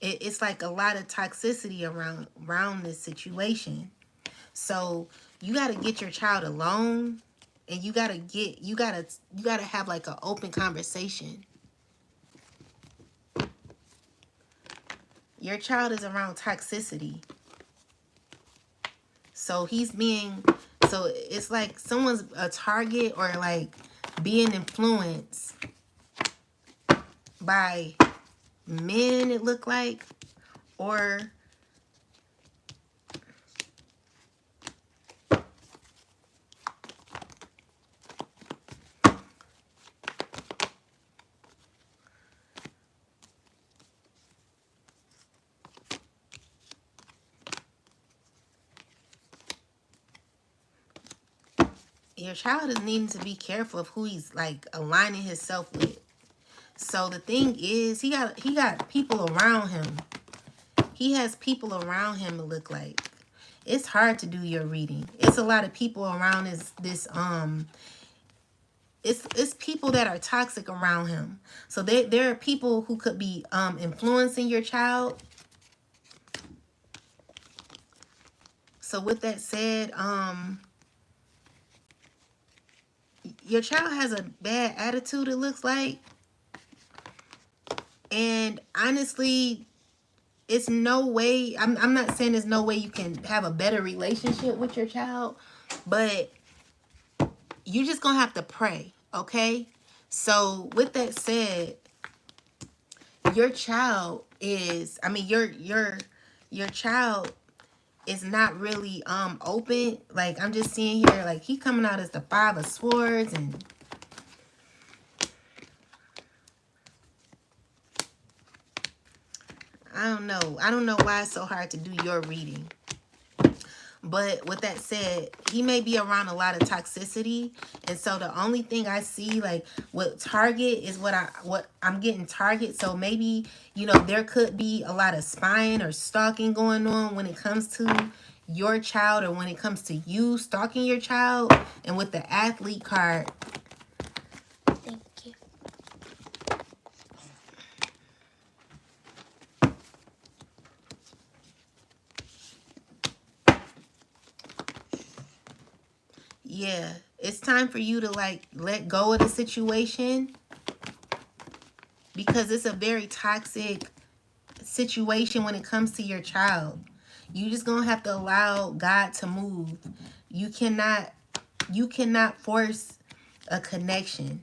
it's like a lot of toxicity around this situation. So you got to get your child alone, and you gotta have like an open conversation. Your child is around toxicity. So so it's like someone's a target or like being influenced by men, it look like, or Your child is needing to be careful of who he's like aligning himself with. So the thing is, he got people around him. He has people around him to look like. It's hard to do your reading. It's a lot of people around it's people that are toxic around him. So there are people who could be influencing your child. So with that said, your child has a bad attitude, it looks like. And honestly, it's no way, I'm not saying there's no way you can have a better relationship with your child, but you're just gonna have to pray, okay? So with that said, your child is, I mean, your child is not really open. Like, I'm just seeing here, like, he coming out as the 5 of Swords, and I don't know why it's so hard to do your reading. But with that said, he may be around a lot of toxicity. And so the only thing I see, like, with Target is what I'm getting Target. So maybe, you know, there could be a lot of spying or stalking going on when it comes to your child, or when it comes to you stalking your child. And with the Athlete card, Thank you. yeah, it's time for you to, like, let go of the situation, because it's a very toxic situation when it comes to your child. You just gonna have to allow God to move. You cannot force a connection.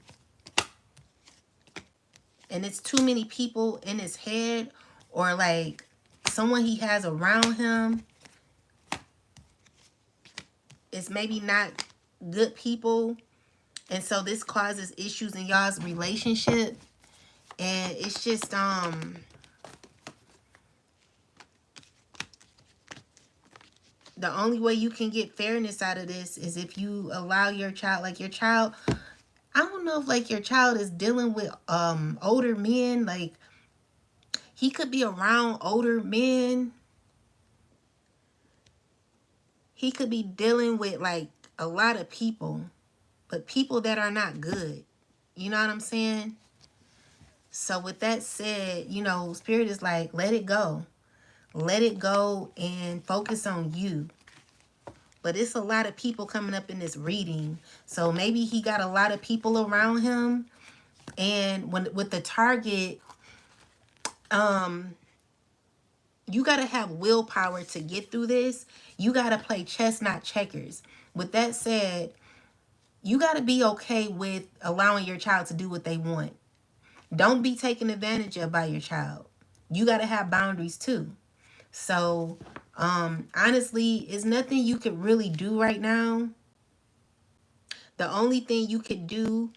And it's too many people in his head, or like someone he has around him. It's maybe not good people. And so this causes issues in y'all's relationship. And it's just the only way you can get fairness out of this is if you allow your child, like your child, I don't know if like your child is dealing with older men. Like, he could be around older men. He could be dealing with like a lot of people, but people that are not good. You know what I'm saying? So with that said, you know, Spirit is like, let it go. Let it go and focus on you. But it's a lot of people coming up in this reading. So maybe he got a lot of people around him. And when with the Target, you got to have willpower to get through this. You got to play chess, not checkers. With that said, you got to be okay with allowing your child to do what they want. Don't be taken advantage of by your child. You got to have boundaries too. So, honestly, it's nothing you could really do right now. The only thing you could do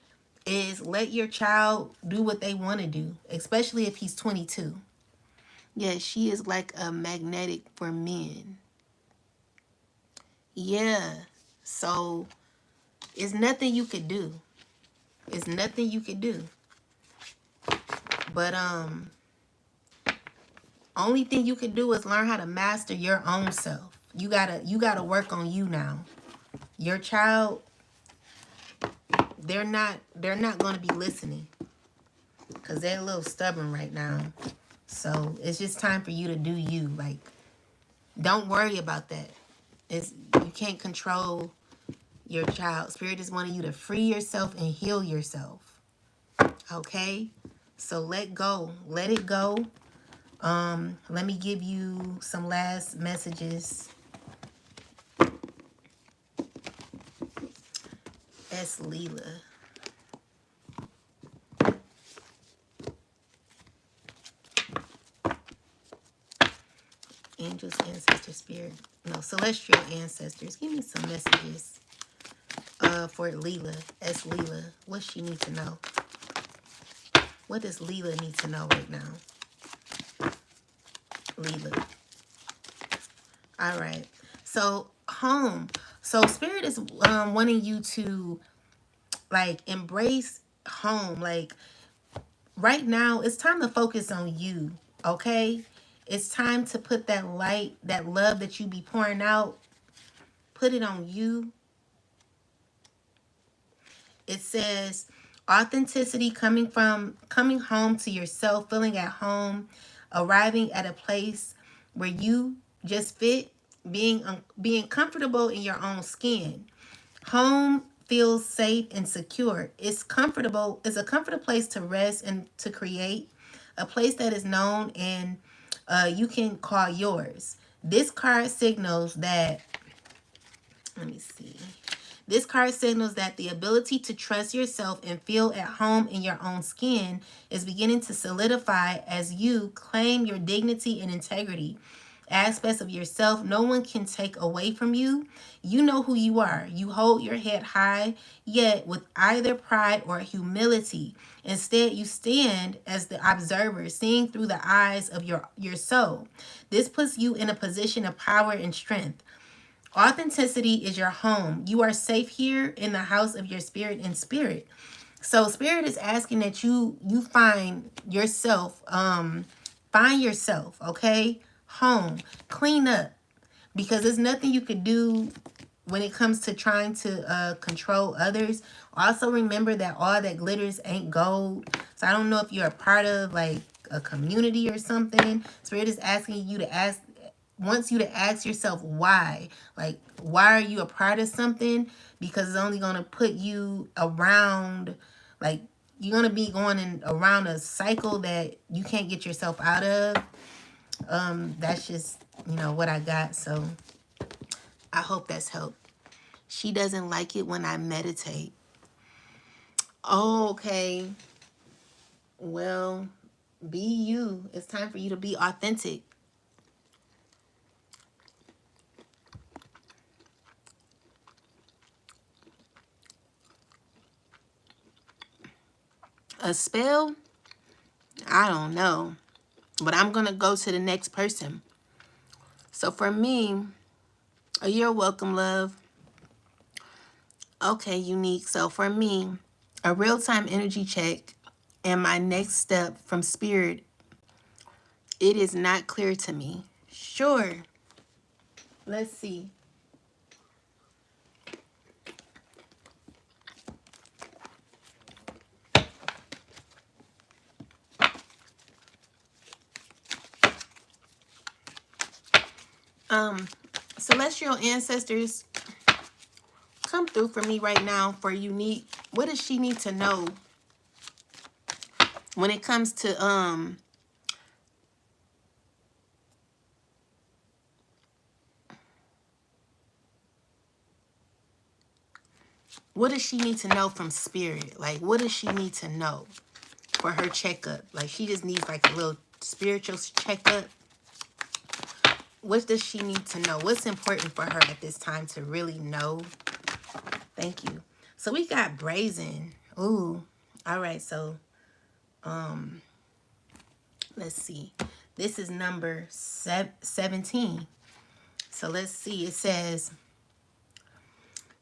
is let your child do what they want to do, especially if he's 22. Yeah, she is like a magnetic for men. Yeah. So, it's nothing you could do. It's nothing you could do. But only thing you can do is learn how to master your own self. You gotta work on you now. Your child, they're not gonna be listening, because they're a little stubborn right now. So it's just time for you to do you. Like, don't worry about that. You can't control your child. Spirit is wanting you to free yourself and heal yourself. Okay? So let go. Let it go. Let me give you some last messages. S. Leela. Angels, ancestors, spirit. No, celestial ancestors. Give me some messages for Leela. S. Leela. What she need to know? What does Leela need to know right now? Leela. All right. So, home. So spirit is wanting you to like embrace home. Like right now, it's time to focus on you. Okay, it's time to put that light, that love that you be pouring out, put it on you. It says authenticity coming home to yourself, feeling at home, arriving at a place where you just fit, being comfortable in your own skin. Home feels safe and secure. It's comfortable. It's a comfortable place to rest and to create, a place that is known and you can call yours. This card signals that, let me see. This card signals that the ability to trust yourself and feel at home in your own skin is beginning to solidify as you claim your dignity and integrity. Aspects of yourself no one can take away from you. You know who you are. You hold your head high, yet with either pride or humility. Instead, you stand as the observer, seeing through the eyes of your soul. This puts you in a position of power and strength. Authenticity is your home. You are safe here in the house of your spirit and spirit. So spirit is asking that you find yourself, okay? Home. Clean up. Because there's nothing you could do when it comes to trying to control others. Also remember that all that glitters ain't gold. So I don't know if you're a part of like a community or something. Spirit is asking you to ask wants you to ask yourself why. Like, why are you a part of something? Because it's only going to put you around, like, you're going to be going in around a cycle that you can't get yourself out of. That's just, what I got. So I hope that's helped. She doesn't like it when I meditate. Oh, okay. Well, be you. It's time for you to be authentic. A spell? I don't know. But I'm going to go to the next person. So for me, you're welcome, love. Okay, unique. So for me, a real-time energy check and my next step from spirit, it is not clear to me. Sure. Let's see. Celestial ancestors, come through for me right now for unique. What does she need to know when it comes to what does she need to know from spirit? Like, what does she need to know for her checkup? Like, she just needs like a little spiritual checkup. What does she need to know? What's important for her at this time to really know? Thank you. So we got brazen. Ooh. All right. So, let's see. This is number 17. So let's see. It says,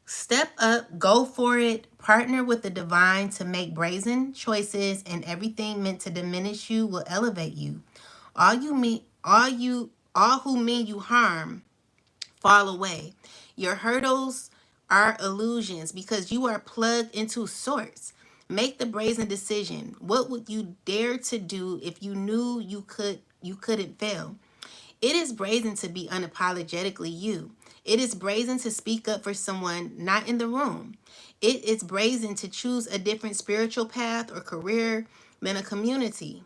step up, go for it, partner with the divine to make brazen choices, and everything meant to diminish you will elevate you. All who mean you harm fall away. Your hurdles are illusions because you are plugged into source. Make the brazen decision. What would you dare to do if you knew you couldn't fail? It is brazen to be unapologetically you. It is brazen to speak up for someone not in the room. It is brazen to choose a different spiritual path or career than a community,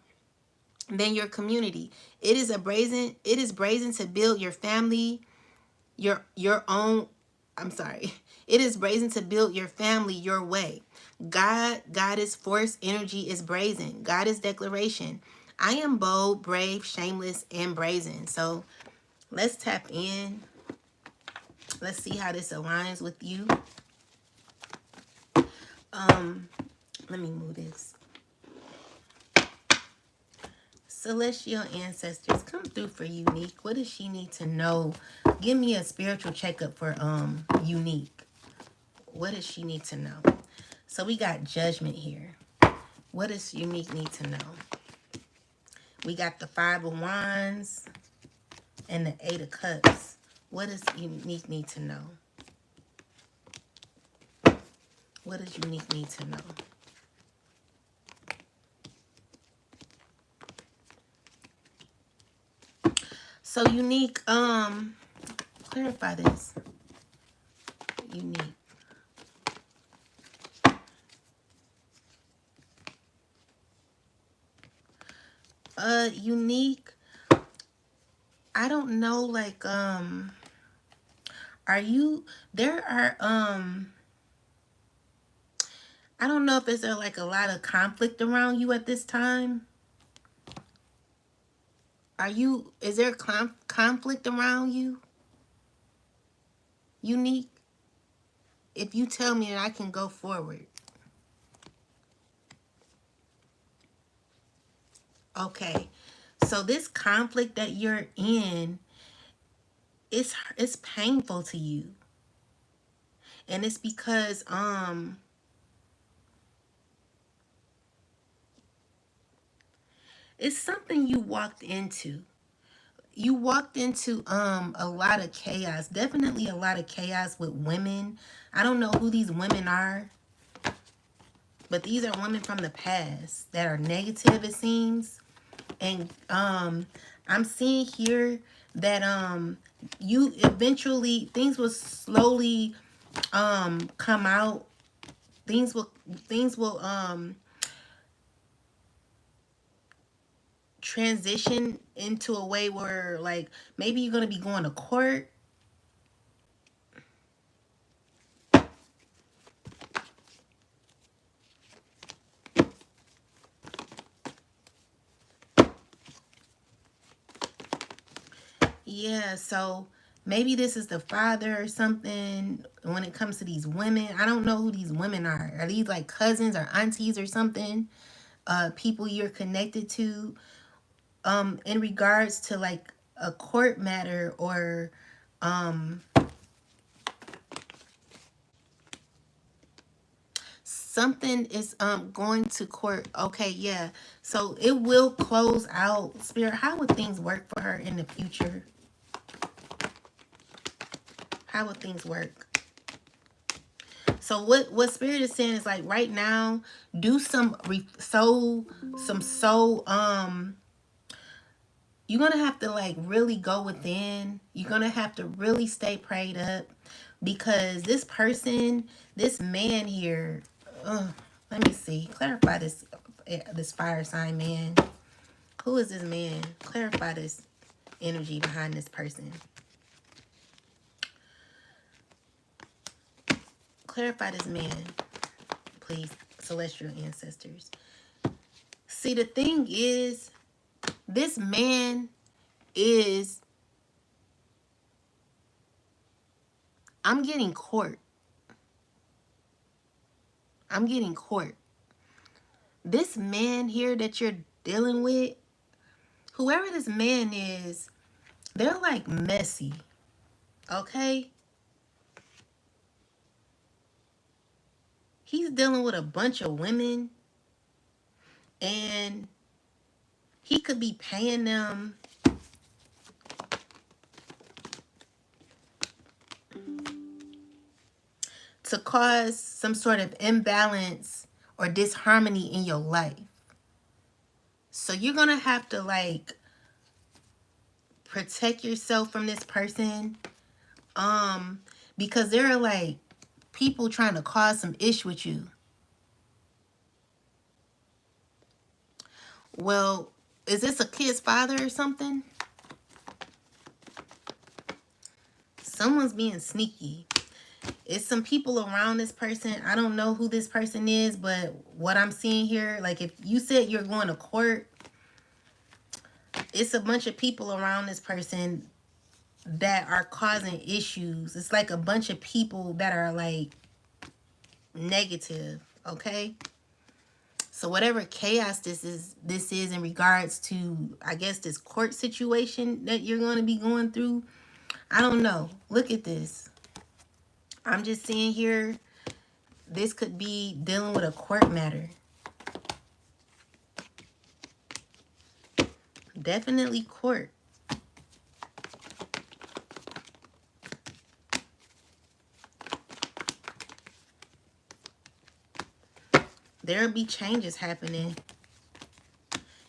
than your community. It is brazen to build your family, your own, I'm sorry. It is brazen to build your family your way. Goddess force energy is brazen. Goddess declaration. I am bold, brave, shameless, and brazen. So let's tap in. Let's see how this aligns with you. Let me move this. Celestial ancestors, come through for Unique. What does she need to know? Give me a spiritual checkup for Unique. What does she need to know? So we got Judgment here. What does Unique need to know? We got the Five of Wands and the Eight of Cups. What does Unique need to know? What does Unique need to know? So Unique, clarify this. Unique. Unique, I don't know, like, are you, there are, I don't know if is there like a lot of conflict around you at this time? Is there conflict around you? Unique? If you tell me, I can go forward. Okay. So this conflict that you're in, it's painful to you. And it's because it's something you walked into. You walked into a lot of chaos. Definitely a lot of chaos with women. I don't know who these women are, but these are women from the past that are negative, it seems. And I'm seeing here that you eventually, things will slowly come out. Things will transition into a way where, like, maybe you're going to be going to court. Yeah, so maybe this is the father or something when it comes to these women. I don't know who these women are. Are these like cousins or aunties or something? People you're connected to in regards to like a court matter or something is going to court. Okay, yeah. So it will close out. Spirit, how would things work for her in the future? How would things work? So what Spirit is saying is, like, right now, do some soul you're gonna have to like really go within. You're gonna have to really stay prayed up, because this person, this man here, let me see, clarify this fire sign man. Who is this man? Clarify this energy behind this person. Clarify this man, please, celestial ancestors. See, the thing is, this man is, I'm getting court. I'm getting court. This man here that you're dealing with, whoever this man is, they're like messy. Okay? He's dealing with a bunch of women, and he could be paying them to cause some sort of imbalance or disharmony in your life. So you're going to have to like protect yourself from this person, because there are like people trying to cause some ish with you. Well, is this a kid's father or something? Someone's being sneaky. It's some people around this person. I don't know who this person is, but what I'm seeing here, like if you said you're going to court, it's a bunch of people around this person that are causing issues. It's like a bunch of people that are like negative, okay? So whatever chaos this is in regards to, I guess, this court situation that you're going to be going through. I don't know. Look at this. I'm just seeing here, this could be dealing with a court matter. Definitely court. There'll be changes happening.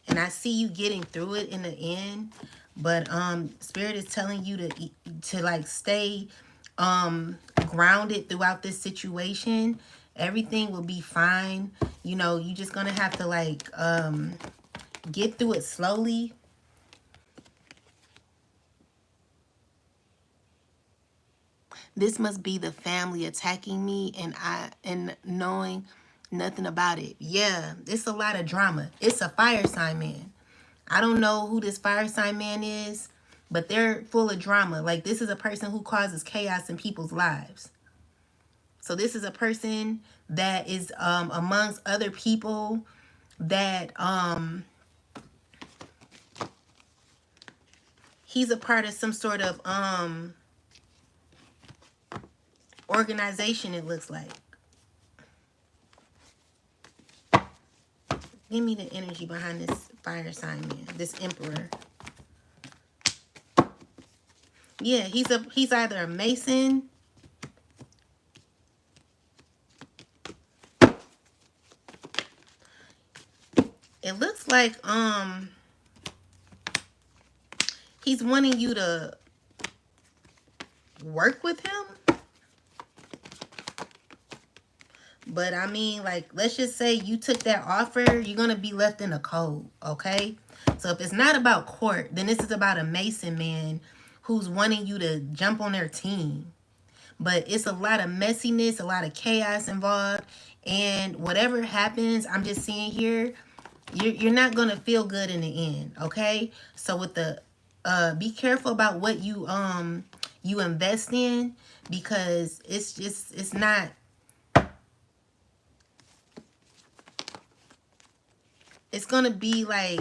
And I see you getting through it in the end. But Spirit is telling you to like stay grounded throughout this situation. Everything will be fine. You know, you just gonna have to like get through it slowly. This must be the family attacking me and knowing nothing about it. Yeah, it's a lot of drama. It's a fire sign man. I don't know who this fire sign man is, but they're full of drama. Like, this is a person who causes chaos in people's lives. So this is a person that is amongst other people that he's a part of some sort of organization, it looks like. Give me the energy behind this fire sign man, this emperor. Yeah, he's either a Mason. It looks like he's wanting you to work with him. But I mean, like, let's just say you took that offer, you're going to be left in the cold, okay? So if it's not about court, then this is about a Mason man who's wanting you to jump on their team. But it's a lot of messiness, a lot of chaos involved. And whatever happens, I'm just seeing here, you're not going to feel good in the end, okay? So with the, be careful about what you invest in, because it's not, it's going to be like,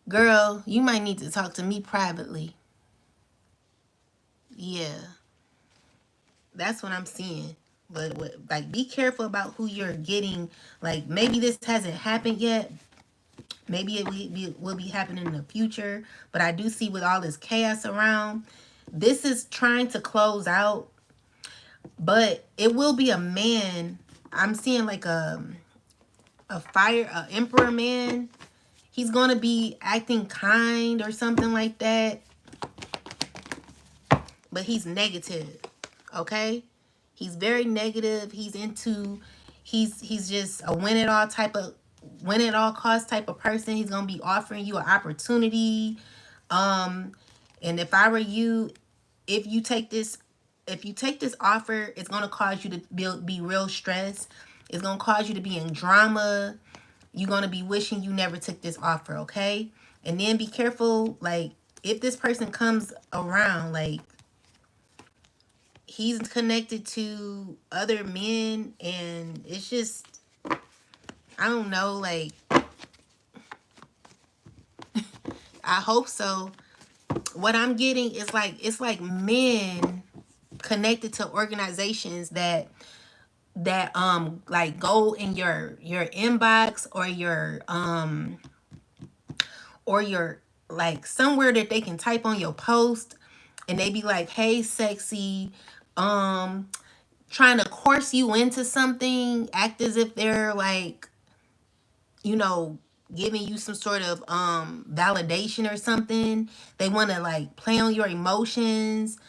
girl, you might need to talk to me privately. Yeah. That's what I'm seeing. But like, be careful about who you're getting. Like, maybe this hasn't happened yet. Maybe it will be happening in the future. But I do see, with all this chaos around, this is trying to close out. But it will be a man. I'm seeing like a emperor man. He's going to be acting kind or something like that. But he's negative. Okay? He's very negative. He's just a win at all cost type of person. He's going to be offering you an opportunity. And if I were you, if you take this offer, it's going to cause you to be real stressed. It's going to cause you to be in drama. You're going to be wishing you never took this offer, okay? And then be careful, like, if this person comes around, like, he's connected to other men, and it's just, I don't know, like, I hope so. What I'm getting is like, it's like men connected to organizations that like go in your inbox, or your like somewhere that they can type on your post, and they be like, hey sexy, trying to coerce you into something, act as if they're like, you know, giving you some sort of validation or something. They want to like play on your emotions.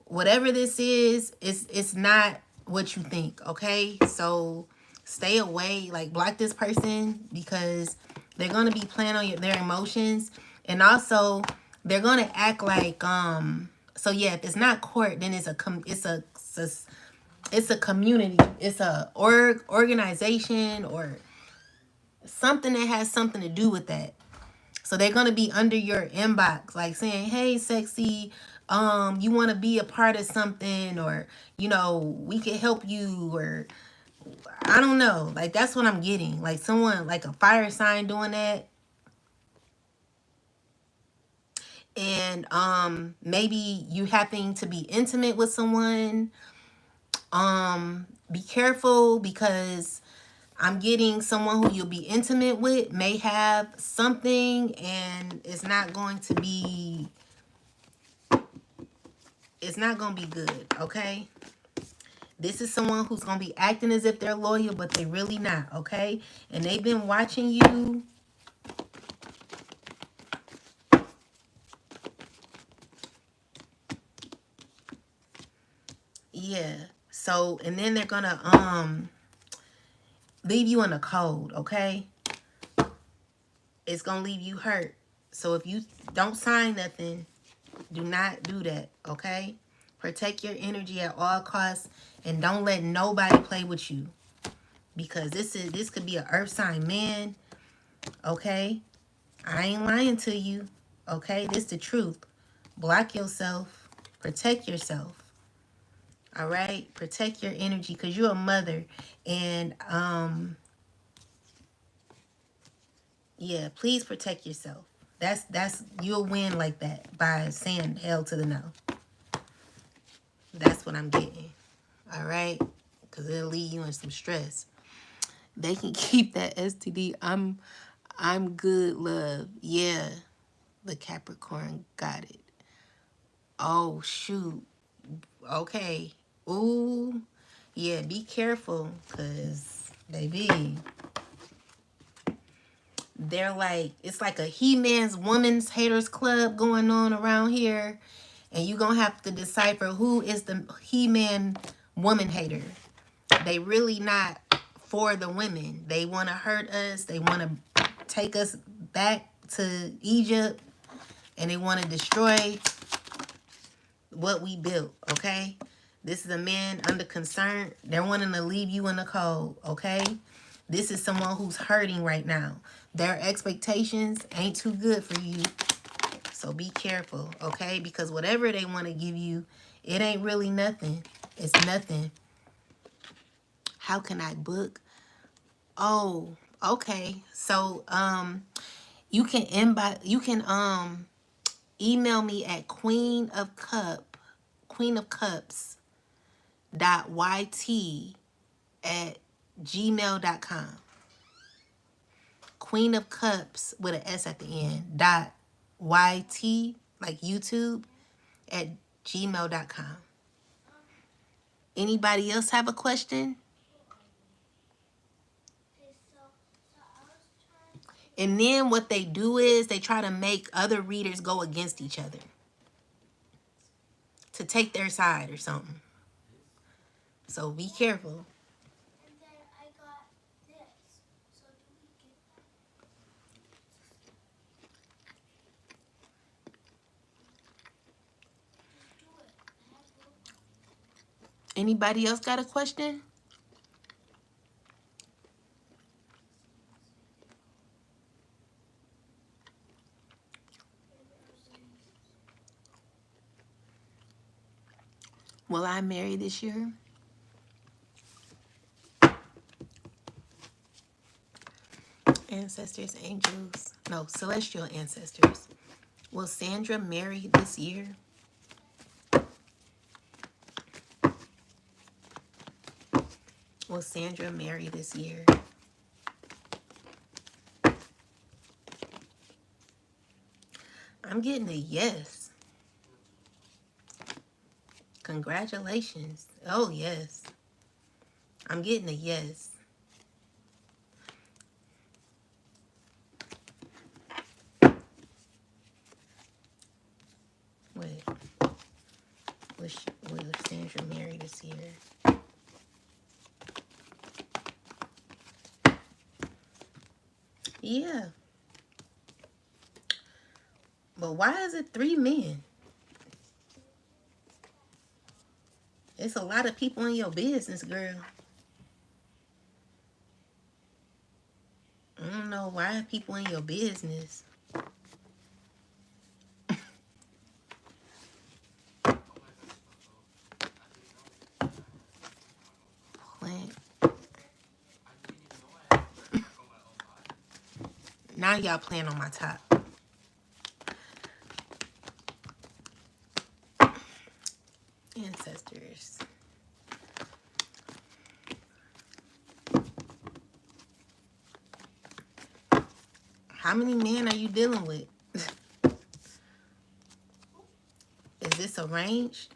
Whatever this is, it's not what you think, okay? So stay away, like, block this person, because they're going to be playing on their emotions. And also, they're going to act like so yeah, if it's not court, then it's a community, it's a organization, or something that has something to do with that. So they're going to be under your inbox, like saying, hey sexy, you want to be a part of something, or, you know, we can help you, or I don't know. Like, that's what I'm getting. Like, someone, like a fire sign doing that. And maybe you happen to be intimate with someone. Be careful, because I'm getting someone who you'll be intimate with may have something, and it's not going to be good, okay? This is someone who's going to be acting as if they're loyal, but they really not, okay? And they've been watching you. Yeah. So, and then they're going to leave you in a cold, okay? It's going to leave you hurt. So if you don't sign nothing, do not do that, okay? Protect your energy at all costs, and don't let nobody play with you, because this could be an earth sign man, okay? I ain't lying to you, okay? This the truth. Block yourself. Protect yourself. All right? Protect your energy, because you're a mother. And yeah, please protect yourself. That's you'll win like that by saying hell to the no. That's what I'm getting. All right? Because it'll leave you in some stress. They can keep that STD. I'm good, love. Yeah, the Capricorn got it. Oh, shoot. Okay. Ooh. Yeah, be careful, because, baby, they're like, it's like a he-man's woman's haters club going on around here. And you going to have to decipher who is the he-man woman hater. They really not for the women. They want to hurt us. They want to take us back to Egypt. And they want to destroy what we built, okay? This is a man under concern. They're wanting to leave you in the cold, okay? This is someone who's hurting right now. Their expectations ain't too good for you. So be careful, okay? Because whatever they want to give you, it ain't really nothing. It's nothing. How can I book? Oh, okay. So you can email me at queenofcups .yt at gmail.com. Queen of Cups with an S at the end. .yt, like YouTube, at gmail.com. Anybody else have a question? And then what they do is they try to make other readers go against each other to take their side or something. So be careful. Anybody else got a question? Will I marry this year? Ancestors, angels, no, celestial ancestors. Will Sandra marry this year? Will Sandra marry this year? I'm getting a yes. Congratulations. Oh, yes. I'm getting a yes. Wait. Will Sandra marry this year? Yeah. But why is it 3 men? It's a lot of people in your business, girl. I don't know why people in your business. Plant. Now y'all playing on my top. Ancestors. How many men are you dealing with? Is this arranged?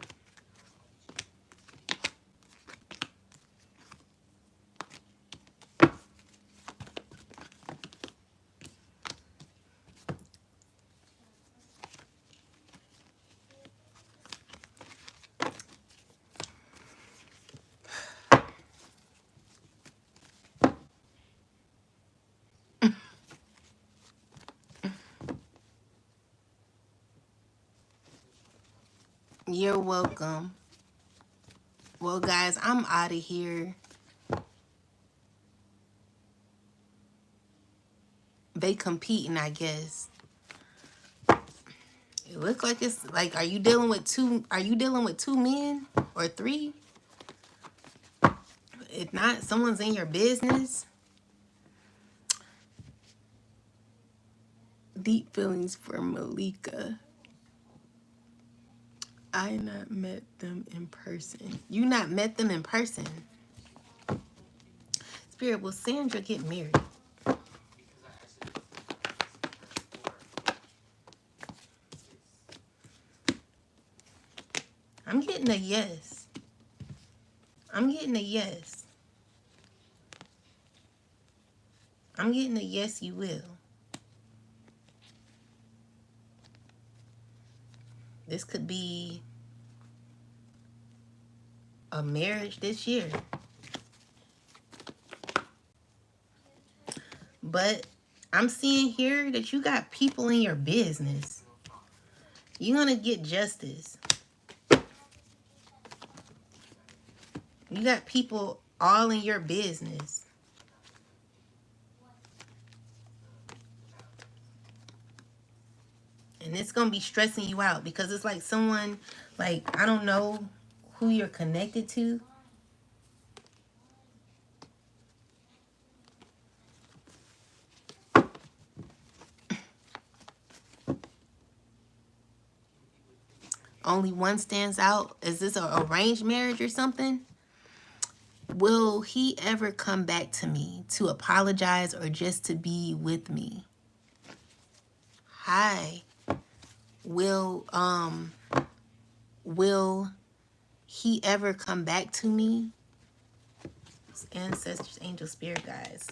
You're welcome. Well, guys, I'm out of here. They competing, I guess. It looks like it's like, are you dealing with two men or three? If not, someone's in your business. Deep feelings for Malika. I not met them in person. You not met them in person. Spirit, will Sandra get married? I'm getting a yes. I'm getting a yes. I'm getting a yes, you will. This could be a marriage this year. But I'm seeing here that you got people in your business. You're going to get justice. You got people all in your business. And it's going to be stressing you out because it's like someone, like, I don't know who you're connected to. Only one stands out. Is this an arranged marriage or something? Will he ever come back to me to apologize or just to be with me? Hi. Will he ever come back to me? Ancestors, angel, spirit guides.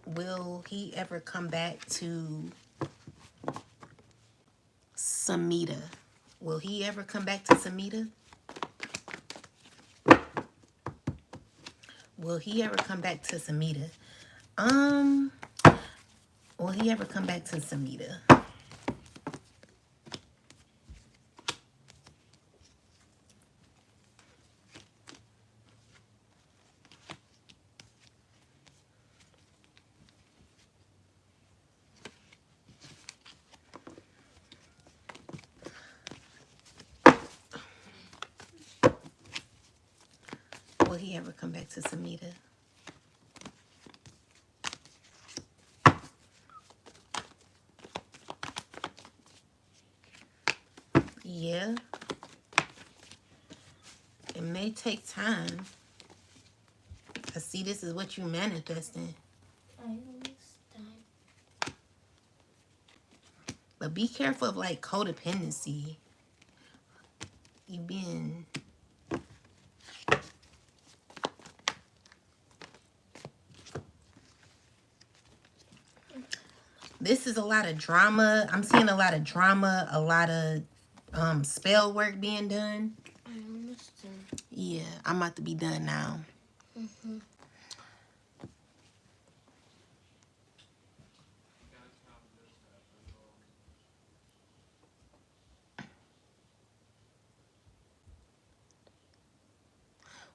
Will he ever come back to Samita? Will he ever come back to Samita? Will he ever come back to Samita? Will he ever come back to Samita? Will he ever come back to Samita? Yeah. It may take time. I see this is what you manifesting. But be careful of like codependency. You being... This is a lot of drama. I'm seeing a lot of drama, a lot of spell work being done. I'm almost done. Yeah, I'm about to be done now. Mm-hmm.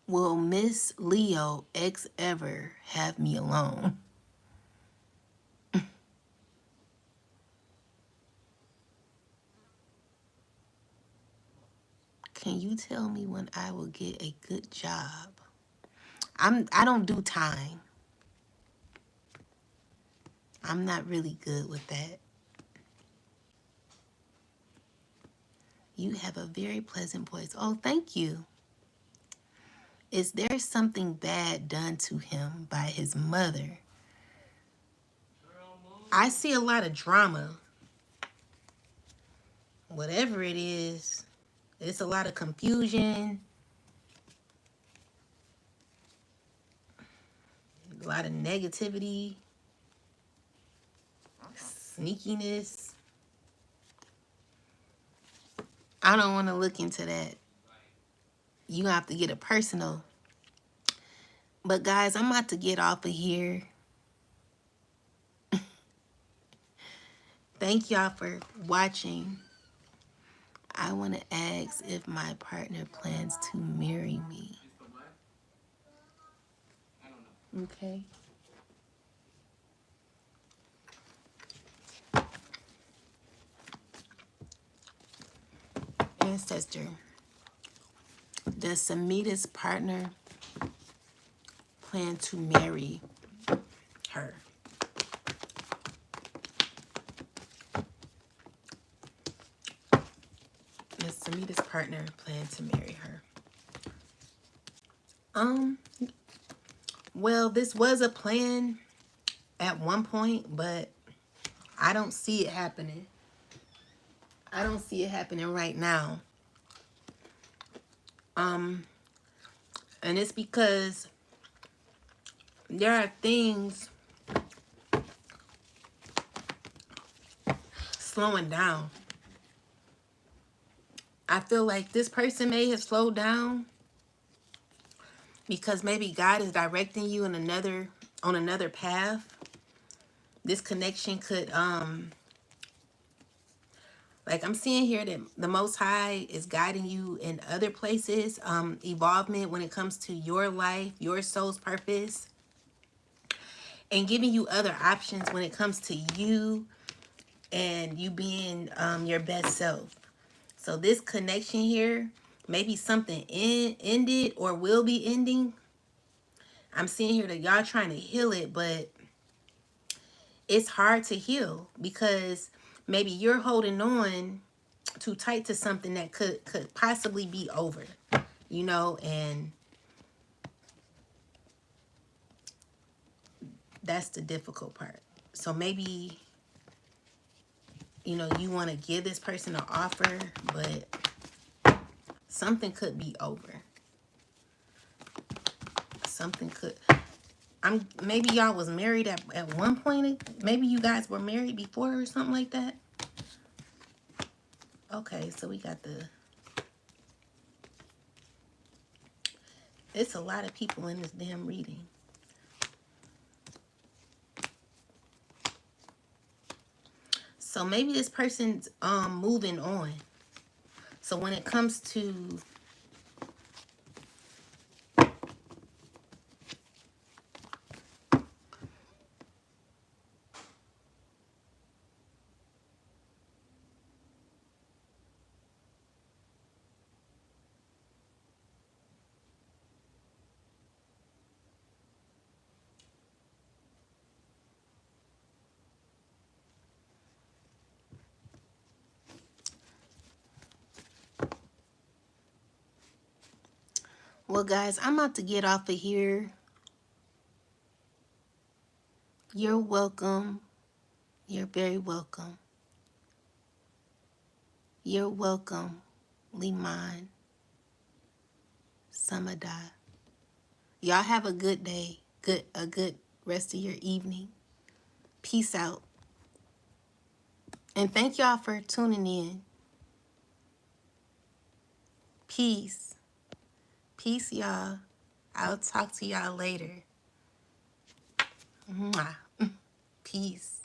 Will Miss Leo X ever have me alone? Can you tell me when I will get a good job? I don't do time. I'm not really good with that. You have a very pleasant voice. Oh, thank you. Is there something bad done to him by his mother? I see a lot of drama. Whatever it is, it's a lot of confusion, a lot of negativity, sneakiness. I don't want to look into that. You have to get it personal. But guys, I'm about to get off of here. Thank y'all for watching. I want to ask if my partner plans to marry me. Okay. Ancestor, does Samita's partner plan to marry her? Does Samita's partner plan to marry her? Well, this was a plan at one point, but I don't see it happening. I don't see it happening right now. And it's because there are things slowing down. I feel like this person may have slowed down because maybe God is directing you in another path. This connection could like I'm seeing here that the Most High is guiding you in other places, evolvement when it comes to your life, your soul's purpose, and giving you other options when it comes to you and you being your best self. So this connection here, maybe something ended or will be ending. I'm seeing here that y'all trying to heal it, but it's hard to heal because maybe you're holding on too tight to something that could possibly be over, and that's the difficult part. So maybe, you want to give this person an offer, but something could be over. Something could, maybe y'all was married at one point. Maybe you guys were married before or something like that. Okay, so we got it's a lot of people in this damn reading. So maybe this person's moving on. So when it comes to well, guys, I'm about to get off of here. You're welcome. You're very welcome. You're welcome, Liman, Samada. Y'all have a good day. A good rest of your evening. Peace out. And thank y'all for tuning in. Peace. Peace, y'all. I'll talk to y'all later. Mwah. Peace.